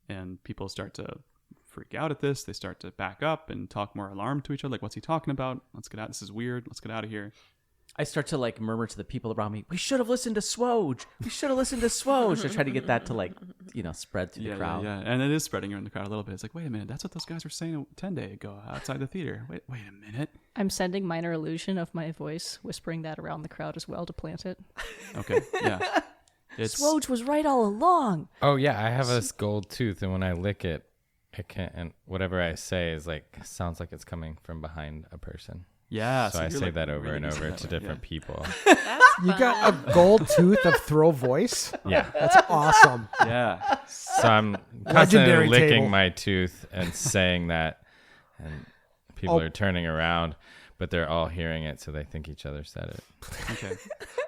And people start to freak out at this. They start to back up and talk more alarmed to each other. Like, what's he talking about? Let's get out. This is weird. Let's get out of here. I start to like murmur to the people around me, "We should have listened to SWOJ. We should have listened to SWOJ." I try to get that to like, spread through the crowd. Yeah. And it is spreading around the crowd a little bit. It's like, wait a minute. That's what those guys were saying 10 days ago outside the theater. Wait a minute. I'm sending minor illusion of my voice, whispering that around the crowd as well to plant it. Okay. Yeah. SWOJ was right all along. Oh yeah, I have a gold tooth, and when I lick it, and whatever I say is sounds like it's coming from behind a person. Yeah. So I say that over really and over that to way, different people. You got a gold tooth of throw voice? Yeah. That's awesome. Yeah. So I'm constantly Legendary licking table. my tooth and saying that, and people are turning around, but they're all hearing it, so they think each other said it. Okay.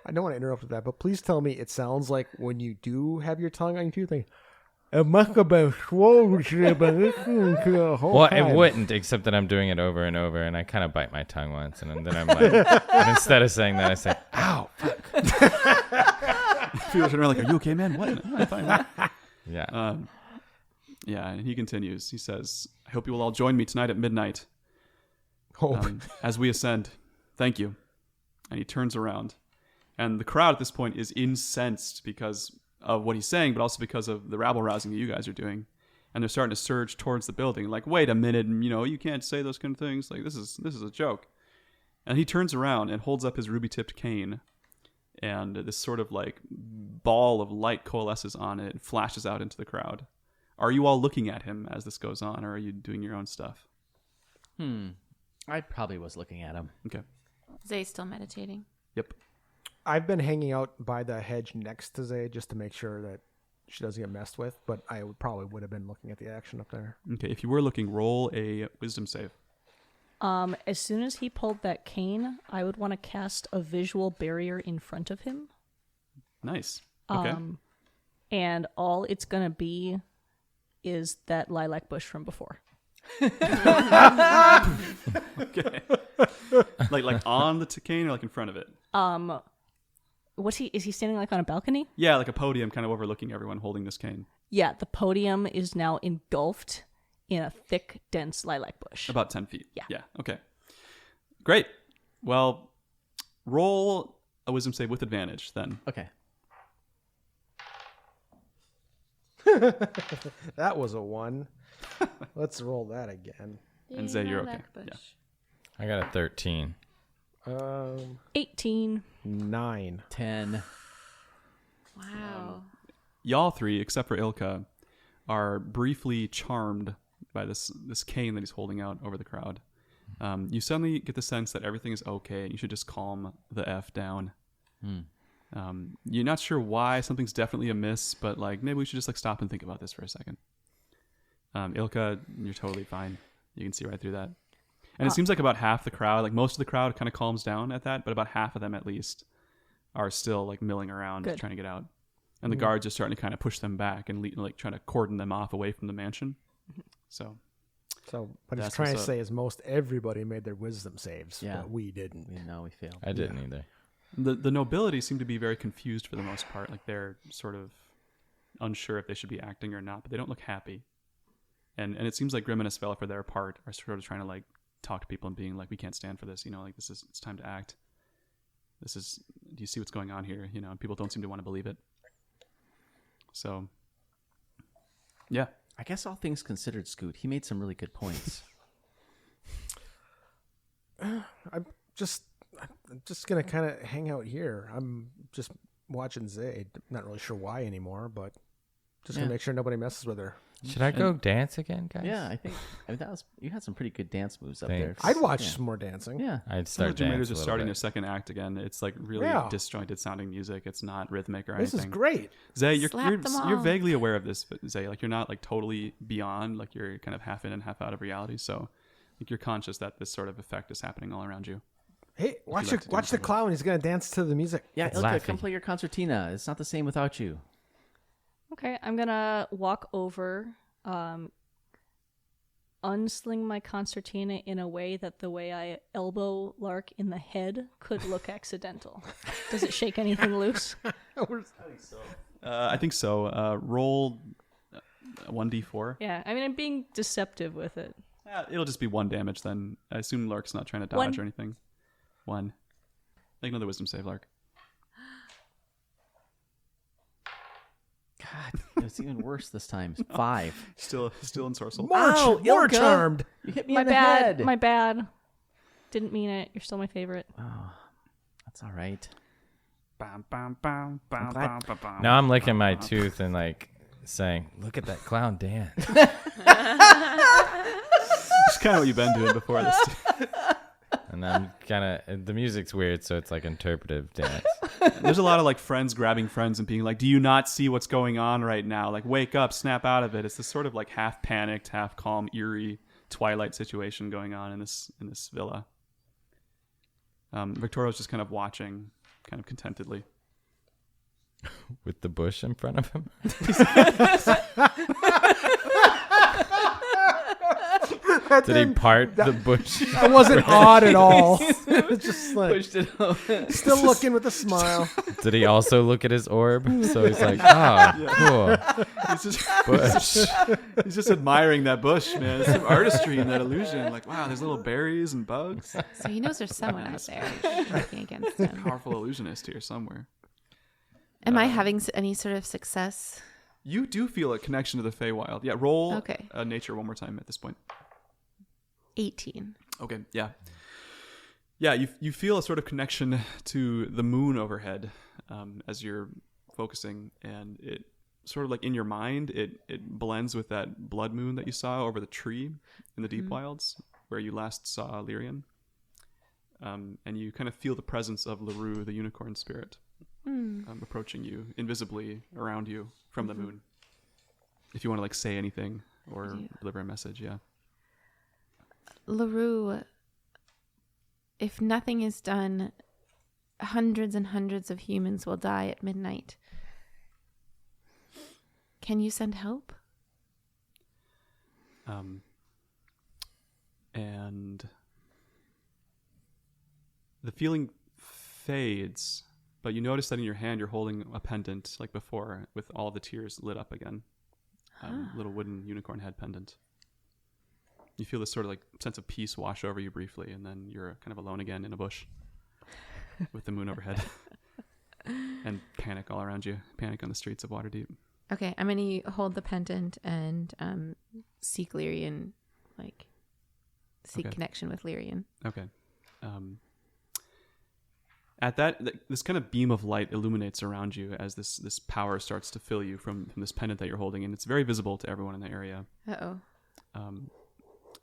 I don't want to interrupt with that, but please tell me it sounds like when you do have your tongue on your tooth, like, Well, it wouldn't, except that I'm doing it over and over, and I kind of bite my tongue once, and then I'm like, and instead of saying that, I say, "Ow, fuck." People turn around like, "Are you okay, man? What?" I'm fine. Yeah. Yeah, and he continues. He says, "I hope you will all join me tonight at midnight as we ascend. Thank you." And he turns around. And the crowd at this point is incensed because of what he's saying, but also because of the rabble-rousing that you guys are doing. And they're starting to surge towards the building. Like, wait a minute, you can't say those kind of things. Like, this is a joke. And he turns around and holds up his ruby-tipped cane. And this sort of, like, ball of light coalesces on it and flashes out into the crowd. Are you all looking at him as this goes on, or are you doing your own stuff? I probably was looking at him. Okay. Zay's still meditating. Yep. I've been hanging out by the hedge next to Zay just to make sure that she doesn't get messed with. But I would have been looking at the action up there. Okay, if you were looking, roll a wisdom save. As soon as he pulled that cane, I would want to cast a visual barrier in front of him. Nice. Okay. And all it's going to be is that lilac bush from before. Okay. like on the cane or like in front of it? Is he standing like on a balcony? Yeah, like a podium kind of overlooking everyone holding this cane. Yeah, the podium is now engulfed in a thick, dense lilac bush. About 10 feet. Yeah. Yeah, okay. Great. Well, roll a wisdom save with advantage then. Okay. That was a 1. Let's roll that again. And Zay, you're okay. Bush. Yeah. I got a 13. 18. 9. 10. Wow. Y'all three, except for Ilka, are briefly charmed by this cane that he's holding out over the crowd. You suddenly get the sense that everything is okay and you should just calm the F down. You're not sure why, something's definitely amiss, but like maybe we should just like stop and think about this for a second. Ilka, you're totally fine. You can see right through that. And it seems like about half the crowd, like most of the crowd kind of calms down at that, but about half of them at least are still like milling around Good. trying to get out. And the guards are starting to kind of push them back and like trying to cordon them off away from the mansion. So What he's That's trying to what's up. say is most everybody made their wisdom saves, Yeah. but we didn't. We failed. I didn't either. the nobility seem to be very confused for the most part. Like they're sort of unsure if they should be acting or not, but they don't look happy. And it seems like Grim and Espella, for their part, are sort of trying to like talk to people and being like, we can't stand for this, like it's time to act. Do you see what's going on here? And people don't seem to want to believe it. So, yeah. I guess all things considered, Scoot, he made some really good points. I'm just gonna kind of hang out here. I'm just watching Zay. Not really sure why anymore, but just gonna make sure nobody messes with her. Should I go dance again, guys? Yeah, I think you had some pretty good dance moves up Thanks. there. I'd watch some more dancing. Yeah. I'd Some of start the Raiders dancing are a starting little their second act again. It's like really Yeah. disjointed sounding music. It's not rhythmic or This anything. is great. Zay, Slap them you're all. vaguely aware of this, but Zay, like you're not like totally beyond, like you're kind of half in and half out of reality. So like you're conscious that this sort of effect is happening all around you. Hey, watch like to do the something. clown. He's gonna dance to the music. Yeah, It's Ilka, laughing. come play your concertina. It's not the same without you. Okay, I'm going to walk over, unsling my concertina in a way that the way I elbow Lark in the head could look accidental. Does it shake anything loose? I think so. Roll 1d4. Yeah, I mean, I'm being deceptive with it. It'll just be 1 damage then. I assume Lark's not trying to dodge 1. or anything. 1. Make another wisdom save, Lark. God, it was even worse this time. 5. Still ensorcelled. Ow, More Ilka! charmed. You hit me My in the bad. head. My bad. Didn't mean it. You're still my favorite. Oh, that's all right. Bam, bam, bam, bam, glad- bam, bam, bam. Now I'm licking my tooth and like saying, "Look at that clown dance." It's kind of what you've been doing before this. And I'm kind of the music's weird, so it's like interpretive dance. There's a lot of like friends grabbing friends and being like, "Do you not see what's going on right now? Like, wake up, snap out of it." It's this sort of like half panicked, half calm, eerie Twilight situation going on in this villa. Victoria's just kind of watching, kind of contentedly. With the bush in front of him. Did he part the bush? That wasn't odd at all. It was just like Pushed it over. still looking with a smile. Did he also look at his orb? So he's like, "Oh, cool, He's just, bush." he's just admiring that bush, man. There's some artistry in that illusion. Like, wow, there's little berries and bugs. So he knows there's someone out there working against him. Powerful illusionist here somewhere. Am I having any sort of success? You do feel a connection to the Feywild. Yeah, roll Okay. nature one more time at this point. 18. Okay, yeah. Yeah, you feel a sort of connection to the moon overhead as you're focusing, and it sort of like in your mind, it blends with that blood moon that you saw over the tree in the deep wilds where you last saw Lyrian. And you kind of feel the presence of LaRue, the unicorn spirit, approaching you invisibly around you from the moon. If you want to like say anything or deliver a message, yeah. LaRue, if nothing is done, hundreds and hundreds of humans will die at midnight. Can you send help? And the feeling fades, but you notice that in your hand you're holding a pendant like before with all the tears lit up again. Little wooden unicorn head pendant. You feel this sort of like sense of peace wash over you briefly, and then you're kind of alone again in a bush with the moon overhead and panic all around you. Panic on the streets of Waterdeep. Okay, I'm going to hold the pendant and seek Lyrian, seek connection with Lyrian. Okay. At that, this kind of beam of light illuminates around you as this power starts to fill you from this pendant that you're holding, and it's very visible to everyone in the area. Uh-oh.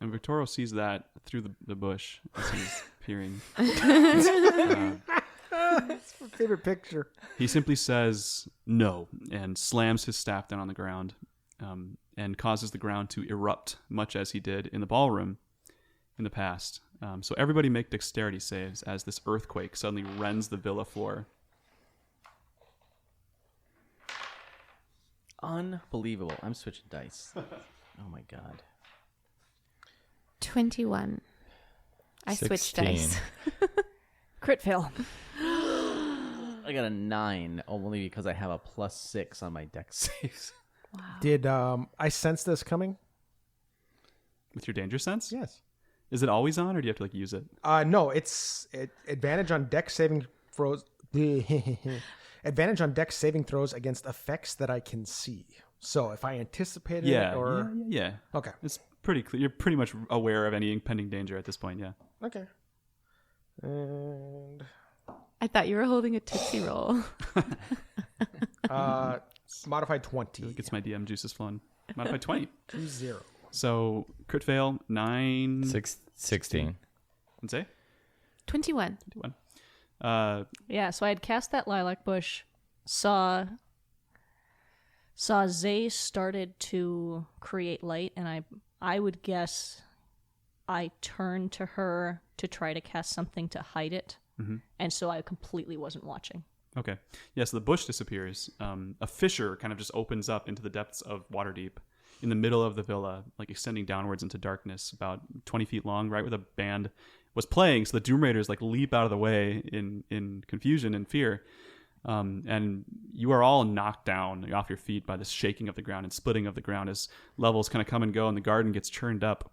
And Victorio sees that through the bush as he's peering. That's my favorite picture. He simply says no and slams his staff down on the ground, and causes the ground to erupt, much as he did in the ballroom in the past. So everybody make dexterity saves as this earthquake suddenly rends the villa floor. Unbelievable. I'm switching dice. Oh my god. 21. I switched 16. dice. Crit fail. I got a 9, only because I have a +6 on my dex saves. Wow. Did I sense this coming? With your danger sense? Yes. Is it always on, or do you have to use it? No, it's advantage on dex saving throws. Advantage on dex saving throws against effects that I can see. So if I anticipated it or Yeah. okay, It's pretty clear. You're pretty much aware of any impending danger at this point, yeah. okay, and I thought you were holding a Tootsie Roll. modified 20. It gets my DM juices flowing. Modified 20. 2-0. So crit fail, 9. 16. And say? 21. 21. Yeah, so I had cast that lilac bush, saw Zay started to create light, and I would guess I turned to her to try to cast something to hide it, and so I completely wasn't watching. Okay. Yeah, so the bush disappears. A fissure kind of just opens up into the depths of Waterdeep in the middle of the villa, like extending downwards into darkness, about 20 feet long, right where the band was playing. So the Doom Raiders like leap out of the way in confusion and fear. And you are all knocked down off your feet by this shaking of the ground and splitting of the ground as levels kind of come and go and the garden gets churned up.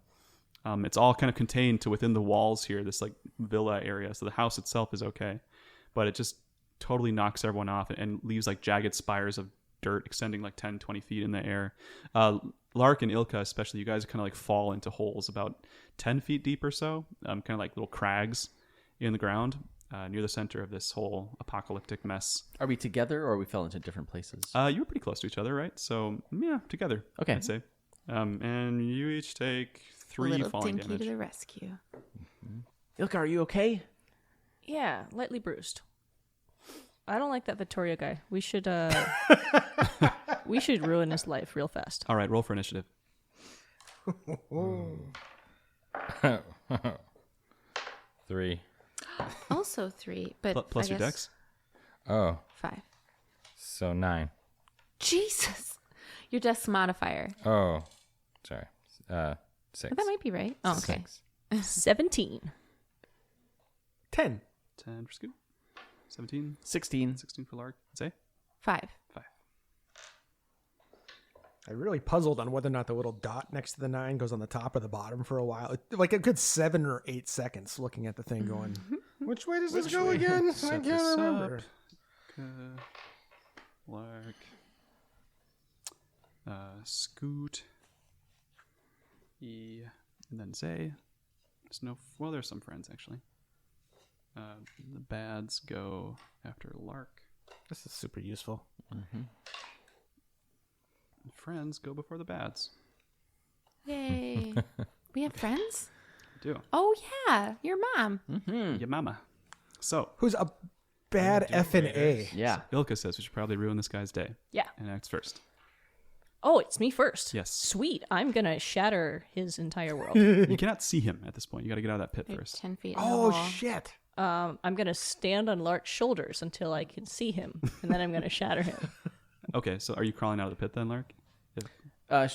It's all kind of contained to within the walls here, this like villa area. So the house itself is okay, but it just totally knocks everyone off and leaves like jagged spires of dirt extending like 10, 20 feet in the air. Lark and Ilka, especially, you guys kind of like fall into holes about 10 feet deep or so, kind of like little crags in the ground near the center of this whole apocalyptic mess. Are we together, or we fell into different places? You were pretty close to each other, right? So, yeah, together, Okay. I'd say. And you each take 3 Little falling Dinky damage. to the rescue. Ilka, are you okay? Yeah, lightly bruised. I don't like that Vittoria guy. We should we should ruin his life real fast. All right, roll for initiative. 3. Also 3, but Plus I your guess dex. Oh, 5. so 9. Jesus! Your dex modifier. Oh, sorry. 6. But that might be right. Oh, okay. 6. 17. 10. 10 for Scoot. 17. 16. 16 for Lark. Say 5. 5. I really puzzled on whether or not the little dot next to the 9 goes on the top or the bottom for a while. Like a good 7 or 8 seconds looking at the thing going, which way does this go again? I Set can't this remember. up. Lark. Scoot. E. And then Zay. There's no. Well, there's some friends actually. The bads go after Lark. This is super useful. Friends go before the bads. Yay. We have friends? Do. Oh, yeah. Your mom. Your mama. So Who's a bad F and A. Yeah. Ilka says we should probably ruin this guy's day Yeah. and acts first. Oh, it's me first. Yes. Sweet. I'm going to shatter his entire world. You cannot see him at this point. You got to get out of that pit You're first. 10 feet in the Oh wall. shit! I'm going to stand on Lark's shoulders until I can see him, and then I'm going to shatter him. Okay, so are you crawling out of the pit then, Lark?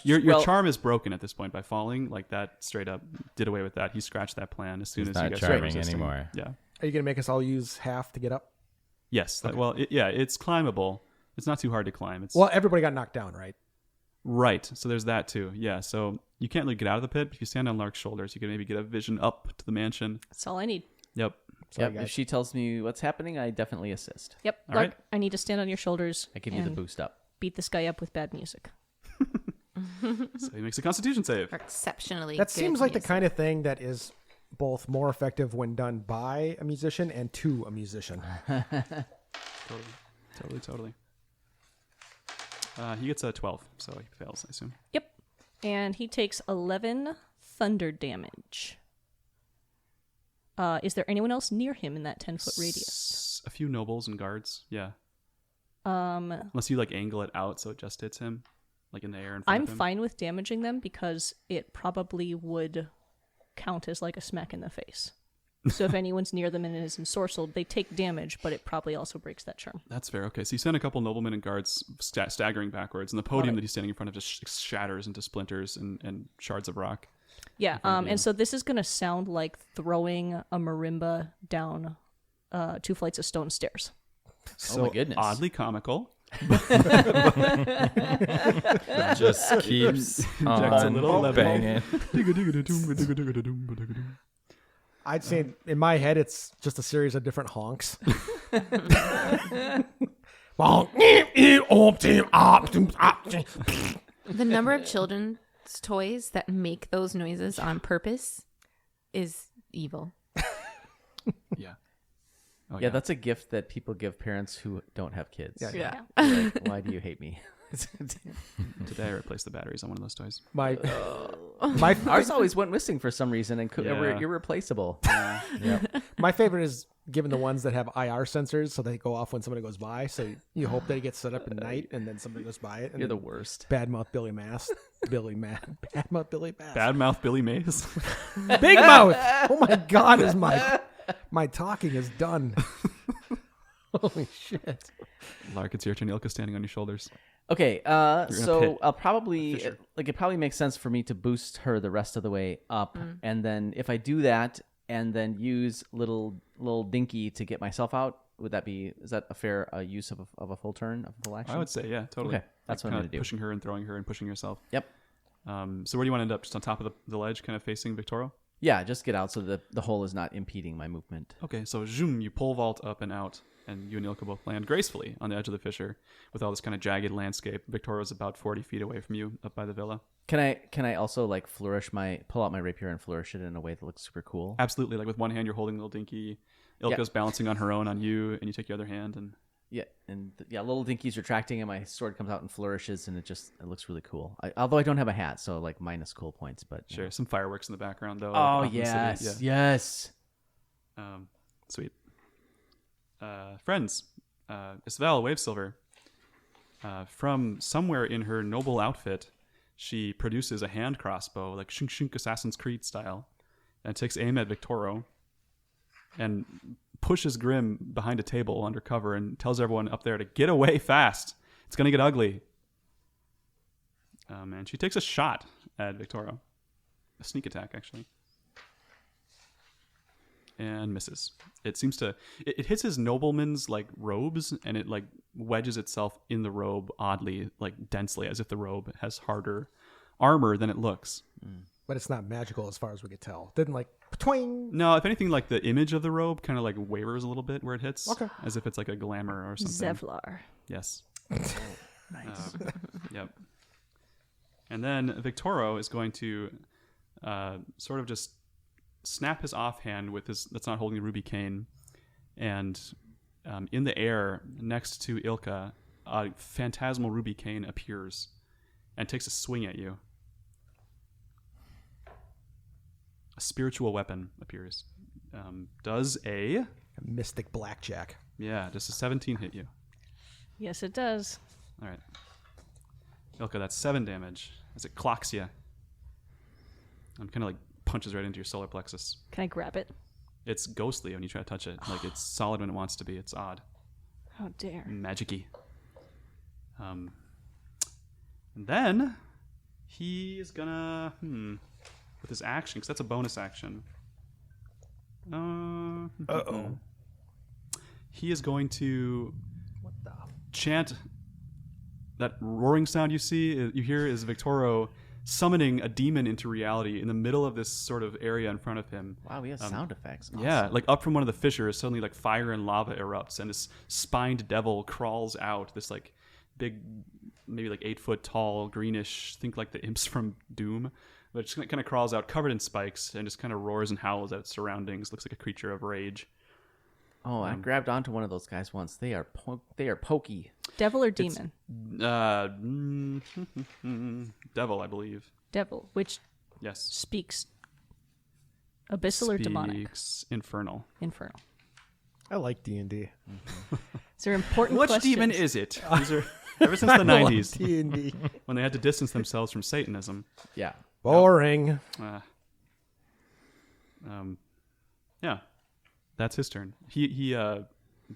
Your Your charm is broken at this point by falling. Like that straight up did away with that. He scratched that plan as soon He's as you not guys started charming resisting. anymore. Yeah. Are you gonna make us all use half to get up? Yes. Well, it's climbable. It's not too hard to climb. It's Well, everybody got knocked down, right? right. So there's that too. Yeah. So you can't really get out of the pit. But if you stand on Lark's shoulders, you can maybe get a vision up to the mansion. That's all I need. Yep. Sorry, Yep. guys. If she tells me what's happening, I definitely assist. Yep. All Lark, right. I need to stand on your shoulders. I give you the and boost up. Beat this guy up with bad music. So he makes a Constitution save. Or exceptionally That good seems like the music. kind of thing that is both more effective when done by a musician and to a musician. Totally. He gets a 12, so he fails, I assume. Yep. And he takes 11 thunder damage. Is there anyone else near him in that 10-foot radius? A few nobles and guards. Yeah. Um, Unless you like angle it out so it just hits him, like in the air in front I'm of him. fine with damaging them because it probably would count as like a smack in the face. So if anyone's near them and is ensorcelled, they take damage, but it probably also breaks that charm. That's fair. Okay, so you send a couple noblemen and guards staggering backwards, and the podium that he's standing in front of just shatters into splinters and shards of rock. Yeah, front of you. and so this is going to sound like throwing a marimba down 2 flights of stone stairs. So my goodness. oddly comical. Just keeps Injects a little on level. banging. I'd say in my head it's just a series of different honks. The number of children's toys that make those noises on purpose is evil. Yeah. Oh, Yeah, that's a gift that people give parents who don't have kids. Yeah. Like, why do you hate me? Today I replaced the batteries on one of those toys. My Ours always went missing for some reason and were Yeah. irreplaceable. my favorite is given the ones that have IR sensors, so they go off when somebody goes by. So you hope that it gets set up at night, and then somebody goes by it. And You're the then worst. badmouth Billy Mass, badmouth Billy Mass, Badmouth Billy Mays. Big Mouth. Oh my God, is my talking is done. Holy shit! Lark, it's your turn. Ilka standing on your shoulders. Okay, in a so pit. I'll probably Fisher. it probably makes sense for me to boost her the rest of the way up, and then if I do that, and then use little Dinky to get myself out, is that a fair use of a full turn of full action? I would say, yeah, totally. Okay, that's what I'm kinda gonna do. Pushing her and throwing her and pushing yourself. Yep. So where do you want to end up? Just on top of the ledge, kind of facing Victoro? Yeah, just get out so the hole is not impeding my movement. Okay, so zoom, you pole vault up and out, and you and Ilka both land gracefully on the edge of the fissure with all this kind of jagged landscape. Victoro's about 40 feet away from you up by the villa. Can I also like pull out my rapier and flourish it in a way that looks super cool? Absolutely. Like with one hand, you're holding little Dinky. Ilka's balancing on her own on you, and you take your other hand. And Yeah, and little Dinky's retracting, and my sword comes out and flourishes, and it looks really cool. Although I don't have a hat, so like minus cool points, but sure, some fireworks in the background, though. Oh off in the yes, city. yes. Sweet. Friends, Isabel Wavesilver, from somewhere in her noble outfit, she produces a hand crossbow, like shink shink Assassin's Creed style, and takes aim at Victoro, and pushes Grim behind a table under cover and tells everyone up there to get away fast. It's going to get ugly. And she takes a shot at Victoro. A sneak attack, actually. And misses. It seems to... It hits his nobleman's, like, robes, and it, like, wedges itself in the robe oddly, like, densely, as if the robe has harder armor than it looks. But it's not magical as far as we could tell. Didn't like twing. No, if anything, like, the image of the robe kind of, like, wavers a little bit where it hits. Okay. As if it's, like, a glamour or something. Zevlar. Yes. Nice. Yep. And then Victoro is going to sort of just snap his offhand with his that's not holding the ruby cane, and in the air next to Ilka, a phantasmal ruby cane appears and takes a swing at you. A spiritual weapon appears. Does a Mystic blackjack. Yeah, does a 17 hit you? Yes, it does. All right. Ilka, that's 7 damage as it clocks you. And kind of like punches right into your solar plexus. Can I grab it? It's ghostly when you try to touch it. Like it's solid when it wants to be. It's odd. How dare. Magic-y. And then he is gonna with his action, because that's a bonus action. Uh-oh. He is going to chant that roaring sound you hear is Victoro summoning a demon into reality in the middle of this sort of area in front of him. Wow, we have sound effects. Awesome. Yeah, like up from one of the fissures, suddenly like fire and lava erupts, and this spined devil crawls out. This like big, maybe like 8 foot tall, greenish. Think like the imps from Doom, but it just kind of crawls out, covered in spikes, and just kind of roars and howls at its surroundings. Looks like a creature of rage. Oh, I grabbed onto one of those guys once. They are pokey. Devil or demon? Devil, I believe. Devil, which Yes. speaks abyssal or demonic? Speaks infernal. Infernal. I like D&D. Is there important Which questions? demon is it? These are ever since the I love 90s D&D. when they had to distance themselves from Satanism. Yeah. Boring. Yeah, that's his turn. He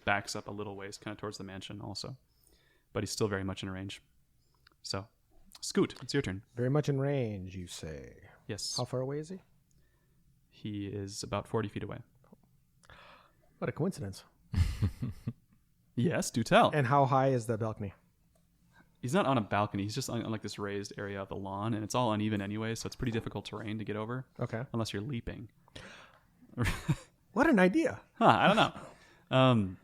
backs up a little ways, kind of towards the mansion, also, but he's still very much in range. So, Scoot, it's your turn. Very much in range, you say. Yes, How far away is he? he is about 40 feet away. What a coincidence. Yes, do tell. And how high is the balcony? He's not on a balcony. He's just on like this raised area of the lawn, and it's all uneven anyway, so it's pretty difficult terrain to get over. Okay. Unless you're leaping. What an idea. I don't know.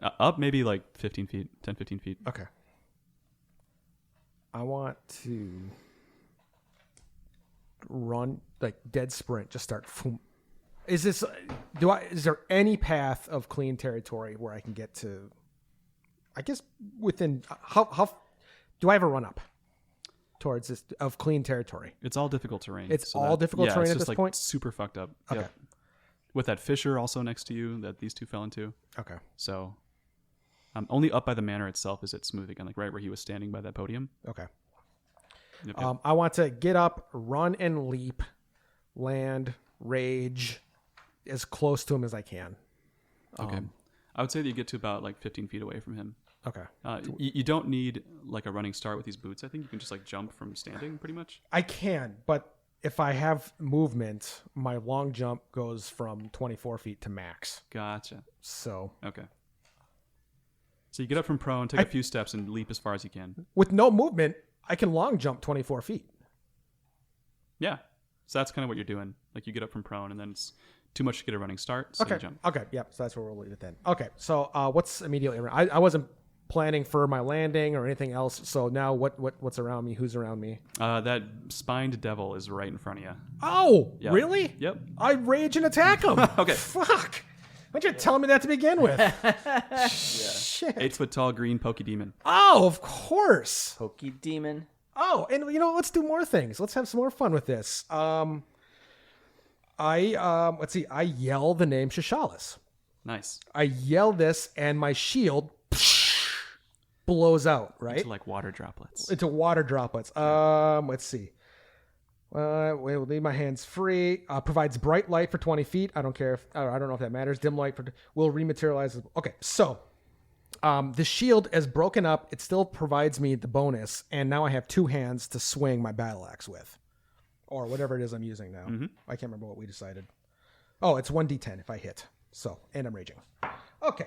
Up maybe like 15 feet, 10, 15 feet. Okay. I want to run, like dead sprint, just start. Is there any path of clean territory where I can get to, I guess within, how do I have a run up towards this of clean territory? It's all difficult terrain. It's all difficult terrain it's at just this like point? super fucked up. Okay. Yep. With that fissure also next to you that these two fell into. Okay. So only up by the manor itself is it smooth again, like right where he was standing by that podium. Okay. Yep. I want to get up, run and leap, land, rage, as close to him as I can. Okay. I would say that you get to about like 15 feet away from him. Okay. You don't need like a running start with these boots. I think you can just like jump from standing pretty much. I can, but if I have movement, my long jump goes from 24 feet to max. Gotcha. So Okay. So you get up from prone, take a few steps, and leap as far as you can. with no movement, I can long jump 24 feet. Yeah. So that's kind of what you're doing. Like you get up from prone, and then it's too much to get a running start, so you Okay. jump. Okay. Yep. So that's where we'll leave it then. Okay. So what's immediately around? I wasn't planning for my landing or anything else. So now what's around me? Who's around me? That spined devil is right in front of you. Oh, Yep. really? Yep. I rage and attack him. Okay. Fuck. Why'd you tell me that to begin with? Shit. 8 foot tall green pokey demon. Oh, of course. Pokey demon. Oh, and let's do more things. Let's have some more fun with this. Let's see. I yell the name Shishalis. Nice. I yell this, and my shield blows out. Right Into like water droplets. into water droplets. Let's see. We'll leave my hands free. Provides bright light for 20 feet. I don't care if I don't know if that matters. Dim light will rematerialize. Okay, so the shield is broken up. It still provides me the bonus, and now I have 2 hands to swing my battle axe with, or whatever it is I'm using now. I can't remember what we decided. Oh, it's 1d10 if I hit. So, and I'm raging. Okay,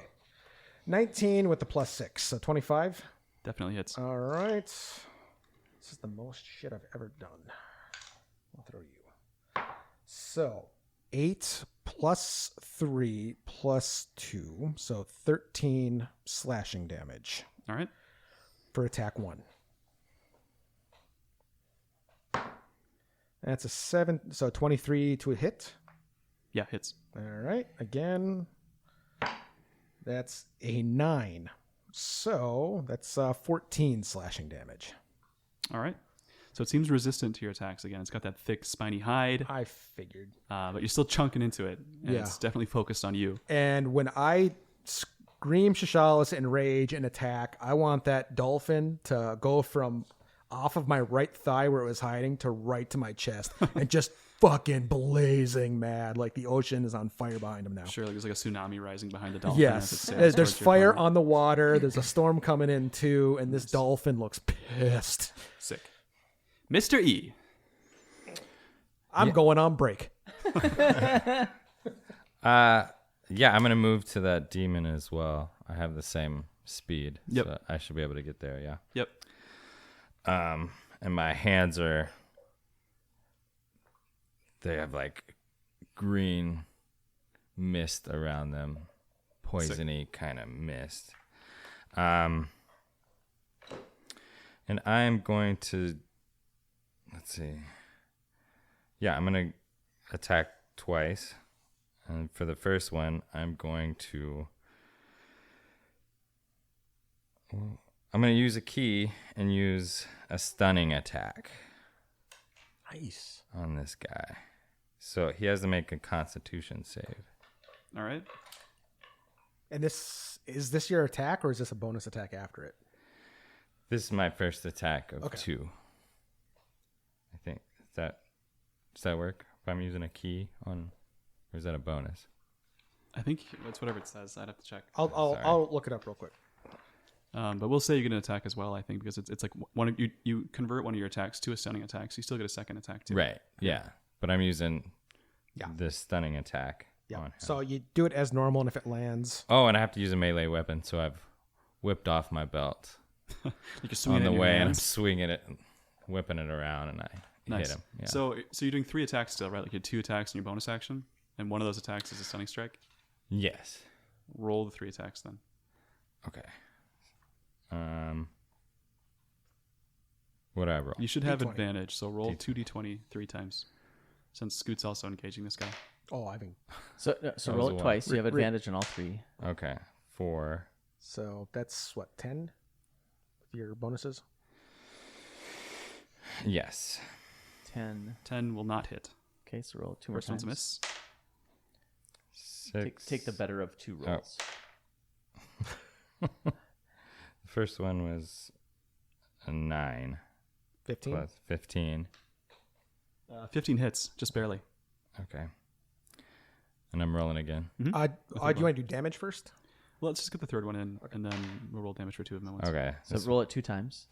19 with the +6, so 25. Definitely hits. All right. This is the most shit I've ever done. I'll throw you. So 8 plus 3 plus 2. So 13 slashing damage All right. for attack 1. That's a 7. So 23 to a hit. Yeah, hits. All right. Again, that's a 9. So that's 14 slashing damage. All right. So it seems resistant to your attacks again. It's got that thick, spiny hide, I figured. but you're still chunking into it, and Yeah. it's definitely focused on you. And when I Scream, Shashalis, Enrage, and attack. I want that dolphin to go from off of my right thigh where it was hiding to right to my chest and just fucking blazing mad. Like the ocean is on fire behind him now. Sure, like there's like a tsunami rising behind the dolphin. Yes. as it sails There's towards your fire opponent. on the water. There's a storm coming in too. And this dolphin looks pissed. Sick. Mr. E. I'm going on break. Yeah, I'm gonna move to that demon as well. I have the same speed. Yep. So I should be able to get there, yeah. Yep. And my hands they have like green mist around them. Poisony kind of mist. And I'm going to, let's see. Yeah, I'm going to attack twice. And for the first one, I'm going to use a key and use a stunning attack Nice. on this guy. So he has to make a Constitution save. All right. And is this your attack or is this a bonus attack after it? This is my first attack of Okay. 2. I think. Does that work? If I'm using a key on, or is that a bonus? I think it's whatever it says. I'd have to check. I'll look it up real quick. But we'll say you get an attack as well, I think, because it's like one of you convert one of your attacks to a stunning attack, so you still get a second attack too. Right. Yeah. But I'm using Yeah. this stunning attack Yeah. on him. So you do it as normal, and if it lands, Oh, and I have to use a melee weapon, so I've whipped off my belt You can swing on it the in your way, and I'm hands. swinging it, whipping it around, and I Nice. hit him. Yeah. So you're doing 3 attacks still, right? Like you had 2 attacks in your bonus action, and one of those attacks is a stunning strike. Yes. Roll the 3 attacks then. Okay. What do I roll? You should have D20. advantage, so roll D20. 2d20 3 times, since Scoot's also engaging this guy. oh, I think So That roll was it a twice. You have Rick- advantage on all 3. Okay. 4. so. That's what 10 with your bonuses. Yes. 10. 10 will not hit. Okay, so roll 2 more First one's a times. miss. 6. Take the better of 2 Oh. rolls. The first one was a 9 15. plus 15. 15 hits, just barely. Okay. And I'm rolling again. Do you want to do damage first? Well, let's just get the third one in, and then we'll roll damage for 2 of them at once. Okay. So This- roll it 2 times.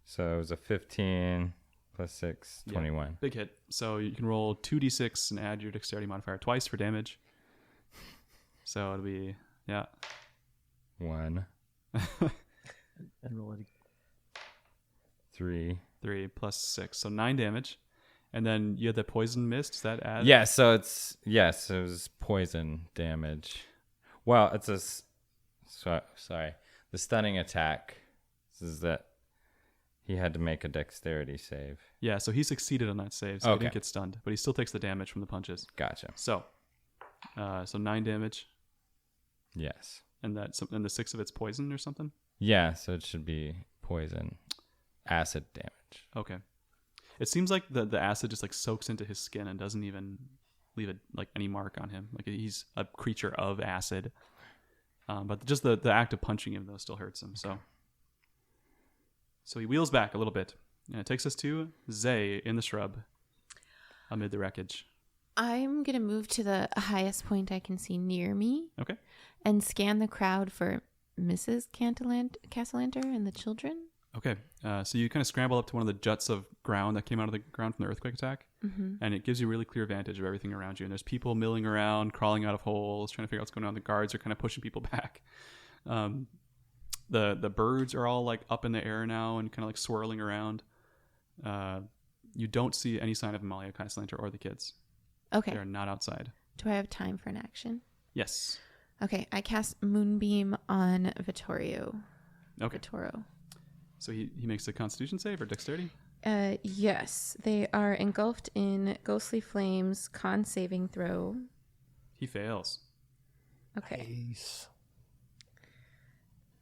So it was a 15 plus 6, Yeah. 21. Big hit. So you can roll 2d6 and add your dexterity modifier twice for damage. So it'll be, yeah. 1, And roll it. 3. 3 plus 6. So 9 damage. And then you had the poison mist. Does that add? Yeah, so it was poison damage. Well, it's sorry. The stunning attack is that he had to make a dexterity save. Yeah, so he succeeded on that save, so he Okay. didn't get stunned. But he still takes the damage from the punches. Gotcha. So 9 damage. Yes. And the 6 of it's poison or something? Yeah, so it should be poison, acid damage. Okay. It seems like the acid just like soaks into his skin and doesn't even leave any mark on him. Like he's a creature of acid. But just the act of punching him though still hurts him. So he wheels back a little bit, and it takes us to Zay in the shrub amid the wreckage. I'm going to move to the highest point I can see near me Okay. and scan the crowd for Mrs. Castellanter and the children. Okay. So you kind of scramble up to one of the juts of ground that came out of the ground from the earthquake attack, and it gives you a really clear vantage of everything around you. And there's people milling around, crawling out of holes, trying to figure out what's going on. The guards are kind of pushing people back. The birds are all like up in the air now and kind of like swirling around. You don't see any sign of Amalia Castellanter or the kids. Okay. They are not outside. Do I have time for an action? Yes. Okay. I cast Moonbeam on Vittorio. Okay. Vittoro. So he makes a Constitution save or Dexterity? Yes. They are engulfed in ghostly flames. Con saving throw. He fails. Okay. Nice.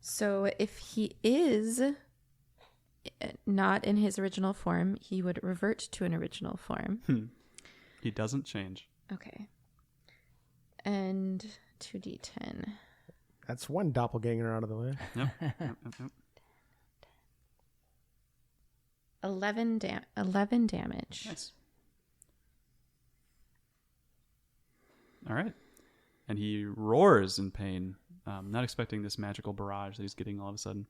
So if he is not in his original form, he would revert to an original form. He doesn't change. Okay. And 2d10. That's one doppelganger out of the way. Yep. 11 damage. Nice. All right. And he roars in pain, not expecting this magical barrage that he's getting all of a sudden.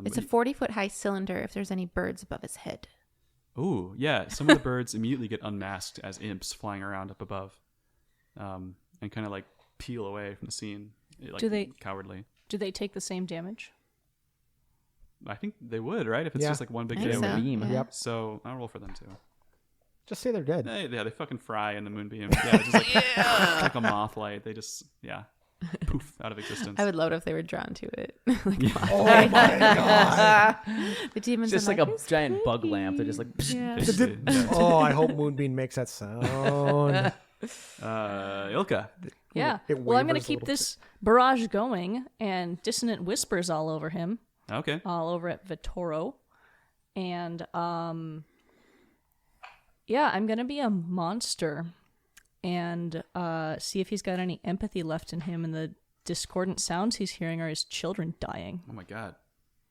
It's a 40-foot high cylinder if there's any birds above his head. Ooh, yeah. Some of the birds immediately get unmasked as imps flying around up above, and kind of like peel away from the scene, like cowardly. Do they take the same damage? I think they would, right? If it's Yeah. just like one big I think so, beam. yeah. Yep. So I'll roll for them too. Just say they're dead. They fucking fry in the moonbeam. Yeah, just like, like a moth light. They just, poof, out of existence. I would love it if they were drawn to it. Oh my god. The demons It's just are like a "It's giant bug pretty." lamp. They're just like, Yeah. Basically, yeah. Oh, I hope Moonbeam makes that sound. Ilka. Yeah. It Well, I'm going wavers to a keep little this barrage going and dissonant whispers all over him, Okay. all over at Vitoro. And, yeah, I'm going to be a monster and see if he's got any empathy left in him, and the discordant sounds he's hearing are his children dying. Oh my god.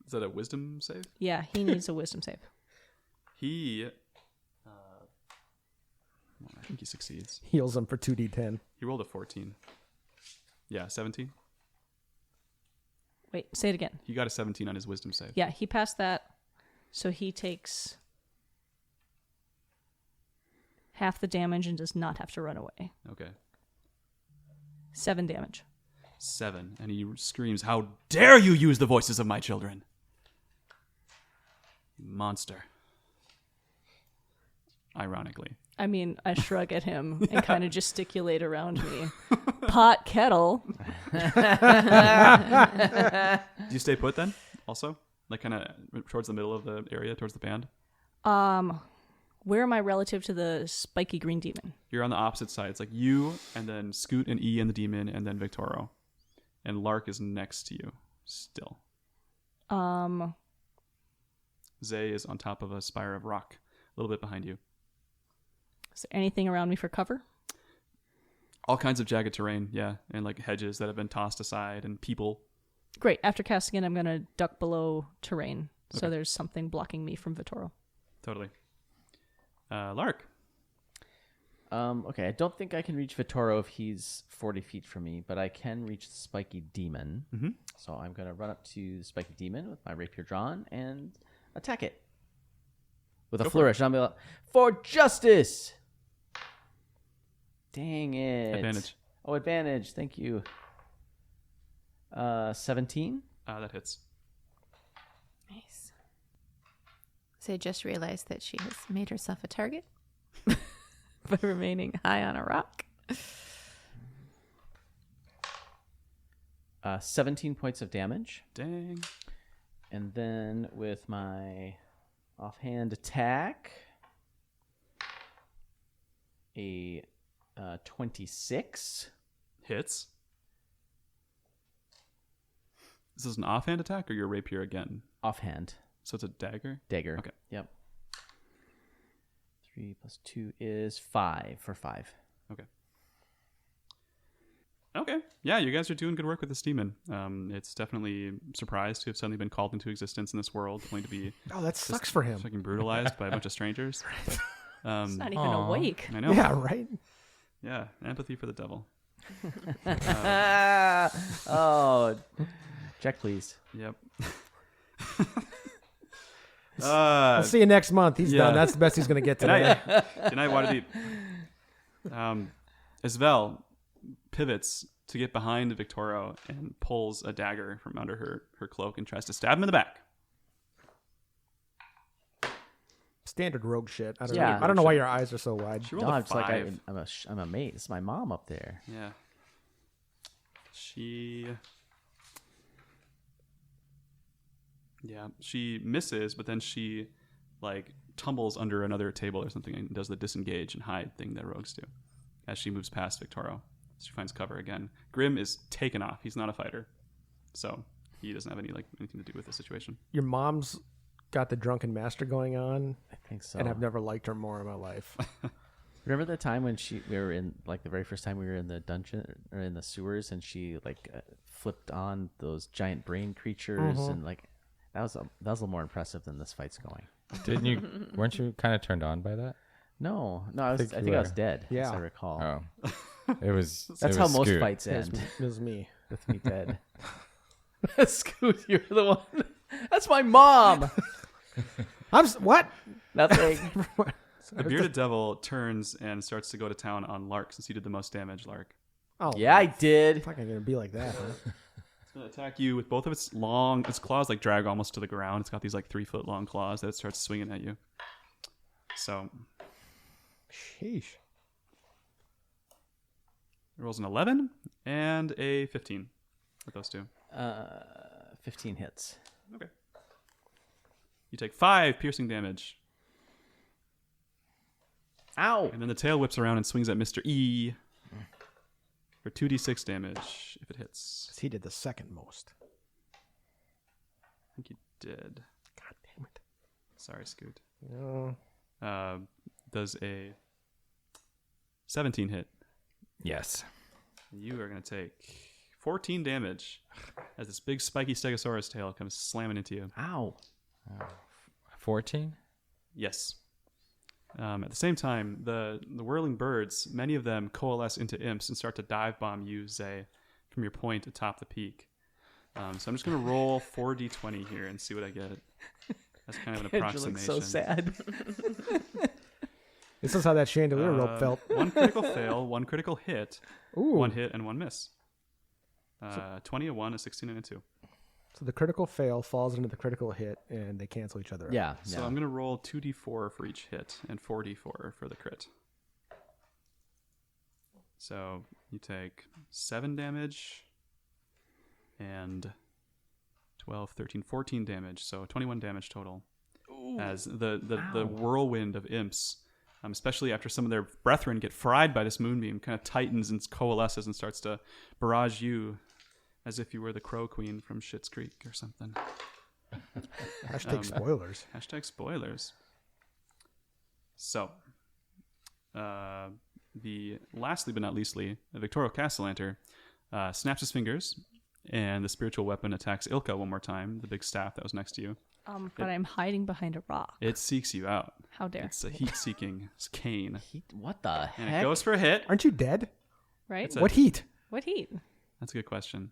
Is that a wisdom save? Yeah, he needs a wisdom save. He, I think he succeeds. Heals them for 2d10. He rolled a 14. Yeah, 17. Wait, say it again. He got a 17 on his wisdom save. Yeah, he passed that, so he takes half the damage and does not have to run away. Okay. 7 damage. 7. And he screams, "How dare you use the voices of my children? You monster." Ironically. I mean, I shrug at him and kind of gesticulate around me. Pot kettle. Do you stay put then? Also? Like kind of towards the middle of the area, towards the band? Where am I relative to the spiky green demon? You're on the opposite side. It's like you, and then Scoot and E and the demon, and then Victoro. And Lark is next to you still. Zay is on top of a spire of rock, a little bit behind you. Is there anything around me for cover? All kinds of jagged terrain, yeah, and like hedges that have been tossed aside, and people. Great. After casting it, I'm going to duck below terrain, so Okay. there's something blocking me from Vitoro. Totally. Lark. Okay, I don't think I can reach Vitoro if he's 40 feet from me, but I can reach the spiky demon. Mm-hmm. So I'm going to run up to the spiky demon with my rapier drawn and attack it with a Go for flourish. I'm gonna, for justice. Dang it! Advantage. Oh, advantage! Thank you. 17. That hits. Nice. So I just realized that she has made herself a target by remaining high on a rock. 17 points of damage. Dang. And then with my offhand attack, a 26. Hits. This is an offhand attack or your rapier again? Offhand. So it's a dagger? Dagger. Okay. Yep. 3 plus 2 is 5 for 5. Okay. Okay. Yeah, you guys are doing good work with this demon. It's definitely surprised to have suddenly been called into existence in this world, only to be Oh, that sucks for him. fucking brutalized by a bunch of strangers. It's not even Aw. awake. I know. Yeah, right? Yeah, empathy for the devil. Oh, check please. Yep. I'll see you next month. He's yeah. done. That's the best he's going to get Good today. night. Good night, Waterdeep. Isvel pivots to get behind Victoro and pulls a dagger from under her cloak and tries to stab him in the back. Standard rogue shit. I don't Yeah. know. I don't know why your eyes are so wide. She rolled No, a it's like 5. I'm amazed. It's my mom up there. Yeah. She misses, but then she like tumbles under another table or something and does the disengage and hide thing that rogues do. As she moves past Victoro, she finds cover again. Grim is taken off. He's not a fighter, so he doesn't have anything to do with the situation. Your mom's got the drunken master going on, I think so. and I've never liked her more in my life. Remember the time when we were in like the very first time we were in the dungeon or in the sewers, and she like flipped on those giant brain creatures, and like that was a little more impressive than this fight's going. Didn't you? Weren't you kind of turned on by that? No, I think I was dead. Yeah, as I recall. Oh, it was. That's it how was most Scoot. fights end. It was me. With me dead. Scoot, you're the one. That's my mom. What? Nothing. The bearded devil turns and starts to go to town on Lark since you did the most damage, Lark. Oh, Yeah, I did. fucking gonna be like that, huh? It's going to attack you with both of its claws like drag almost to the ground. It's got these like 3-foot long claws that it starts swinging at you. So Sheesh. it rolls an 11 and a 15 with those two. 15 hits. Okay. You take 5 piercing damage. Ow. And then the tail whips around and swings at Mr. E for 2d6 damage if it hits. 'Cause he did the second most. I think you did. God damn it. Sorry, Scoot. No. Does a 17 hit. Yes. You are going to take 14 damage as this big spiky stegosaurus tail comes slamming into you. Ow. 14. Yes. At the same time, the whirling birds, many of them coalesce into imps and start to dive bomb you, Zay, from your point atop the peak. So I'm just going to roll 4d20 here and see what I get. That's kind of an approximation. So sad. This is how that chandelier rope felt. 1 critical fail, 1 critical hit, Ooh. 1 hit, and 1 miss. 20, a 1, a 16, and a 2. So the critical fail falls into the critical hit, and they cancel each other out. Yeah. So I'm going to roll 2d4 for each hit and 4d4 for the crit. So you take 7 damage and 12, 13, 14 damage. So 21 damage total. Ooh. As the whirlwind of imps, especially after some of their brethren get fried by this moonbeam, kind of tightens and coalesces and starts to barrage you as if you were the Crow Queen from Schitt's Creek or something. Hashtag spoilers. Hashtag spoilers. So, lastly but not leastly, the Victorio Castellanter snaps his fingers, and the spiritual weapon attacks Ilka one more time, the big staff that was next to you. But I'm hiding behind a rock. It seeks you out. How dare. It's a heat-seeking cane. What the And heck? it goes for a hit. Aren't you dead? Right? It's a- What heat? What heat? That's a good question.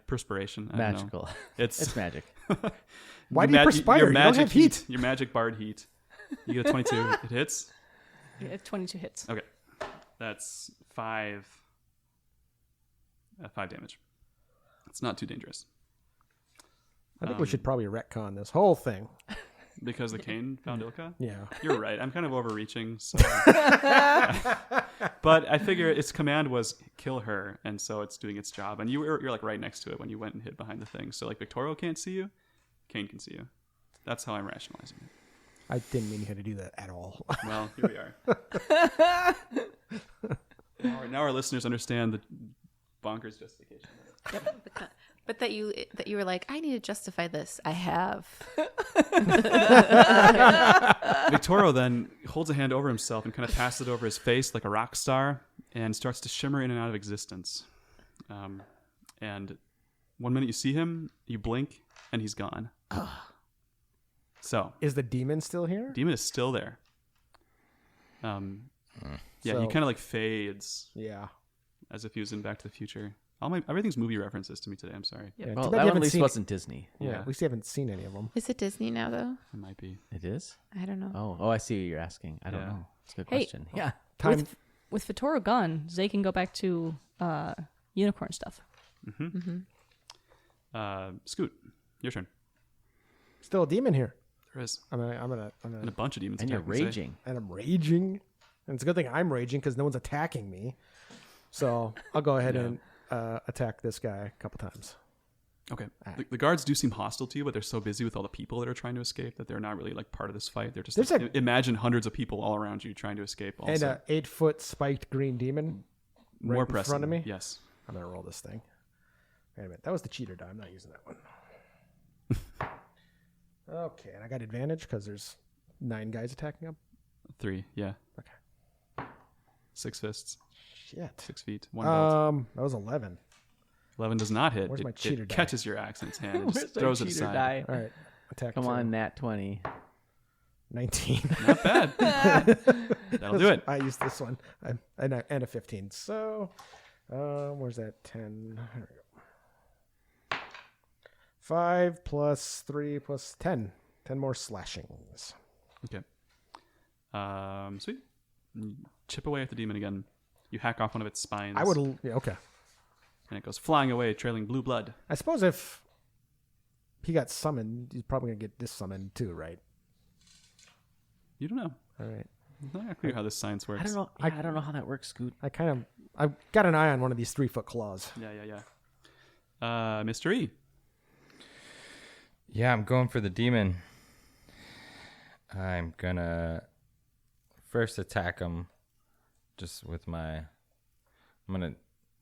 Perspiration. I don't know. Magical. It's magic. Why do you perspire? You don't have heat. Your magic bard heat. You get a 22. It hits? Yeah, 22 hits. Okay. That's 5 damage. It's not too dangerous. I think we should probably retcon this whole thing. Because the cane found Ilka? Yeah. You're right. I'm kind of overreaching. So. But I figure its command was kill her, and so it's doing its job. And you're like right next to it when you went and hid behind the thing. So like Victorio can't see you, Kane can see you. That's how I'm rationalizing it. I didn't mean you had to do that at all. Well, here we are. Now our listeners understand the bonkers justification. But that you were like, I need to justify this. I have. Victorio then holds a hand over himself and kind of passes it over his face like a rock star and starts to shimmer in and out of existence. And one minute you see him, you blink, and he's gone. So Is the demon still here? demon is still there. Yeah, he So- kind of like fades Yeah. as if he was in Back to the Future. Everything's movie references to me today. I'm sorry. Yeah, Well, too bad that you one at haven't least seen- wasn't Disney. Yeah, Yeah. at least you haven't seen any of them. Is it Disney now, though? It might be. It is? I don't know. Oh, I see what you're asking. I don't Yeah. know. It's a good Hey. question. Yeah. Time. With Vittorio gone, Zay can go back to unicorn stuff. Scoot, your turn. Still a demon here. There is. I'm gonna, And a bunch of demons And you're attacking Zay. raging. and I'm raging. And it's a good thing I'm raging because no one's attacking me. So I'll go ahead Yeah. and attack this guy a couple times. Okay. The guards do seem hostile to you, but they're so busy with all the people that are trying to escape that they're not really like part of this fight. They're just There's like, imagine hundreds of people all around you trying to escape. Also, And an 8-foot spiked green demon. more right in pressing. front of me? Yes. I'm gonna roll this thing. Wait a minute. That was the cheater die. I'm not using that one. Okay, and I got advantage because there's 9 guys attacking him. 3. Yeah. Okay. 6 fists. Shit. 6 feet. 1 belt. That was 11. 11 does not hit. Where's my It cheater die? catches your axe in its hand and Where's just the throws it cheater aside. die? All right. Attack. Come 2. on, nat 20. 19. Not bad. That'll do it. I used this one. And a 15. So, where's that? 10. There we go. 5 plus 3 plus 10. 10 more slashings. Okay. Sweet. You chip away at the demon again. You hack off one of its spines. Yeah, okay. And it goes flying away, trailing blue blood. I suppose if he got summoned, he's probably going to get dissummoned too, right? You don't know. All right. It's not clear how this science works. I don't know. Yeah, I don't know how that works, Scoot. I've got an eye on one of these 3-foot claws. Yeah. Mr. E. Yeah, I'm going for the demon. I'm gonna first attack him just with my... I'm gonna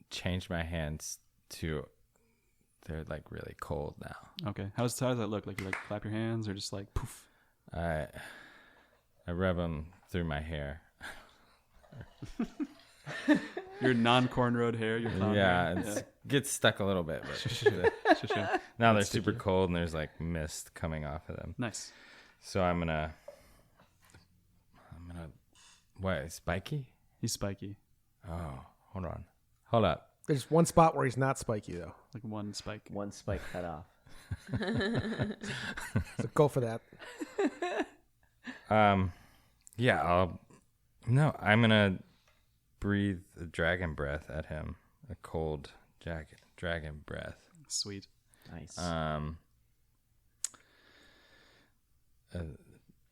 change my hands to... They're like really cold now. Okay. How does that look? Like you like clap your hands or just like poof? I rub them through my hair. Your non-cornrowed hair, your clown Yeah, hair. it gets stuck a little bit, but now they're super cold and there's like mist coming off of them. Nice. So I'm gonna what, spiky? He's spiky. Oh, hold up. There's one spot where he's not spiky, though. Like one spike. One spike cut off. So go for that. Yeah, I'm gonna breathe a dragon breath at him, a cold dragon breath. Sweet. Nice.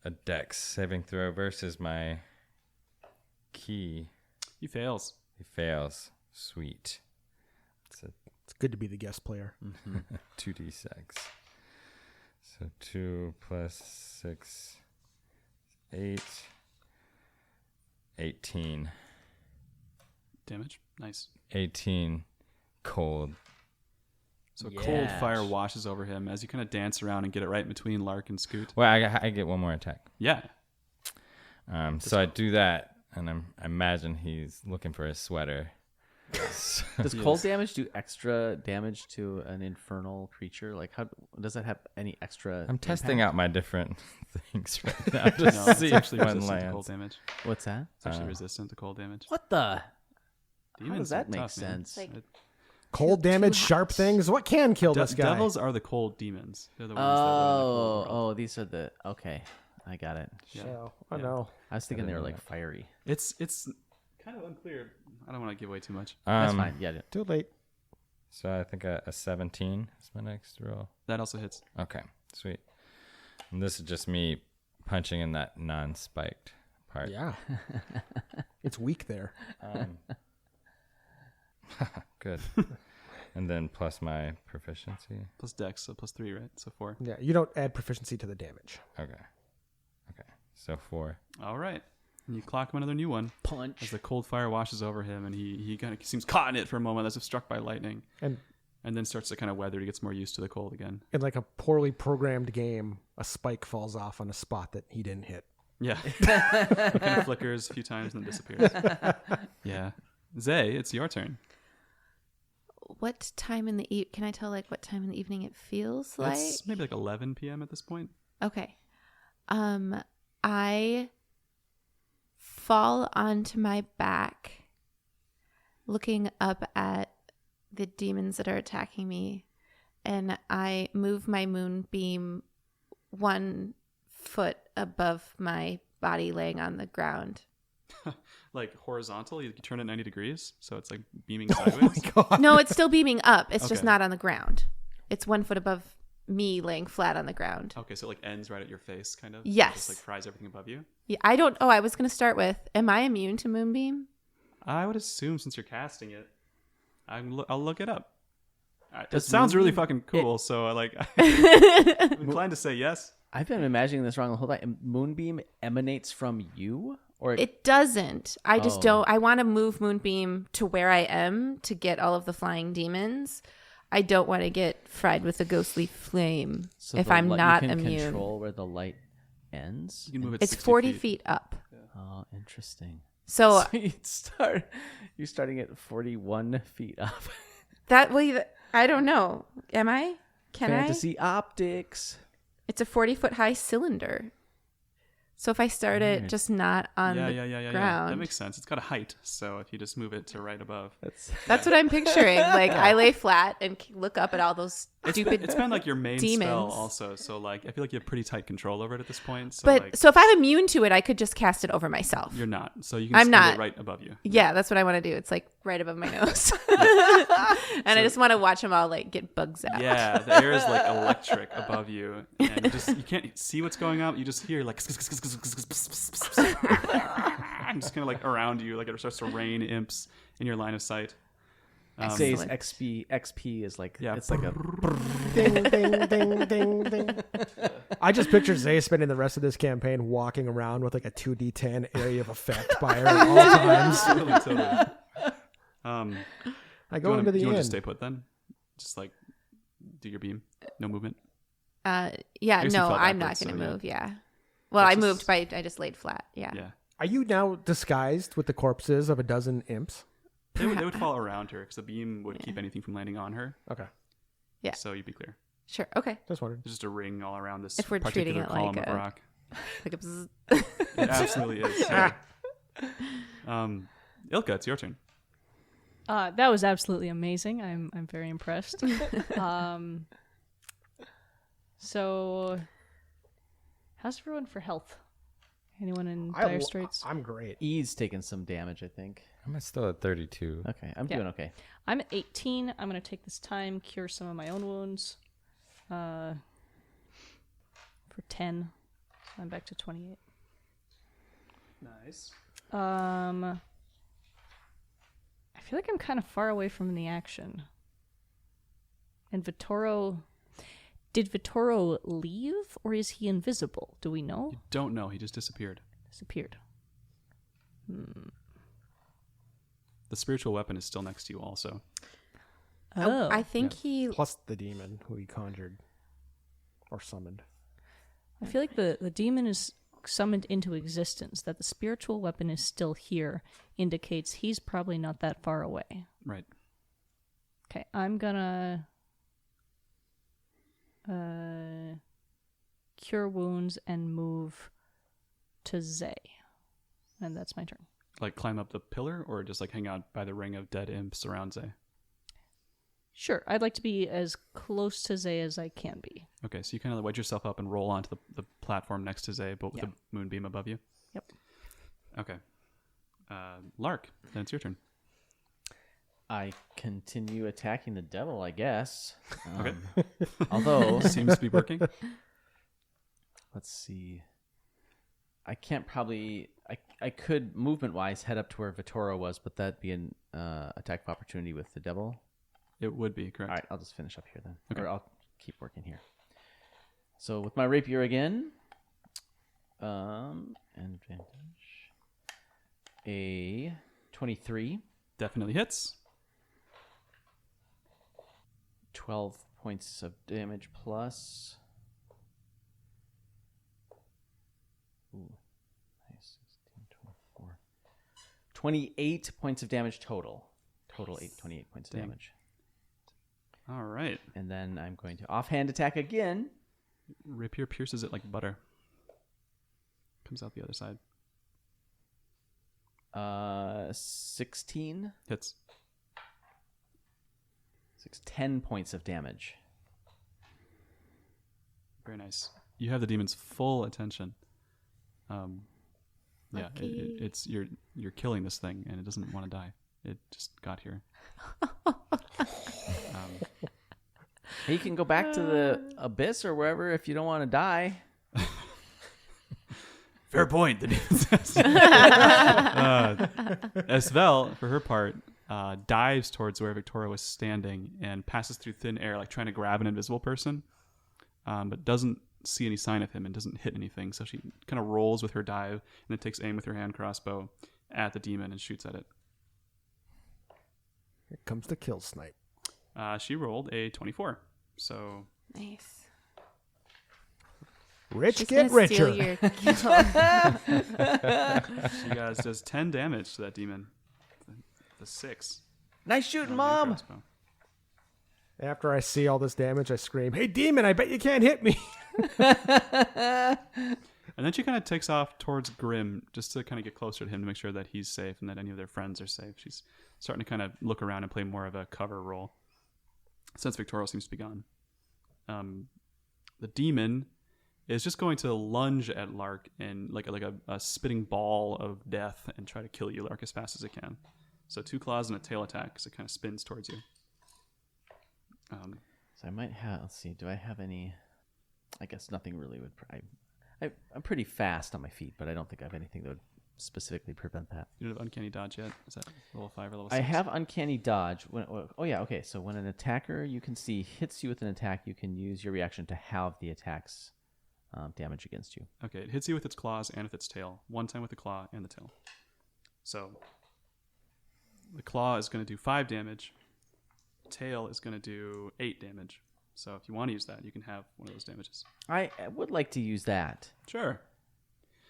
A dex saving throw versus my key. He fails. He fails. Sweet. It's good to be the guest player. 2d6. So 2 plus 6, 8, 18. Damage. Nice. 18 cold. So a cold fire washes over him as you kind of dance around and get it right between Lark and Scoot. Well, I get one more attack. Yeah. So I do that, and I imagine he's looking for his sweater. Does cold damage do extra damage to an infernal creature? Like, how does that have any extra? I'm testing impact? out my different things right now to No, it's see actually if one resistant to cold lands. damage. What's that? It's actually resistant to cold damage. What the? How Demons does that are make tough, man. sense? Like- Cold damage, too sharp hot. things. What can kill this guy? Devils are the cold demons. They're the ones that live in the cold world. These are the okay. I got it. Yeah. So, I know. I was thinking they were like fiery. It's kind of unclear. I don't want to give away too much. That's fine. Yeah. Too late. So I think a 17 is my next roll. That also hits. Okay, sweet. And this is just me punching in that non-spiked part. Yeah. It's weak there. Good. And then plus my proficiency. Plus dex, so plus 3, right? So 4. Yeah, you don't add proficiency to the damage. Okay. So 4. All right. And you clock him another new one. Punch. As the cold fire washes over him, and he kind of seems caught in it for a moment as if struck by lightning, And and then starts to kind of weather. He gets more used to the cold again. in like a poorly programmed game, a spike falls off on a spot that he didn't hit. Yeah. It kind of flickers a few times and then disappears. Yeah. Zay, it's your turn. What time in the can I tell like what time in the evening it feels like? It's maybe like 11 p.m. at this point. Okay. I fall onto my back, looking up at the demons that are attacking me, and I move my moonbeam 1 foot above my body laying on the ground. Like horizontal, you turn it 90 degrees, so it's like beaming sideways. No, it's still beaming up. It's just Okay. not on the ground. It's 1 foot above me laying flat on the ground. Okay, so it like ends right at your face, kind of. Yes. Just like fries everything above you. Yeah, I don't. Oh, I was going to start with, am I immune to moonbeam? I would assume since you're casting it, I'll look it up. It Does sounds really Moonbeam- fucking cool, so I like. I'm inclined to say yes. I've been imagining this wrong the whole time. Moonbeam emanates from you, or It doesn't. I just Oh. don't. I want to move moonbeam to where I am to get all of the flying demons. I don't want to get fried with a ghostly flame so if the I'm light- not you can immune. Control where the light ends. You can move it. It's 60 40 feet up. Oh, interesting. So You're starting at 41 feet up. that way, I don't know. Am I? Can Fantasy optics. It's a 40-foot high cylinder. So if I start it just not on the ground. That makes sense. It's got a height, so if you just move it to right above. That's what I'm picturing. Like I lay flat and look up at all those stupid It's been like your main demons. spell also, so like I feel like you have pretty tight control over it at this point. So But like, so if I'm immune to it, I could just cast it over myself. you're not, so you can I'm spend not. it right above you. Yeah, that's what I want to do. It's like right above my nose. And I just want to watch them all like get bugs out. Yeah, the air is like electric above you, and you can't see what's going on. You just hear like just kind of like around you, like it starts to rain imps in your line of sight. Say's Excellent. XP is like Yeah. it's like a Ding, ding, ding, ding, ding. I just picture Zay spending the rest of this campaign walking around with like a 2d10 area of effect by her at all times. Totally. I go into the do you want to end. just stay put then? Just like do your beam, no movement. Yeah, guess you no, fell I'm not backwards, going to so, yeah. move. Yeah. Well, That's I just- moved by, I just laid flat. Yeah. Yeah, Are you now disguised with the corpses of a dozen imps? they would fall around her because the beam would keep anything from landing on her. Okay, Yeah. So you'd be clear. Sure. Okay. just wondered. There's just a ring all around this If we're treating particular it column like of a- rock. Like a bzz. It absolutely is. Yeah. Ilka, it's your turn. That was absolutely amazing. I'm very impressed. So, how's everyone for health? Anyone in dire straits? I'm great. E's taking some damage, I think. I'm still at 32. Okay, I'm Yeah. doing okay. I'm at 18. I'm going to take this time, cure some of my own wounds. For 10. So I'm back to 28. Nice. I feel like I'm kind of far away from the action. And did Vitoro leave, or is he invisible? Do we know? You don't know. He just disappeared. Disappeared. The spiritual weapon is still next to you also. Oh. I think he. Plus the demon who he conjured or summoned. I feel like the demon is summoned into existence. That the spiritual weapon is still here indicates he's probably not that far away. Right. Okay, I'm gonna cure wounds and move to Zay. And that's my turn. Like climb up the pillar or just like hang out by the ring of dead imps around Zay? Sure, I'd like to be as close to Zay as I can be. Okay, so you kind of wedge yourself up and roll onto the platform next to Zay, but with Yeah. the moonbeam above you. Yep. Okay. Lark, then it's your turn. I continue attacking the devil, I guess. Okay. Although, Seems to be working. let's see. I can't probably. I could movement wise head up to where Vitoro was, but that'd be an attack of opportunity with the devil. It would be, correct. All right, I'll just finish up here then, Okay. or I'll keep working here. So with my rapier again, and advantage, a 23, Definitely hits. 12 points of damage plus. Ooh, nice, 16, 24. 28 points of damage total. Total 28 points of Dang. damage. All right. And then I'm going to offhand attack again. Rapier pierces it like butter. Comes out the other side. 16. Hits. 10 points of damage. Very nice. You have the demon's full attention. Yeah, Lucky. it's you're killing this thing, and it doesn't want to die. It just got here. Hey, you can go back to the abyss or wherever if you don't want to die. Fair point, the demon says. Esvel, for her part, dives towards where Victoria was standing and passes through thin air, like trying to grab an invisible person, but doesn't see any sign of him and doesn't hit anything. So she kind of rolls with her dive and then takes aim with her hand crossbow at the demon and shoots at it. Here comes the kill snipe. She rolled a 24. So Nice. Rich She's get gonna steal richer. your kill. She guys does 10 damage to that demon. The 6. Nice shooting, on your Mom. crossbow. After I see all this damage, I scream, "Hey, demon! I bet you can't hit me." And then she kind of takes off towards Grim just to kind of get closer to him to make sure that he's safe and that any of their friends are safe. She's starting to kind of look around and play more of a cover role since Victoria seems to be gone. The demon is just going to lunge at Lark and like a spitting ball of death and try to kill you, Lark, as fast as it can. So 2 claws and a tail attack as it kind of spins towards you. So I might have. Let's see. Do I have any? I guess nothing really would. I'm pretty fast on my feet, but I don't think I have anything that would specifically prevent that. You don't have Uncanny Dodge yet? Is that level 5 or level 6? I have Uncanny Dodge. Okay. So when an attacker you can see hits you with an attack, you can use your reaction to have the attack's damage against you. Okay, it hits you with its claws and with its tail. 1 time with the claw and the tail. So the claw is going to do 5 damage. Tail is going to do 8 damage. So if you want to use that, you can have one of those damages. I would like to use that. Sure.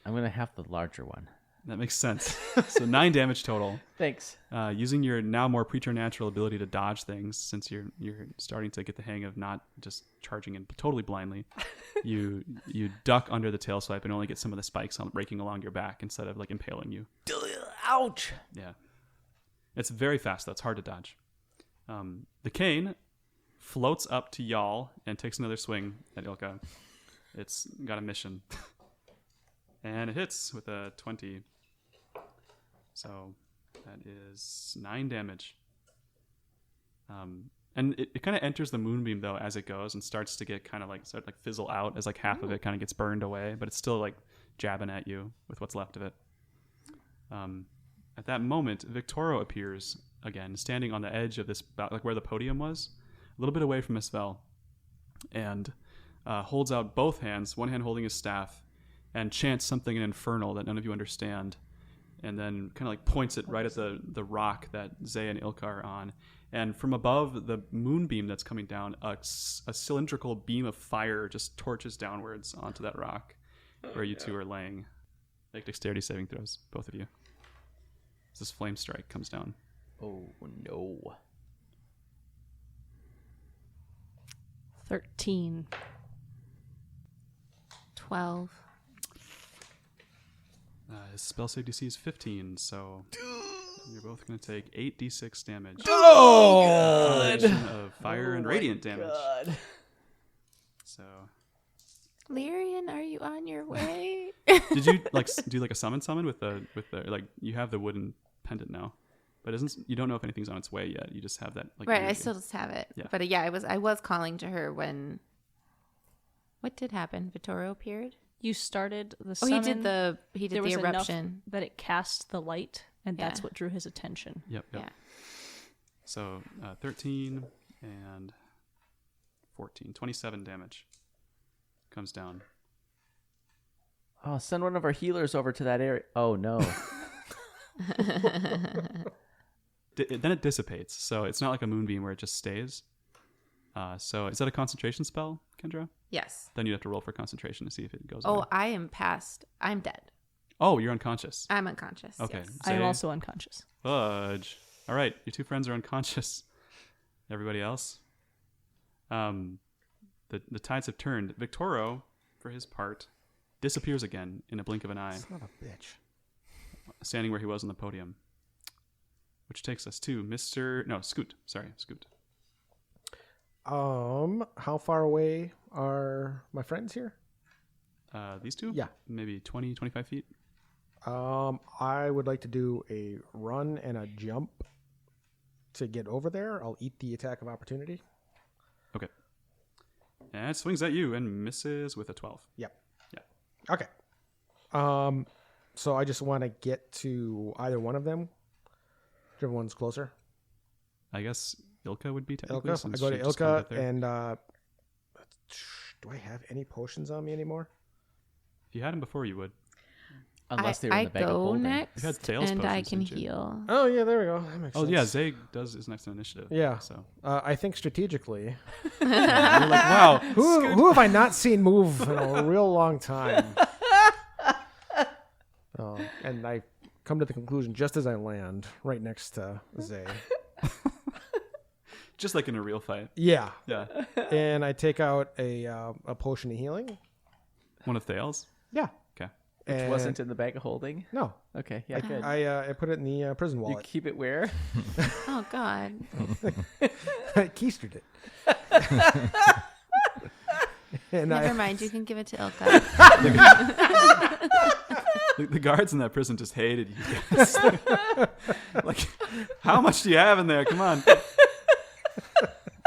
I'm going to have the larger one. That makes sense. So 9 damage total. Thanks. Using your now more preternatural ability to dodge things, since you're starting to get the hang of not just charging in totally blindly, you duck under the tail swipe and only get some of the spikes raking along your back instead of like impaling you. Ouch! Yeah. It's very fast though. It's hard to dodge. The cane floats up to y'all and takes another swing at Ilka. It's got a mission. And it hits with a 20. So that is 9 damage. And it kind of enters the moonbeam though as it goes and starts to get kind of like fizzle out as like half of it kind of gets burned away, but it's still like jabbing at you with what's left of it. At that moment, Victoro appears again, standing on the edge of this, like where the podium was, a little bit away from Miss Vel, and holds out both hands, one hand holding his staff, and chants something in Infernal that none of you understand, and then kind of like points it right at the rock that Zay and Ilka are on. And from above the moonbeam that's coming down, a cylindrical beam of fire just torches downwards onto that rock where you two are laying. Make dexterity saving throws, both of you. As this flame strike comes down. Oh, no. 13. 12. His spell save DC is 15, so you're both going to take 8d6 damage. Oh, God! Of fire and radiant damage. God. So, Lyrian, are you on your way? did you like do like a summon with the like you have the wooden pendant now, but you don't know if anything's on its way yet. You just have that like Right, I still just have it. Yeah. But yeah, I was calling to her when. What did happen? Vittorio appeared. You started the Oh, summon. he did There the was enough eruption. that it cast the light, and that's Yeah. what drew his attention. Yep. Yeah. So 13 and 14, 27 damage comes down. Oh, send one of our healers over to that area. Oh, no. Then it dissipates, so it's not like a moonbeam where it just stays. So is that a concentration spell, Kendra? Yes. Then you'd have to roll for concentration to see if it goes Oh, away. I am past. I'm dead. Oh, you're unconscious. I'm unconscious. Okay. Yes. I am Zay, also unconscious. Fudge. All right, your two friends are unconscious. Everybody else? The tides have turned. Victoro, for his part, disappears again in a blink of an eye, Son of a bitch. standing where he was on the podium. Which takes us to Scoot. Sorry, Scoot. How far away are my friends here? These two? Yeah. Maybe 20, 25 feet? I would like to do a run and a jump to get over there. I'll eat the attack of opportunity. Okay. And it swings at you and misses with a 12. Yep. Yeah. Okay. So I just want to get to either one of them. Whichever one's closer. I guess Ilka would be technically. Ilka. I since go she to just kinda Ilka got there. and do I have any potions on me anymore? If you had him before, you would. Unless they were in I the bag of go holding. next, You had tails and I potions, can didn't you? heal. Oh yeah, there we go. That makes Oh sense. yeah, Zay is next to initiative. Yeah. So I think strategically. you're like, wow. Who have I not seen move in a real long time? And I come to the conclusion just as I land right next to Zay. Just like in a real fight. Yeah. Yeah. And I take out a potion of healing. One of Thales. Yeah. Okay. Which wasn't in the bag of holding. No. Okay. Yeah. Good. I put it in the prison You wallet. keep it where? Oh God. I keistered it. And Never mind. You can give it to Ilka. The guards in that prison just hated you guys. Like, how much do you have in there? Come on.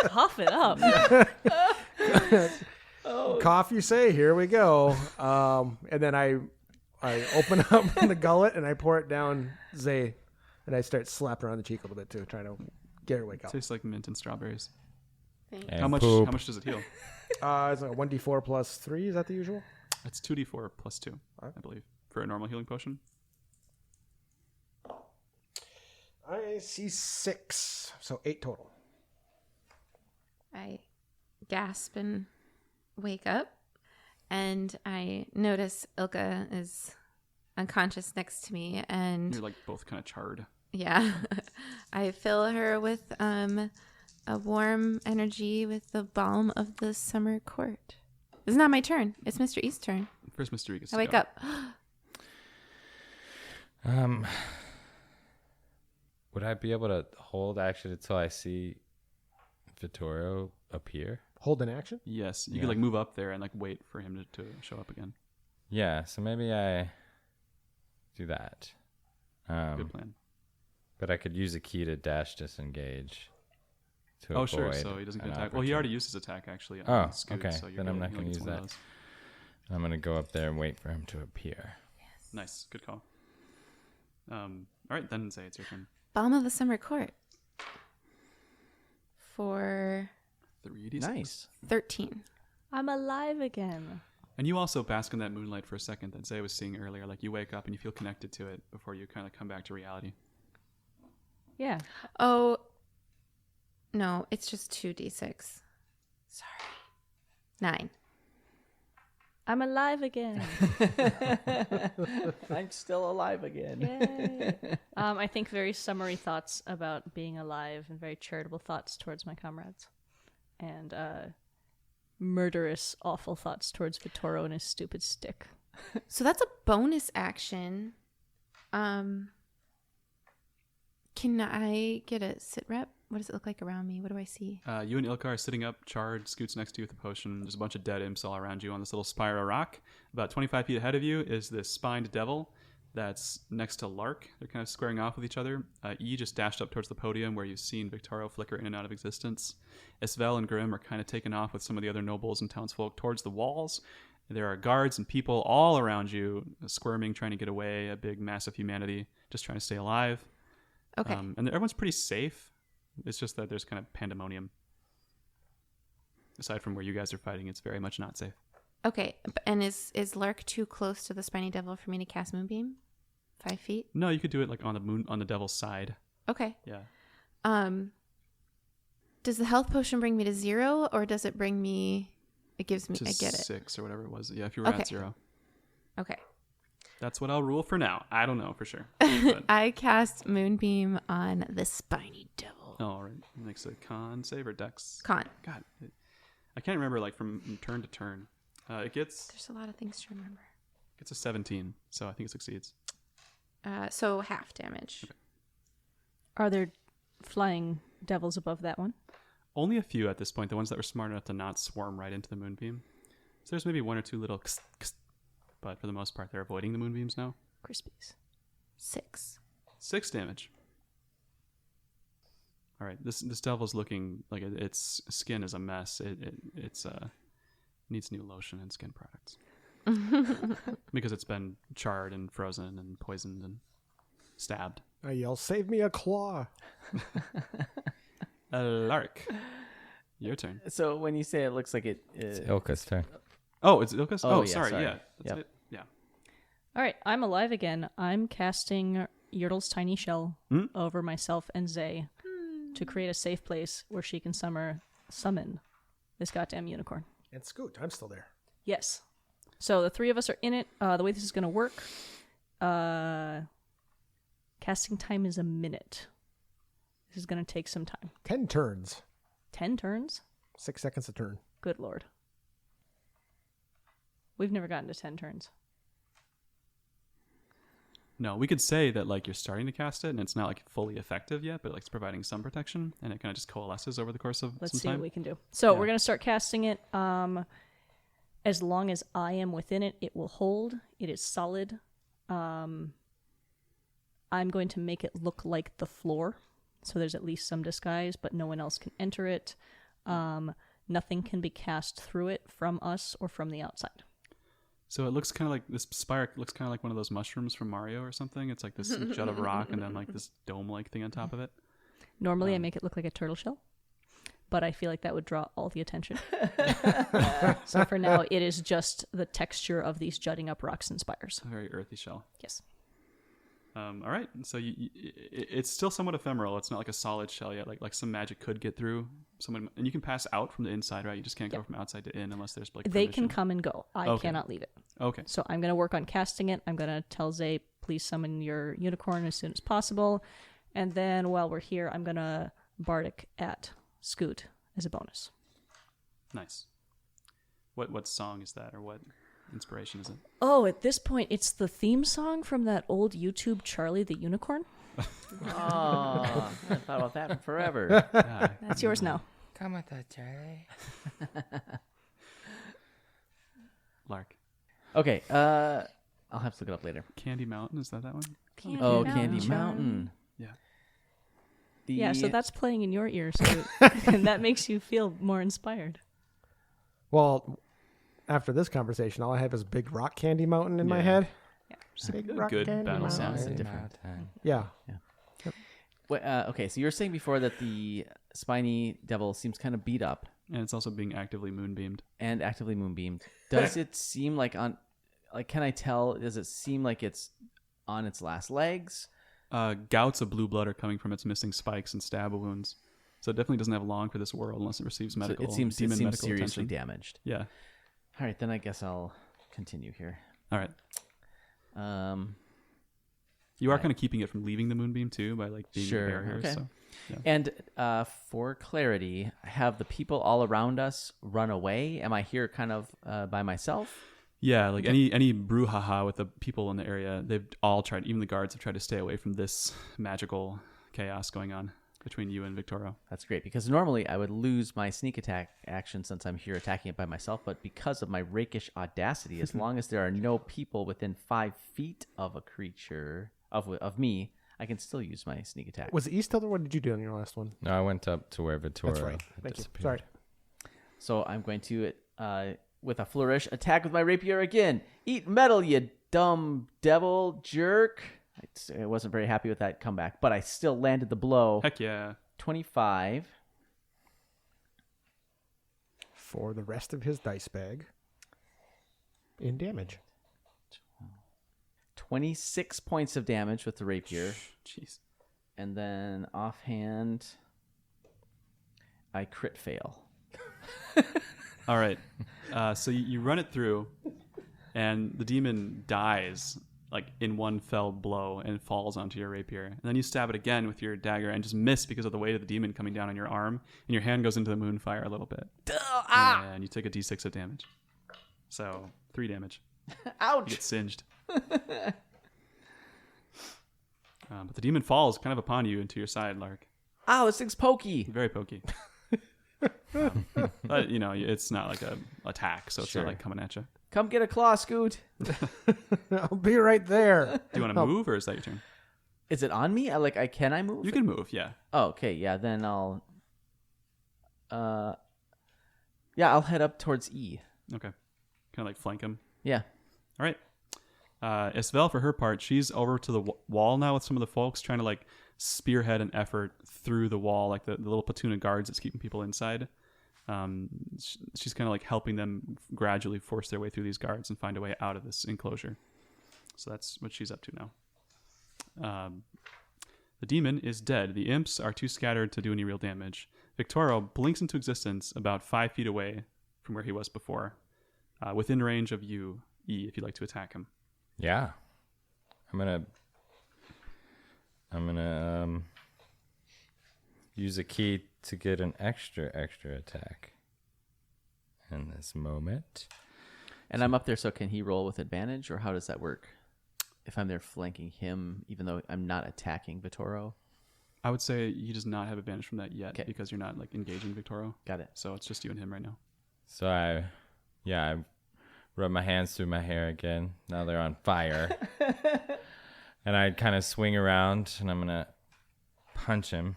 Cough it up. cough, you say? Here we go. And then I open up the gullet and I pour it down Zay, and I start slapping her on the cheek a little bit too, trying to get her wake up. Tastes like mint and strawberries. And How much poop. does it heal? It's like a 1d4 plus 3. Is that the usual? It's 2d4 plus 2, I believe, for a normal healing potion. I see 6, so 8 total. I gasp and wake up, and I notice Ilka is unconscious next to me, and You're like both kind of charred. yeah, I fill her with a warm energy with the balm of the summer court. It's not my turn. It's Mr. East's turn. First, Mr. Egan. I wake up. Would I be able to hold action until I see Vittorio appear? Hold an action? Yes, you Yeah. could like move up there and like wait for him to show up again. Yeah, so maybe I do that. Good plan. But I could use a key to dash disengage. To Oh, sure. avoid So he doesn't get an attacked. Well, he already opportunity. used his attack actually. Oh, On Scoot, okay. So you're Then I'm good. not You gonna only use get one of that. those. I'm going to go up there and wait for him to appear. Nice. Good call. All right, then say it's your turn. Balm of the summer court. For 3d6. Nice. 13. I'm alive again. And you also bask in that moonlight for a second that Zay was seeing earlier. Like you wake up and you feel connected to it before you kind of come back to reality. Yeah. Oh, no, it's just 2d6. Sorry. 9. I'm alive again. I'm still alive again. Yay. I think very summary thoughts about being alive and very charitable thoughts towards my comrades. And murderous, awful thoughts towards Vittorio and his stupid stick. So that's a bonus action. Can I get a sit rep? What does it look like around me? What do I see? You and Ilka are sitting up, charred. Scoot's next to you with a potion. There's a bunch of dead imps all around you on this little spire of rock. About 25 feet ahead of you is this spined devil that's next to Lark. They're kind of squaring off with each other. E just dashed up towards the podium where you've seen Victorio flicker in and out of existence. Isvel and Grim are kind of taken off with some of the other nobles and townsfolk towards the walls. There are guards and people all around you, squirming, trying to get away. A big mass of humanity just trying to stay alive. Okay. And everyone's pretty safe. It's just that there's kind of pandemonium. Aside from where you guys are fighting, it's very much not safe. Okay. And is Lark too close to the spiny devil for me to cast Moonbeam? 5 feet? No, you could do it like on the devil's side. Okay. Yeah. Does the health potion bring me to 0, or does it bring me... It gives me... To I get it. 6 or whatever it was. Yeah, if you were Okay. at 0. Okay. That's what I'll rule for now. I don't know for sure. But, I cast Moonbeam on the spiny devil. all right. Makes a con save or dex. Con. God, I can't remember like from turn to turn. It gets There's a lot of things to remember. a 17, so I think it succeeds. So half damage. Okay. Are there flying devils above that one? Only a few at this point. The ones that were smart enough to not swarm right into the moonbeam. So there's maybe 1 or 2 little, but for the most part, they're avoiding the moonbeams now. Crispies. 6. 6 damage. All right, this devil's looking like its skin is a mess. It's needs new lotion and skin products because it's been charred and frozen and poisoned and stabbed. I yell, "Save me a claw!" Lark, your turn. So when you say it looks like it, It's Ilka's turn. Oh, it's Ilka's. Oh, Oh, yeah, sorry. sorry. Yeah, that's Yep. it. Yeah. All right, I'm alive again. I'm casting Yertle's tiny shell over myself and Zay to create a safe place where she can summon this goddamn unicorn. And Scoot, I'm still there. Yes. So the three of us are in it. The way this is going to work, casting time is a minute. This is going to take some time. 10 turns. 10 turns? 6 seconds a turn. Good lord. We've never gotten to 10 turns. No, we could say that like you're starting to cast it and it's not like fully effective yet, but like it's providing some protection and it kind of just coalesces over the course of Let's some see time. what we can do. So Yeah. we're going to start casting it. As long as I am within it, it will hold. It is solid. I'm going to make it look like the floor. So there's at least some disguise, but no one else can enter it. Nothing can be cast through it from us or from the outside. So it looks kind of like this spire looks kind of like one of those mushrooms from Mario or something. It's like this jut of rock and then like this dome-like thing on top of it. Normally I make it look like a turtle shell, but I feel like that would draw all the attention. So for now, it is just the texture of these jutting up rocks and spires. A very earthy shell. Yes. All right. So it's still somewhat ephemeral. It's not like a solid shell yet. Like some magic could get through someone, and you can pass out from the inside, right? You just can't go from outside to in unless there's like They can permission. come and go. I Okay. cannot leave it. Okay. So I'm going to work on casting it. I'm going to tell Zay, please summon your unicorn as soon as possible. And then while we're here, I'm going to bardic at Scoot as a bonus. Nice. What song is that, or what inspiration is it? Oh, at this point, it's the theme song from that old YouTube Charlie the Unicorn. Oh, I thought about that forever. Yeah. That's yours now. Come with us, Charlie. Lark. Okay, I'll have to look it up later. Candy Mountain, is that one? Candy Oh, Mountain. Candy Mountain. Yeah. Yeah, so that's playing in your ears, Scoot. And that makes you feel more inspired. Well, after this conversation, all I have is Big Rock Candy Mountain in my Yeah. head. Good Rock Candy battle Mountain. sound. Sounds different. Yeah. Okay, so you were saying before that the spiny devil seems kind of beat up And it's also being actively moonbeamed. and actively moonbeamed. Does it seem like can I tell, does it seem like it's on its last legs? Gouts of blue blood are coming from its missing spikes and stab wounds. So it definitely doesn't have long for this world unless it receives So medical. it seems demon medical seriously attention. damaged. Yeah. All right, then I guess I'll continue here. All right. You are Right. kind of keeping it from leaving the moonbeam too by like being Sure, a barrier. okay. So. And for clarity, have the people all around us run away? Am I here kind of by myself? Yeah, like any brouhaha with the people in the area, they've all tried. Even the guards have tried to stay away from this magical chaos going on between you and Victoria. That's great, because normally I would lose my sneak attack action since I'm here attacking it by myself, but because of my rakish audacity, as long as there are no people within 5 feet of a creature, of me, I can still use my sneak attack. Was it East Tilder? What did you do on your last one? No, I went up to where Vittoria That's right. had Thank you. disappeared. Sorry. So I'm going to, with a flourish, attack with my rapier again. Eat metal, you dumb devil jerk. I wasn't very happy with that comeback, but I still landed the blow. Heck yeah. 25. For the rest of his dice bag. In damage. 26 points of damage with the rapier. Jeez. And then offhand, I crit fail. All right. So you run it through, and the demon dies like in one fell blow and falls onto your rapier. And then you stab it again with your dagger and just miss because of the weight of the demon coming down on your arm, and your hand goes into the moonfire a little bit. And you take a d6 of damage. So 3 damage. You Ouch! get singed. But the demon falls kind of upon you and to your side, Lark. Ow, this thing's pokey. Very pokey. But, you know, it's not like a attack, so it's Sure. not like coming at you. Come get a claw, Scoot. I'll be right there. Do you want to move, or is that your turn? Is it on me? Can I move? You can move, yeah. Oh, okay, yeah, then I'll... I'll head up towards E. Okay. Kind of like flank him. Yeah. All right. Isvel, for her part, she's over to the wall now with some of the folks, trying to like spearhead an effort through the wall, like the little platoon of guards that's keeping people inside. She's kind of like helping them gradually force their way through these guards and find a way out of this enclosure. So that's what she's up to now. The demon is dead. The imps are too scattered to do any real damage. Victoro blinks into existence about 5 feet away from where he was before, within range of you, E, if you'd like to attack him. Yeah. I'm gonna use a key to get an extra attack in this moment. And I'm up there, so can he roll with advantage, or how does that work? If I'm there flanking him, even though I'm not attacking Vitoro? I would say he does not have advantage from that yet 'Kay. because you're not like engaging Victoro. Got it. So it's just you and him right now. So I rub my hands through my hair again. Now they're on fire. And I kind of swing around, and I'm going to punch him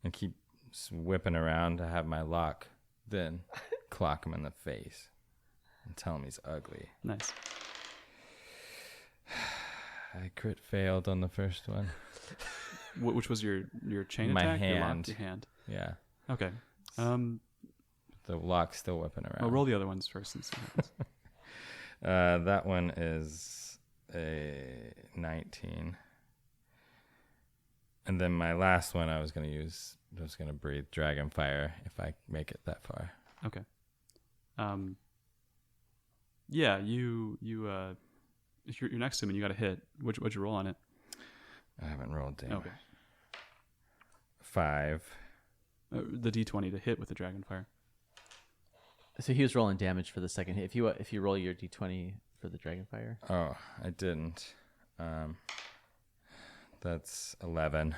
and keep whipping around to have my lock, then clock him in the face and tell him he's ugly. Nice. I crit failed on the first one. Which was your chain My attack? hand. Your hand. Yeah. Okay. The lock's still whipping around. Well, roll the other ones first and see what happens. That one is a 19. And then my last one I was going to breathe dragon fire if I make it that far. Okay. Yeah, you if you're next to him and you got a hit, what'd you roll on it? I haven't rolled damage. Okay. 5. The D20 to hit with the dragon fire. So he was rolling damage for the second hit. If you roll your d20 for the dragonfire. Oh, I didn't. That's 11.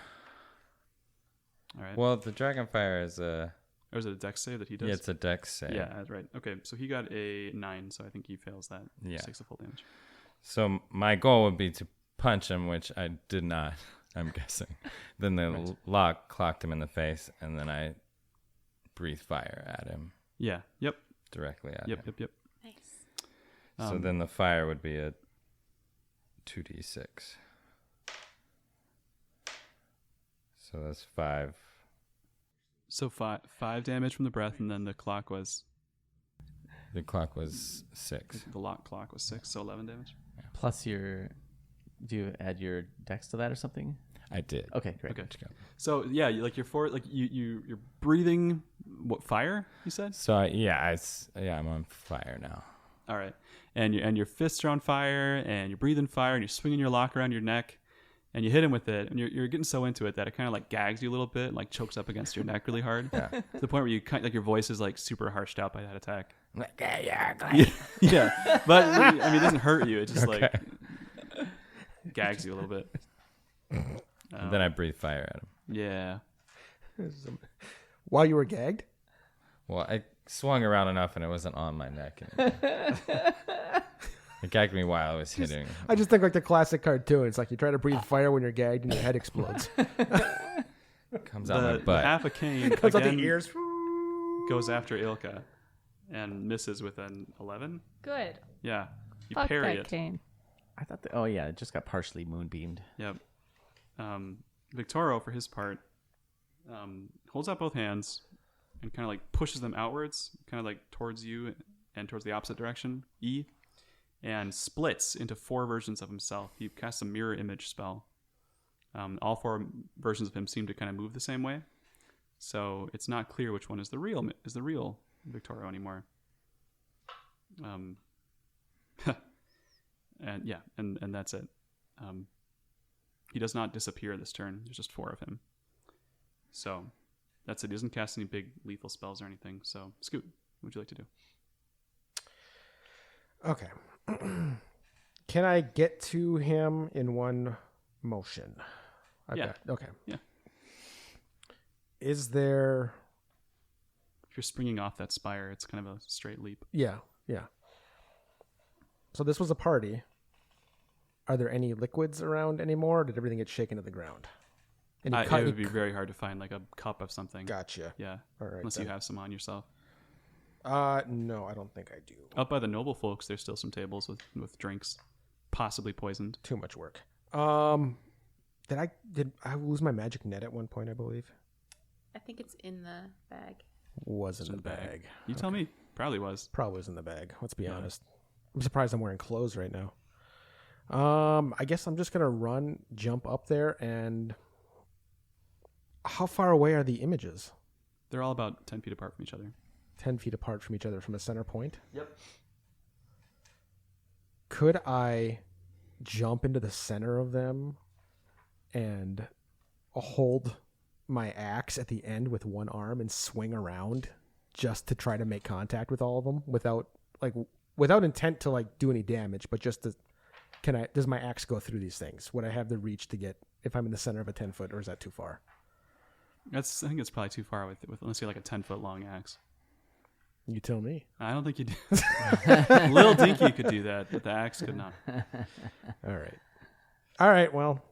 All right. Well, the dragonfire is a... Or is it a dex save that he does? Yeah, it's a dex save. Yeah, that's right. Okay, so he got a 9, so I think he fails that. Yeah. Just takes the full damage. So my goal would be to punch him, which I did not, I'm guessing. Then the Right. lock clocked him in the face, and then I breathe fire at him, Yeah. Yep. directly at him. Yep. Nice. So then the fire would be a 2d6. So that's 5. So five damage from the breath, and then the clock was The clock was 6. the lock clock was 6, so 11 damage. Plus do you add your dex to that or something? I did. Okay, great. Okay. So yeah, you're breathing what fire? You said. So I'm on fire now. All right, and your fists are on fire, and you're breathing fire, and you're swinging your lock around your neck, and you hit him with it, and you're getting so into it that it kind of like gags you a little bit, like chokes up against your neck really hard, Yeah. to the point where you kind like your voice is like super harshed out by that attack. I'm like, yeah, you're ugly. Yeah, but I mean, it doesn't hurt you; it just Okay. like gags you a little bit. And then I breathe fire at him. Yeah. While you were gagged? Well, I swung around enough and it wasn't on my neck anymore. It gagged me while I was hitting. I just think like the classic cartoon. It's like you try to breathe fire when you're gagged and your head explodes. Comes out my The butt. half a cane Comes out again the ears. goes after Ilka and misses with an 11. Good. Yeah. You Fuck parry that it. cane. I thought that. Oh yeah, it just got partially moonbeamed. Yep. Victoro, for his part, holds out both hands and kind of like pushes them outwards, kind of like towards you and towards the opposite direction, E, and splits into 4 versions of himself. He casts a mirror image spell. All 4 versions of him seem to kind of move the same way, so it's not clear which one is the real Victoro anymore. And yeah, and that's it. He does not disappear this turn. There's just 4 of him. So that's it. He doesn't cast any big lethal spells or anything. So Scoot, what would you like to do? Okay. Can I get to him in one motion? Yeah. Okay. Yeah. Is there... If you're springing off that spire, it's kind of a straight leap. Yeah. So this was a party. Are there any liquids around anymore? Or did everything get shaken to the ground? It would be very hard to find like a cup of something. Gotcha. Yeah. All right. Unless you have some on yourself. No, I don't think I do. Up by the noble folks, there's still some tables with drinks, possibly poisoned. Too much work. Did I lose my magic net at one point? I believe I think it's in the bag. was It's in the bag. You tell me. Probably was. Probably was in the bag. Let's be honest. I'm surprised I'm wearing clothes right now. I guess I'm just gonna jump up there, and how far away are the images? They're all about 10 feet apart from each other. 10 feet apart from each other from a center point? Yep. Could I jump into the center of them and hold my axe at the end with one arm and swing around just to try to make contact with all of them without intent to like do any damage, but just to, does my axe go through these things? Would I have the reach to get if I'm in the center of a 10-foot, or is that too far? I think it's probably too far with unless you're like a 10-foot long axe. You tell me. I don't think you do. Lil Dinky could do that, but the axe could not. All right. Well,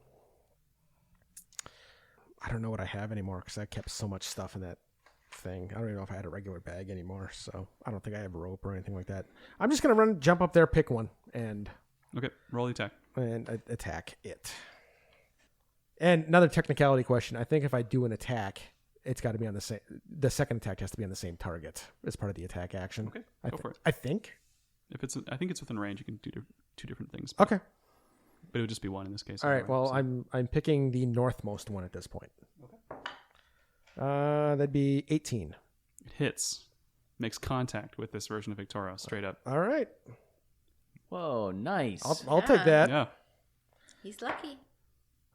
I don't know what I have anymore because I kept so much stuff in that thing. I don't even know if I had a regular bag anymore, so I don't think I have rope or anything like that. I'm just gonna jump up there, pick one, and Okay, roll the attack. and attack it. And another technicality question: I think if I do an attack, it's got to be on the same. The second attack has to be on the same target as part of the attack action. Okay, go for it. I think. I think it's within range. You can do two different things. Okay. But it would just be one in this case. All right. anyway, Well, so. I'm picking the northmost one at this point. Okay. That'd be 18. It hits, makes contact with this version of Victoria straight up. All right. Whoa, nice. I'll take that. Yeah. He's lucky.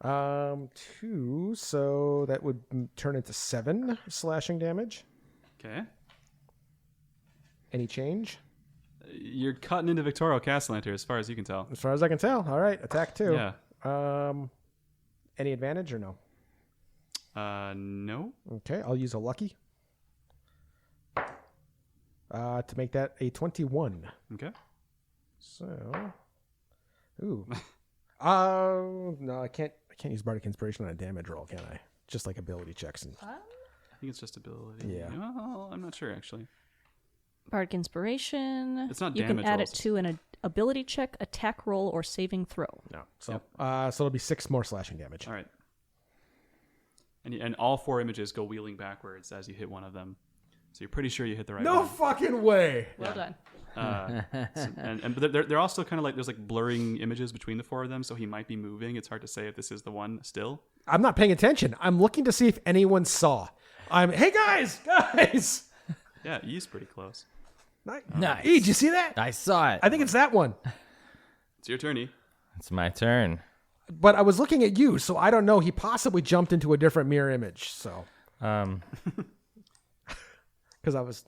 2, so that would turn into 7 slashing damage. Okay. Any change? You're cutting into Victoria Castellanter as far as you can tell. As far as I can tell. All right, attack 2. Yeah. Any advantage or no? No. Okay, I'll use a lucky. To make that a 21. Okay. So, ooh. No, I can't use Bardic Inspiration on a damage roll, can I? Just like ability checks and. I think it's just ability. Yeah. Well, I'm not sure actually. Bardic Inspiration. It's not You can damage add rolls. it to an ability check, attack roll, or saving throw. No. So, so it'll be 6 more slashing damage. All right. And all 4 images go wheeling backwards as you hit one of them. So you're pretty sure you hit the right No one. fucking way. Well done. But they're also kind of like there's like blurring images between the 4 of them, so he might be moving. It's hard to say if this is the one still. I'm not paying attention. I'm looking to see if anyone saw. Hey guys. Yeah, he's pretty close. Nice. Did you see that? I saw it. I think it's that one. It's your turn, E. It's my turn. But I was looking at you, so I don't know. He possibly jumped into a different mirror image. So, because I was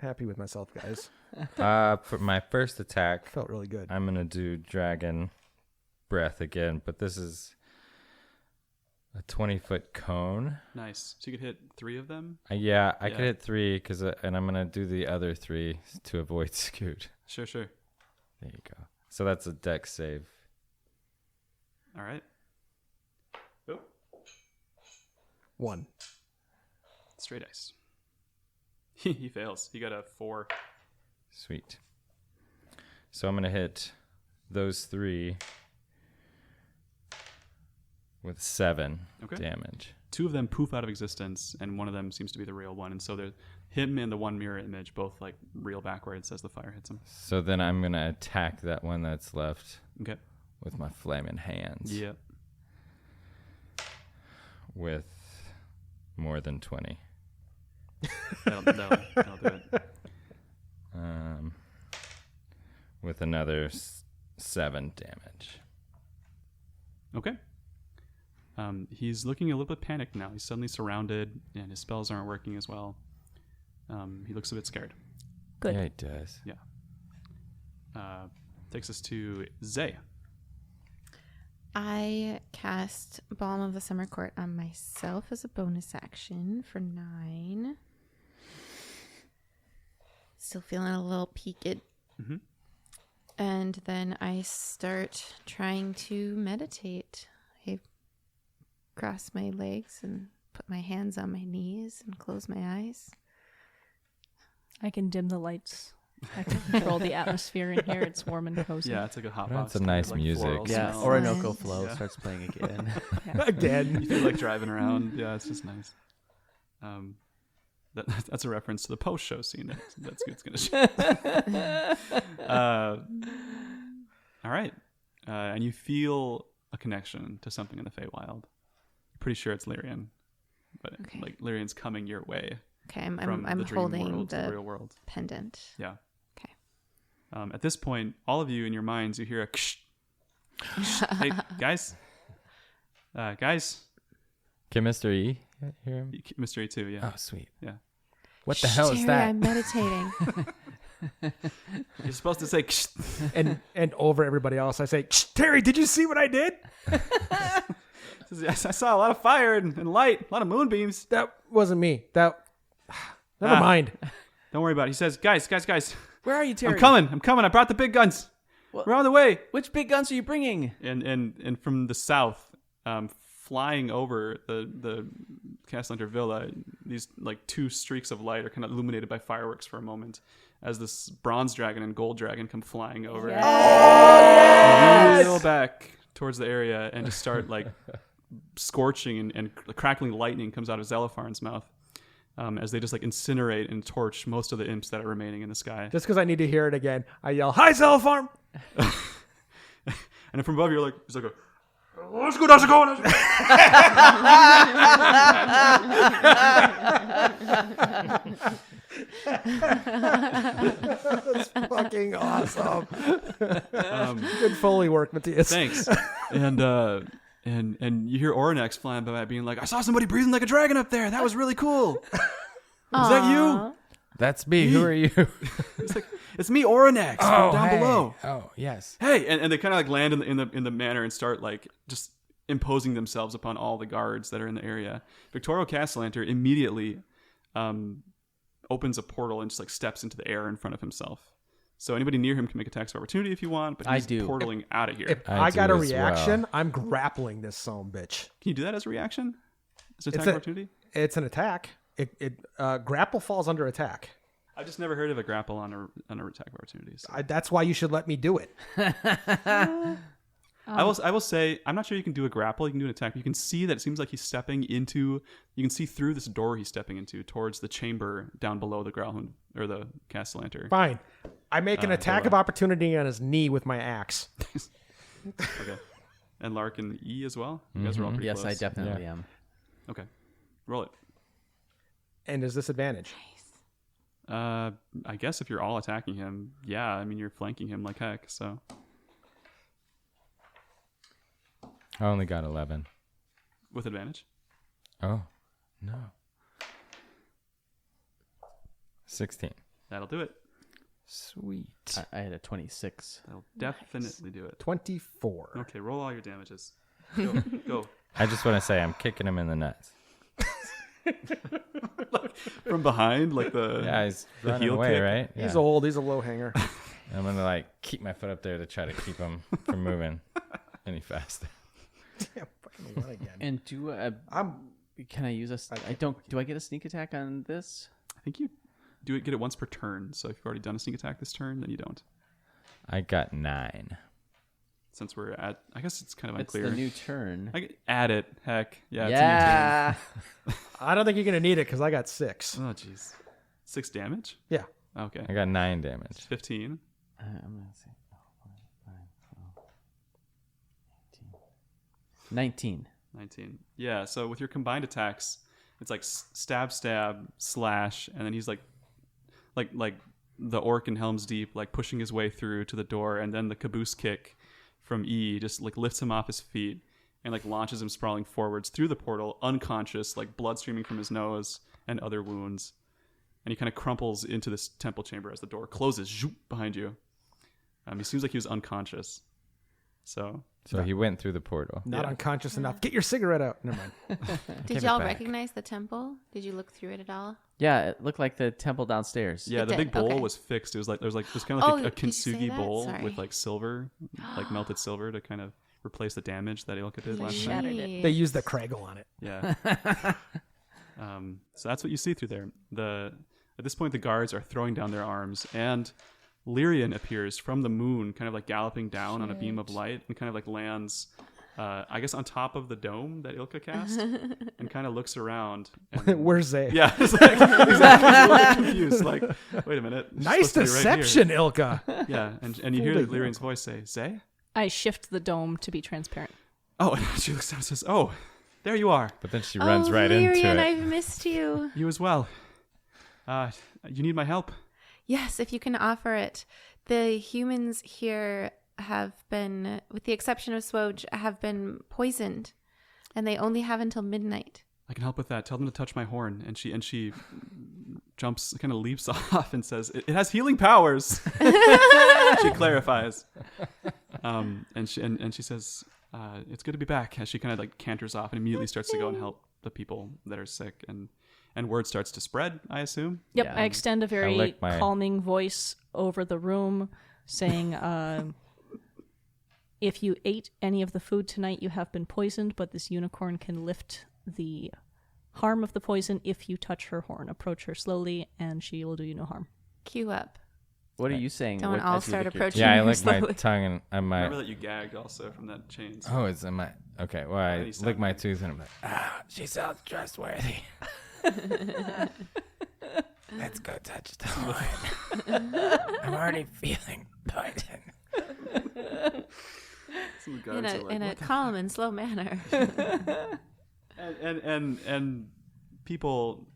happy with myself, guys. For my first attack, Felt really good. I'm gonna do dragon breath again, but this is a 20-foot cone. Nice. So you could hit 3 of them. I could hit 3 and I'm gonna do the other 3 to avoid scoot. Sure. There you go. So that's a dex save. All right. Oh, 1. straight ice. He fails. He got a 4. Sweet. So I'm gonna hit those 3 with 7 damage. 2 of them poof out of existence, and one of them seems to be the real one. And so there's him and the one mirror image both like reel backwards as the fire hits him. So then I'm gonna attack that one that's left Okay. with my flaming hands. Yep. With more than 20. That'll do it. With another 7 damage. Okay. He's looking a little bit panicked now. He's suddenly surrounded, and his spells aren't working as well. He looks a bit scared. Good. Yeah, it does. Yeah. Takes us to Zay. I cast Balm of the Summer Court on myself as a bonus action for 9. Still feeling a little peaked. Mm-hmm. And then I start trying to meditate. I cross my legs and put my hands on my knees and close my eyes. I can dim the lights. I can control the atmosphere in here. It's warm and cozy. Yeah, it's like a hot That's box. some nice like music. floral Yeah, smell. Orinoco Nice. Flow Yeah. starts playing again. Again. You feel like driving around. Yeah, it's just nice. That's a reference to the post-show scene. That's good. It's gonna show. All right. and you feel a connection to something in the Feywild. You're pretty sure it's Lyrian, but Okay. like Lyrian's coming your way Okay, from I'm the dream holding world to the the real world. pendant. Yeah. Okay. At this point, all of you in your minds, you hear a ksh. Hey, guys. Guys. Can Mr. E hear him? Mr. E2, yeah. Oh, sweet. Yeah. What the hell is Terry, that? I'm meditating. You're supposed to say ksh. And over everybody else, I say, Terry, did you see what I did? I saw a lot of fire and light, a lot of moonbeams. That wasn't me. Never mind. Don't worry about it. He says, guys. Where are you, Terry? I'm coming. I brought the big guns. What? We're on the way. Which big guns are you bringing? And from the south, flying over the Castellanter Villa, these like two streaks of light are kind of illuminated by fireworks for a moment as this bronze dragon and gold dragon come flying over. Reel back towards the area and just start like scorching and crackling lightning comes out of Zelopharn's mouth. As they just like incinerate and torch most of the imps that are remaining in the sky. Just because I need to hear it again, I yell, "Hi, Zelopharn!" And then from above, you're like, he's like, let's go, let's go. That's fucking awesome. Good Foley work, Matthias. Thanks. And you hear Oranax flying by being like, I saw somebody breathing like a dragon up there. That was really cool. Is that you? That's me. Who are you? It's like, it's me, Oranax, from down hey. below. Oh, yes. Hey, and they kind of like land in the manor and start like just imposing themselves upon all the guards that are in the area. Victorio Castellanter immediately opens a portal and just like steps into the air in front of himself. So anybody near him can make attacks of opportunity if you want, but he's portaling out of here. If I I got a do as reaction, well. I'm grappling this son bitch. Can you do that as a reaction? As an attack It's a- opportunity? It's an attack. Grapple falls under attack. I've just never heard of a grapple on a attack of opportunity. So. That's why you should let me do it. I will say I'm not sure you can do a grapple. You can do an attack. But you can see that it seems like he's stepping into. You can see through this door he's stepping into towards the chamber down below the Growlhound or the Castellanter. Fine. I make an attack of opportunity on his knee with my axe. Okay. And Lark and E as well. You guys are all pretty Yes, close. I definitely am. Okay, roll it. And is disadvantage? I guess if you're all attacking him, yeah. I mean, you're flanking him like heck. So I only got 11. with advantage. Oh, no. 16. That'll do it. Sweet. I had a 26. That'll definitely do it. 24. Okay, roll all your damages. Go. Go. I just want to say I'm kicking him in the nuts. From behind, like the Yeah, he's the running heel away, kick. right? He's Yeah. old. He's a low hanger. I'm going to like keep my foot up there to try to keep him from moving any faster. Damn, fucking what again? And do can I use a? I don't. Do I get a sneak attack on this? I think you get it once per turn. So if you've already done a sneak attack this turn, then you don't. I got 9. Since we're at, I guess it's kind of It's unclear. the new turn. Add it. Heck, yeah. Yeah. I don't think you're gonna need it because I got 6. It's a new turn. Oh, jeez. 6 damage. Yeah. Okay. I got 9 damage. 15. I'm gonna say 19. 19. Yeah, so with your combined attacks, it's like stab, slash, and then he's like the orc in Helm's Deep, like pushing his way through to the door, and then the caboose kick from E just like lifts him off his feet and like launches him sprawling forwards through the portal, unconscious, like blood streaming from his nose and other wounds. And he kind of crumples into this temple chamber as the door closes zoop, behind you. He seems like he was unconscious. So So he went through the portal. Not unconscious enough. Get your cigarette out. Never mind. Did Give it y'all back. recognize the temple? Did you look through it at all? Yeah, it looked like the temple downstairs. yeah, It the did, big bowl okay. was fixed. It was kind of like a did you say kintsugi that? bowl Sorry. with like silver, like melted silver to kind of replace the damage that Ilka did last night. Shattered it. They used the Craggle on it. Yeah. So that's what you see through there. At this point, the guards are throwing down their arms, and Lyrian appears from the moon, kind of like galloping down on a beam of light, and kind of like lands, I guess, on top of the dome that Ilka cast, and kind of looks around. And, Where's Zay? yeah, it's like, exactly. He's a little confused. Like, wait a minute. it's Nice supposed to be right here. deception, Ilka. Yeah, and you hear Fooled Lyrian's voice say, Zay? I shift the dome to be transparent. Oh, and she looks down and says, "Oh, there you are. But then she runs right into Lyrian, it. I've missed you. You as well. You need my help." Yes, if you can offer it. The humans here have been, with the exception of SWOJ, have been poisoned, and they only have until midnight. "I can help with that. Tell them to touch my horn." And she jumps, kind of leaps off and says, "It has healing powers." She clarifies. And she says, "It's good to be back," as she kind of like canters off and immediately starts to go and help the people that are sick. And word starts to spread, I assume. Yep, Yeah. I extend a very like my- calming voice over the room saying, if you ate any of the food tonight, you have been poisoned, but this unicorn can lift the harm of the poison if you touch her horn. Approach her slowly, and she will do you no harm. Cue up. What are you saying? Don't What- all as you start lick your approaching Yeah, I her lick my slowly. tongue and I might. Remember that you gagged also from that chains. Oh, it's in my. Okay, well, I Any lick sound. my tooth and I'm like, she sounds trustworthy. Let's go touch the horn. I'm already feeling poison. Some guards are like, In a "What the calm and slow manner. and people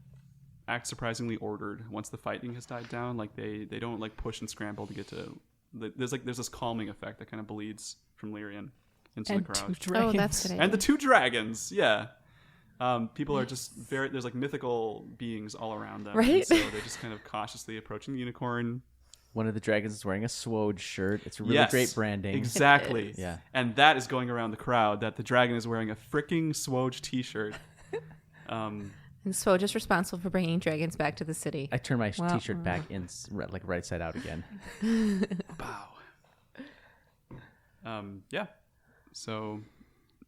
act surprisingly ordered once the fighting has died down. Like they don't like push and scramble to get to. There's this calming effect that kind of bleeds from Lyrian into And the two crowd. dragons. Oh, that's good. And the two dragons, yeah. People are just there's like mythical beings all around them. Right? And so they're just kind of cautiously approaching the unicorn. One of the dragons is wearing a SWOJ shirt. It's really Yes, great branding. Exactly. is. Yeah. And that is going around the crowd that the dragon is wearing a freaking SWOJ t-shirt. And SWOJ is responsible for bringing dragons back to the city. I turn my Wow. t-shirt back in, like right side out again. Bow. Yeah. So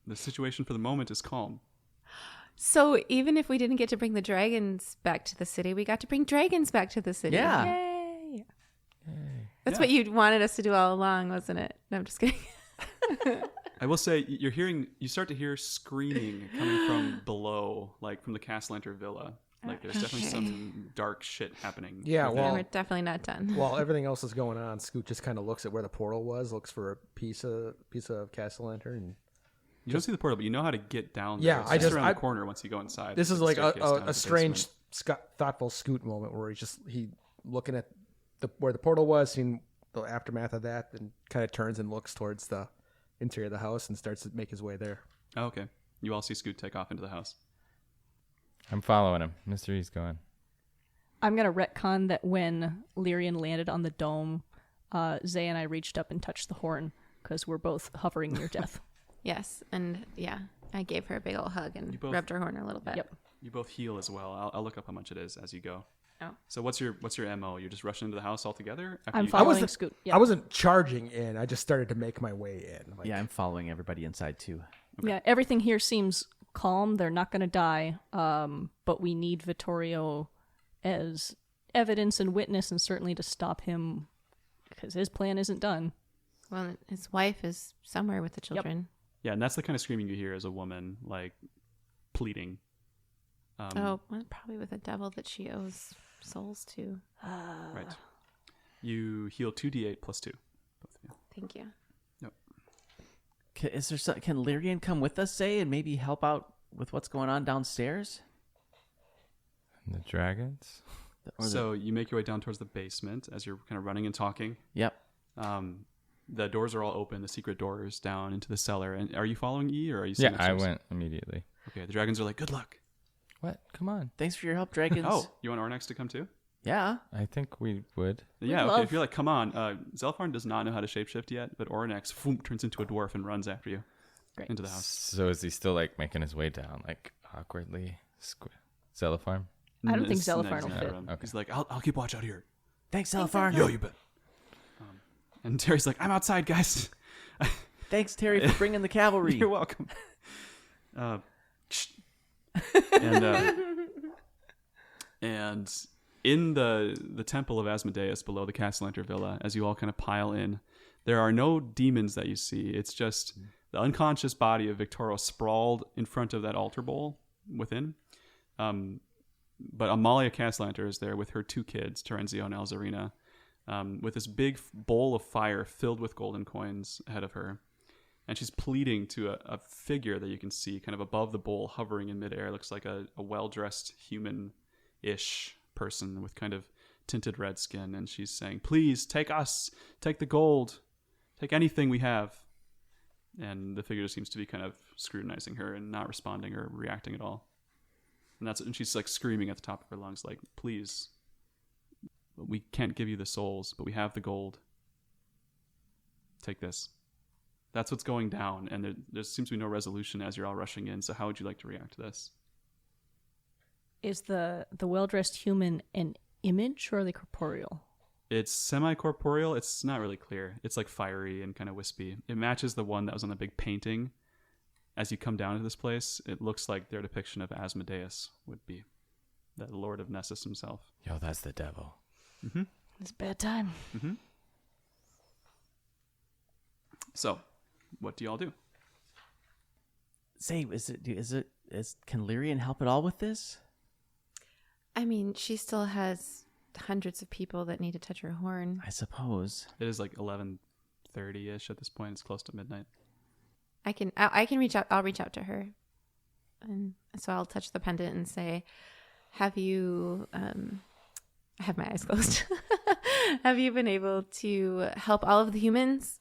the situation for the moment is calm. So even if we didn't get to bring the dragons back to the city, we got to bring dragons back to the city. Yeah. Yay. That's Yeah. what you wanted us to do all along, wasn't it? No, I'm just kidding. I will say you start to hear screaming coming from below, like from the Castle Enter Villa. Like there's definitely Okay. some dark shit happening. Yeah, within. well- We're definitely not done. While everything else is going on, Scoot just kind of looks at where the portal was, looks for a piece of Castle Lantern, and You don't see the portal, but you know how to get down there. Yeah, It's I just just- around I- the corner once you go inside. this is There's like staircase down to a the strange, basement. thoughtful Scoot moment where he looking at where the portal was, seeing the aftermath of that, and kind of turns and looks towards the interior of the house and starts to make his way there. Oh, okay. You all see Scoot take off into the house. I'm following him. Mr. E's going. I'm going to retcon that when Lyrian landed on the dome, Zay and I reached up and touched the horn because we're both hovering near death. Yes. And yeah, I gave her a big old hug and You both- rubbed her horn a little bit. Yep. You both heal as well. I'll look up how much it is as you go. Oh. So what's your MO? You're just rushing into the house altogether? After I'm you- following wasn't- Scoot. Yeah. I wasn't charging in; I just started to make my way in. Like, Yeah, I'm following everybody inside too. Yeah, everything here seems calm. They're not going to die, but we need Vittorio as evidence and witness, and certainly to stop him because his plan isn't done. Well, his wife is somewhere with the children. Yeah, and that's the kind of screaming you hear as a woman, like pleading. Oh, well, probably with a devil that she owes souls to. Right. You heal 2d8 plus 2. Both of you. Thank you. Can Lyrian come with us, say, and maybe help out with what's going on downstairs? And the dragons? Or the- So you make your way down towards the basement as you're kind of running and talking. Yep. The doors are all open, the secret doors down into the cellar. And are you following E or are you Yeah, staying I upstairs? went immediately. Okay, the dragons are like, good luck. What? Come on. Thanks for your help, dragons. Oh, you want Ornex to come too? Yeah. I think we would. Yeah, okay. love- If you're like, come on. Zelfarn does not know how to shapeshift yet, but Ornex turns into a dwarf and runs after you Great. into the house. So is he still like making his way down, like awkwardly? Zelapharm? I don't think It's Zelfarn next will to fit. him. Okay. He's like, I'll keep watch out here. Thanks, Elfar. Yo, you bet. And Terry's like, I'm outside, guys. Thanks, Terry, for bringing the cavalry. You're welcome. And in the temple of Asmodeus below the Castle Enter Villa, as you all kind of pile in, there are no demons that you see. It's just the unconscious body of Victoro sprawled in front of that altar bowl within. But Amalia Castle Enter is there with her two kids, Terenzio and Alzarina. with this big bowl of fire filled with golden coins ahead of her. And she's pleading to a figure that you can see kind of above the bowl, hovering in midair. Looks like a well-dressed human-ish person with kind of tinted red skin. And she's saying, please, take us. Take the gold. Take anything we have. And the figure seems to be kind of scrutinizing her and not responding or reacting at all. And she's like screaming at the top of her lungs, like, please, we can't give you the souls, but we have the gold. Take this. That's what's going down, and there seems to be no resolution as you're all rushing in. So how would you like to react to this? Is the well-dressed human an image or are they corporeal? It's semi-corporeal. It's not really clear. It's like fiery and kind of wispy. It matches the one that was on the big painting. As you come down to this place, it looks like their depiction of Asmodeus would be, the Lord of Nessus himself. Yo, that's the devil. Mm-hmm. It's a bad time. Mm-hmm. So, what do y'all do? Say, can Lyrian help at all with this? I mean, she still has hundreds of people that need to touch her horn. I suppose. It is like 11:30ish at this point. It's close to midnight. I can reach out. I'll reach out to her, and so I'll touch the pendant and say, "Have you?" I have my eyes closed. Have you been able to help all of the humans?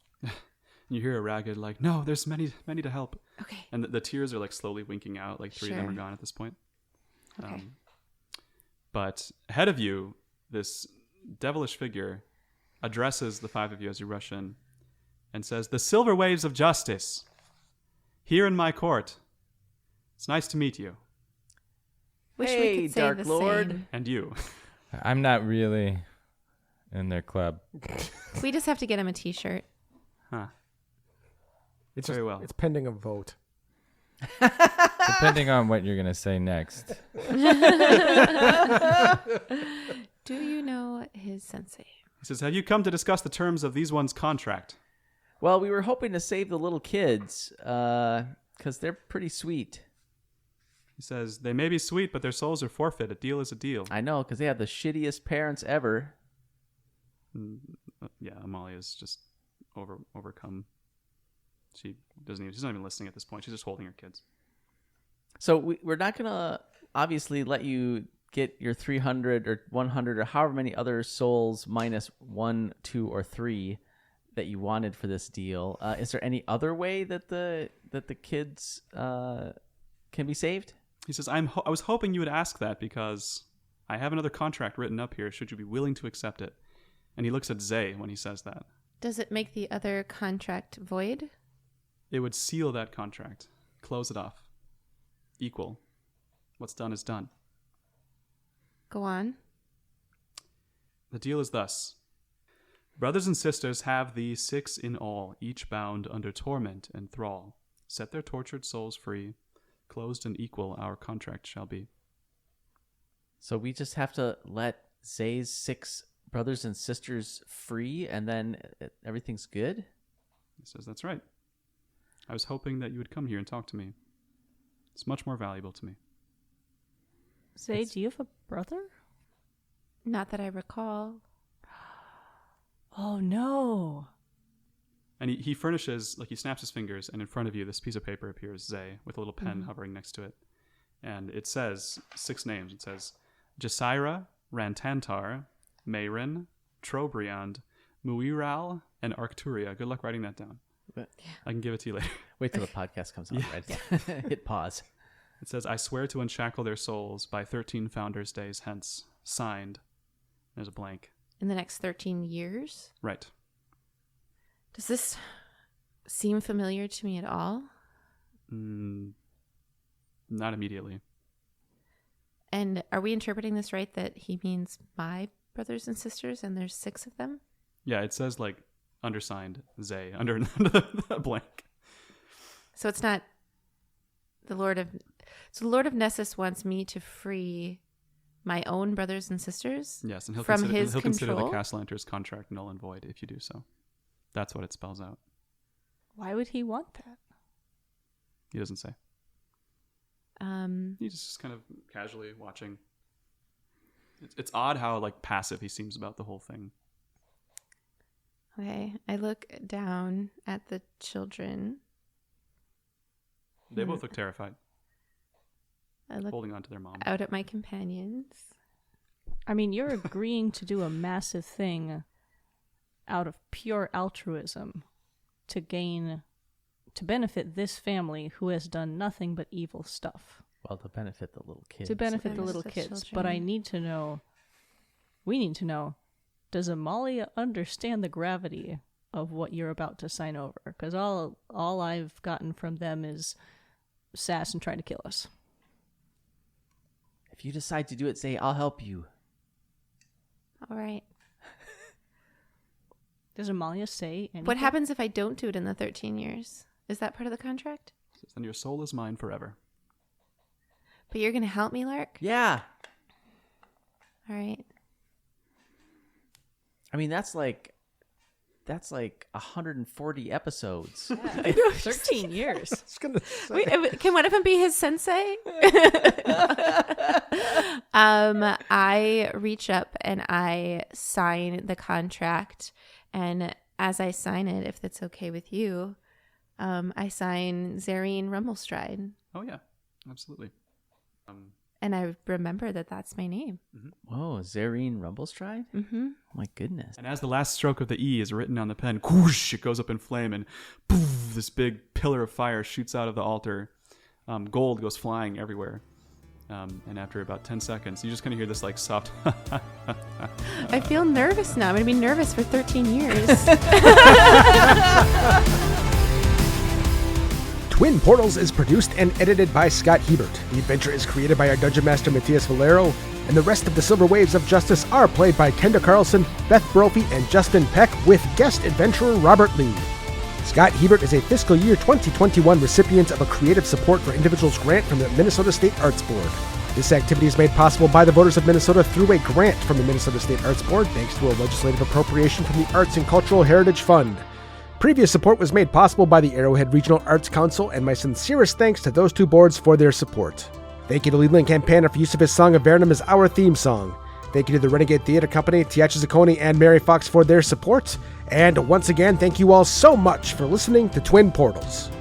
You hear a ragged like, "No, there's many to help." Okay. And the tears are like slowly winking out. Like 3 of them are gone at this point. Okay. But ahead of you, this devilish figure addresses the 5 of you as you rush in and says, "The silver waves of justice, here in my court. It's nice to meet you." Wish Hey, we could say Dark the Lord. same. And you. I'm not really in their club. We just have to get him a T-shirt. Huh. It's Very just- well. It's pending a vote. Depending on what you're going to say next. Do you know his sensei? He says, "Have you come to discuss the terms of these one's contract?" Well, we were hoping to save the little kids, because they're pretty sweet. He says, "They may be sweet, but their souls are forfeit. A deal is a deal." I know, because they have the shittiest parents ever. Yeah, Amalia's just overcome. She's not even listening at this point. She's just holding her kids. So we're not going to obviously let you get your 300 or 100 or however many other souls minus 1, 2, or 3 that you wanted for this deal. Is there any other way that the kids can be saved? He says, I was hoping you would ask that because I have another contract written up here. Should you be willing to accept it? And he looks at Zay when he says that. Does it make the other contract void? It would seal that contract. Close it off. Equal. What's done is done. Go on. The deal is thus. Brothers and sisters have these 6 in all, each bound under torment and thrall. Set their tortured souls free. Closed and equal our contract shall be. So we just have to let Zay's 6 brothers and sisters free, and then everything's good? He says, that's right. I was hoping that you would come here and talk to me. It's much more valuable to me. Zay, do you have a brother? Not that I recall. Oh, no. And he furnishes, like he snaps his fingers, and in front of you, this piece of paper appears, Zay, with a little pen hovering next to it. And it says 6 names. It says Jasira, Rantantar, Mayrin, Trobriand, Muiral, and Arcturia. Good luck writing that down. I can give it to you later. Wait till the podcast comes on, right? Hit pause. It says, I swear to unshackle their souls by 13 Founders' Days hence. Signed. There's a blank. In the next 13 years? Right. Does this seem familiar to me at all? Not immediately. And are we interpreting this right, that he means my brothers and sisters and there's 6 of them? Yeah, it says like undersigned Zay under the blank. So it's not the Lord of... So the Lord of Nessus wants me to free my own brothers and sisters? Yes, and he'll from consider, his he'll consider the control? Castellanter's contract null and void if you do so. That's what it spells out. Why would he want that? He doesn't say. He's just kind of casually watching. It's odd how like passive he seems about the whole thing. Okay, I look down at the children. They both look terrified, I look holding on to their mom. out at my companions. I mean, you're agreeing to do a massive thing out of pure altruism to benefit this family who has done nothing but evil stuff. Well, to benefit the little kids. To benefit the Benefit little the kids. children. But I need to know, we need to know, does Amalia understand the gravity of what you're about to sign over? Because all I've gotten from them is sass and trying to kill us. If you decide to do it, say, I'll help you. All right. Does Amalia say anything? What happens if I don't do it in the 13 years? Is that part of the contract? Then your soul is mine forever. But you're going to help me, Lark? Yeah. All right. I mean, that's like 140 episodes. 13 years. I was gonna say. Wait, can one of them be his sensei? I reach up and I sign the contract. And as I sign it, if that's okay with you, I sign Zareen Rumblestride. Oh yeah, absolutely. And I remember that that's my name. Whoa, Zareen Rumblestride? Mm-hmm. Oh my goodness. And as the last stroke of the E is written on the pen, whoosh, it goes up in flame, and poof, this big pillar of fire shoots out of the altar. Gold goes flying everywhere. And after about 10 seconds, you just kind of hear this like soft. I feel nervous now. I'm going to be nervous for 13 years. Twin Portals is produced and edited by Scott Hebert. The adventure is created by our Dungeon Master Matthias Valero, and the rest of the Silver Waves of Justice are played by Kenda Carlson, Beth Brophy, and Justin Peck, with guest adventurer Robert Lee. Scott Hebert is a fiscal year 2021 recipient of a Creative Support for Individuals grant from the Minnesota State Arts Board. This activity is made possible by the voters of Minnesota through a grant from the Minnesota State Arts Board, thanks to a legislative appropriation from the Arts and Cultural Heritage Fund. Previous support was made possible by the Arrowhead Regional Arts Council, and my sincerest thanks to those two boards for their support. Thank you to Leeland Campana for use of his song Avernum as our theme song. Thank you to the Renegade Theater Company, Tiacha Zacconi, and Mary Fox for their support. And once again, thank you all so much for listening to Twin Portals.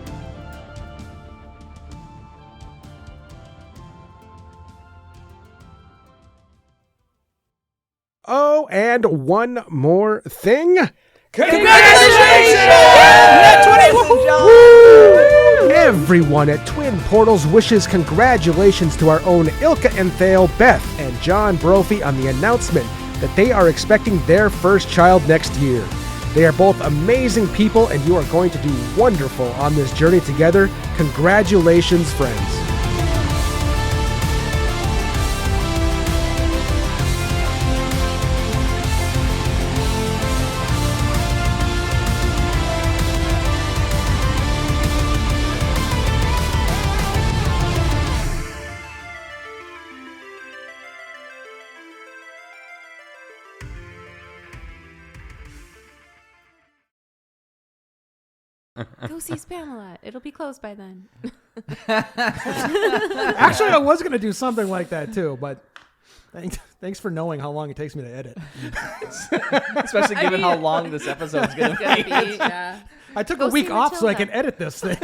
Oh, and one more thing. Congratulations! Everyone at Twin Portals wishes congratulations to our own Ilka and Thale, Beth, and John Brophy on the announcement that they are expecting their first child next year. They are both amazing people, and you are going to do wonderful on this journey together. Congratulations, friends. Go see Pamela. It'll be closed by then. Actually, I was going to do something like that too, but thanks for knowing how long it takes me to edit. Especially given how long this episode's going to be. Yeah. I took Go a week see off so I Matilda. can edit this thing.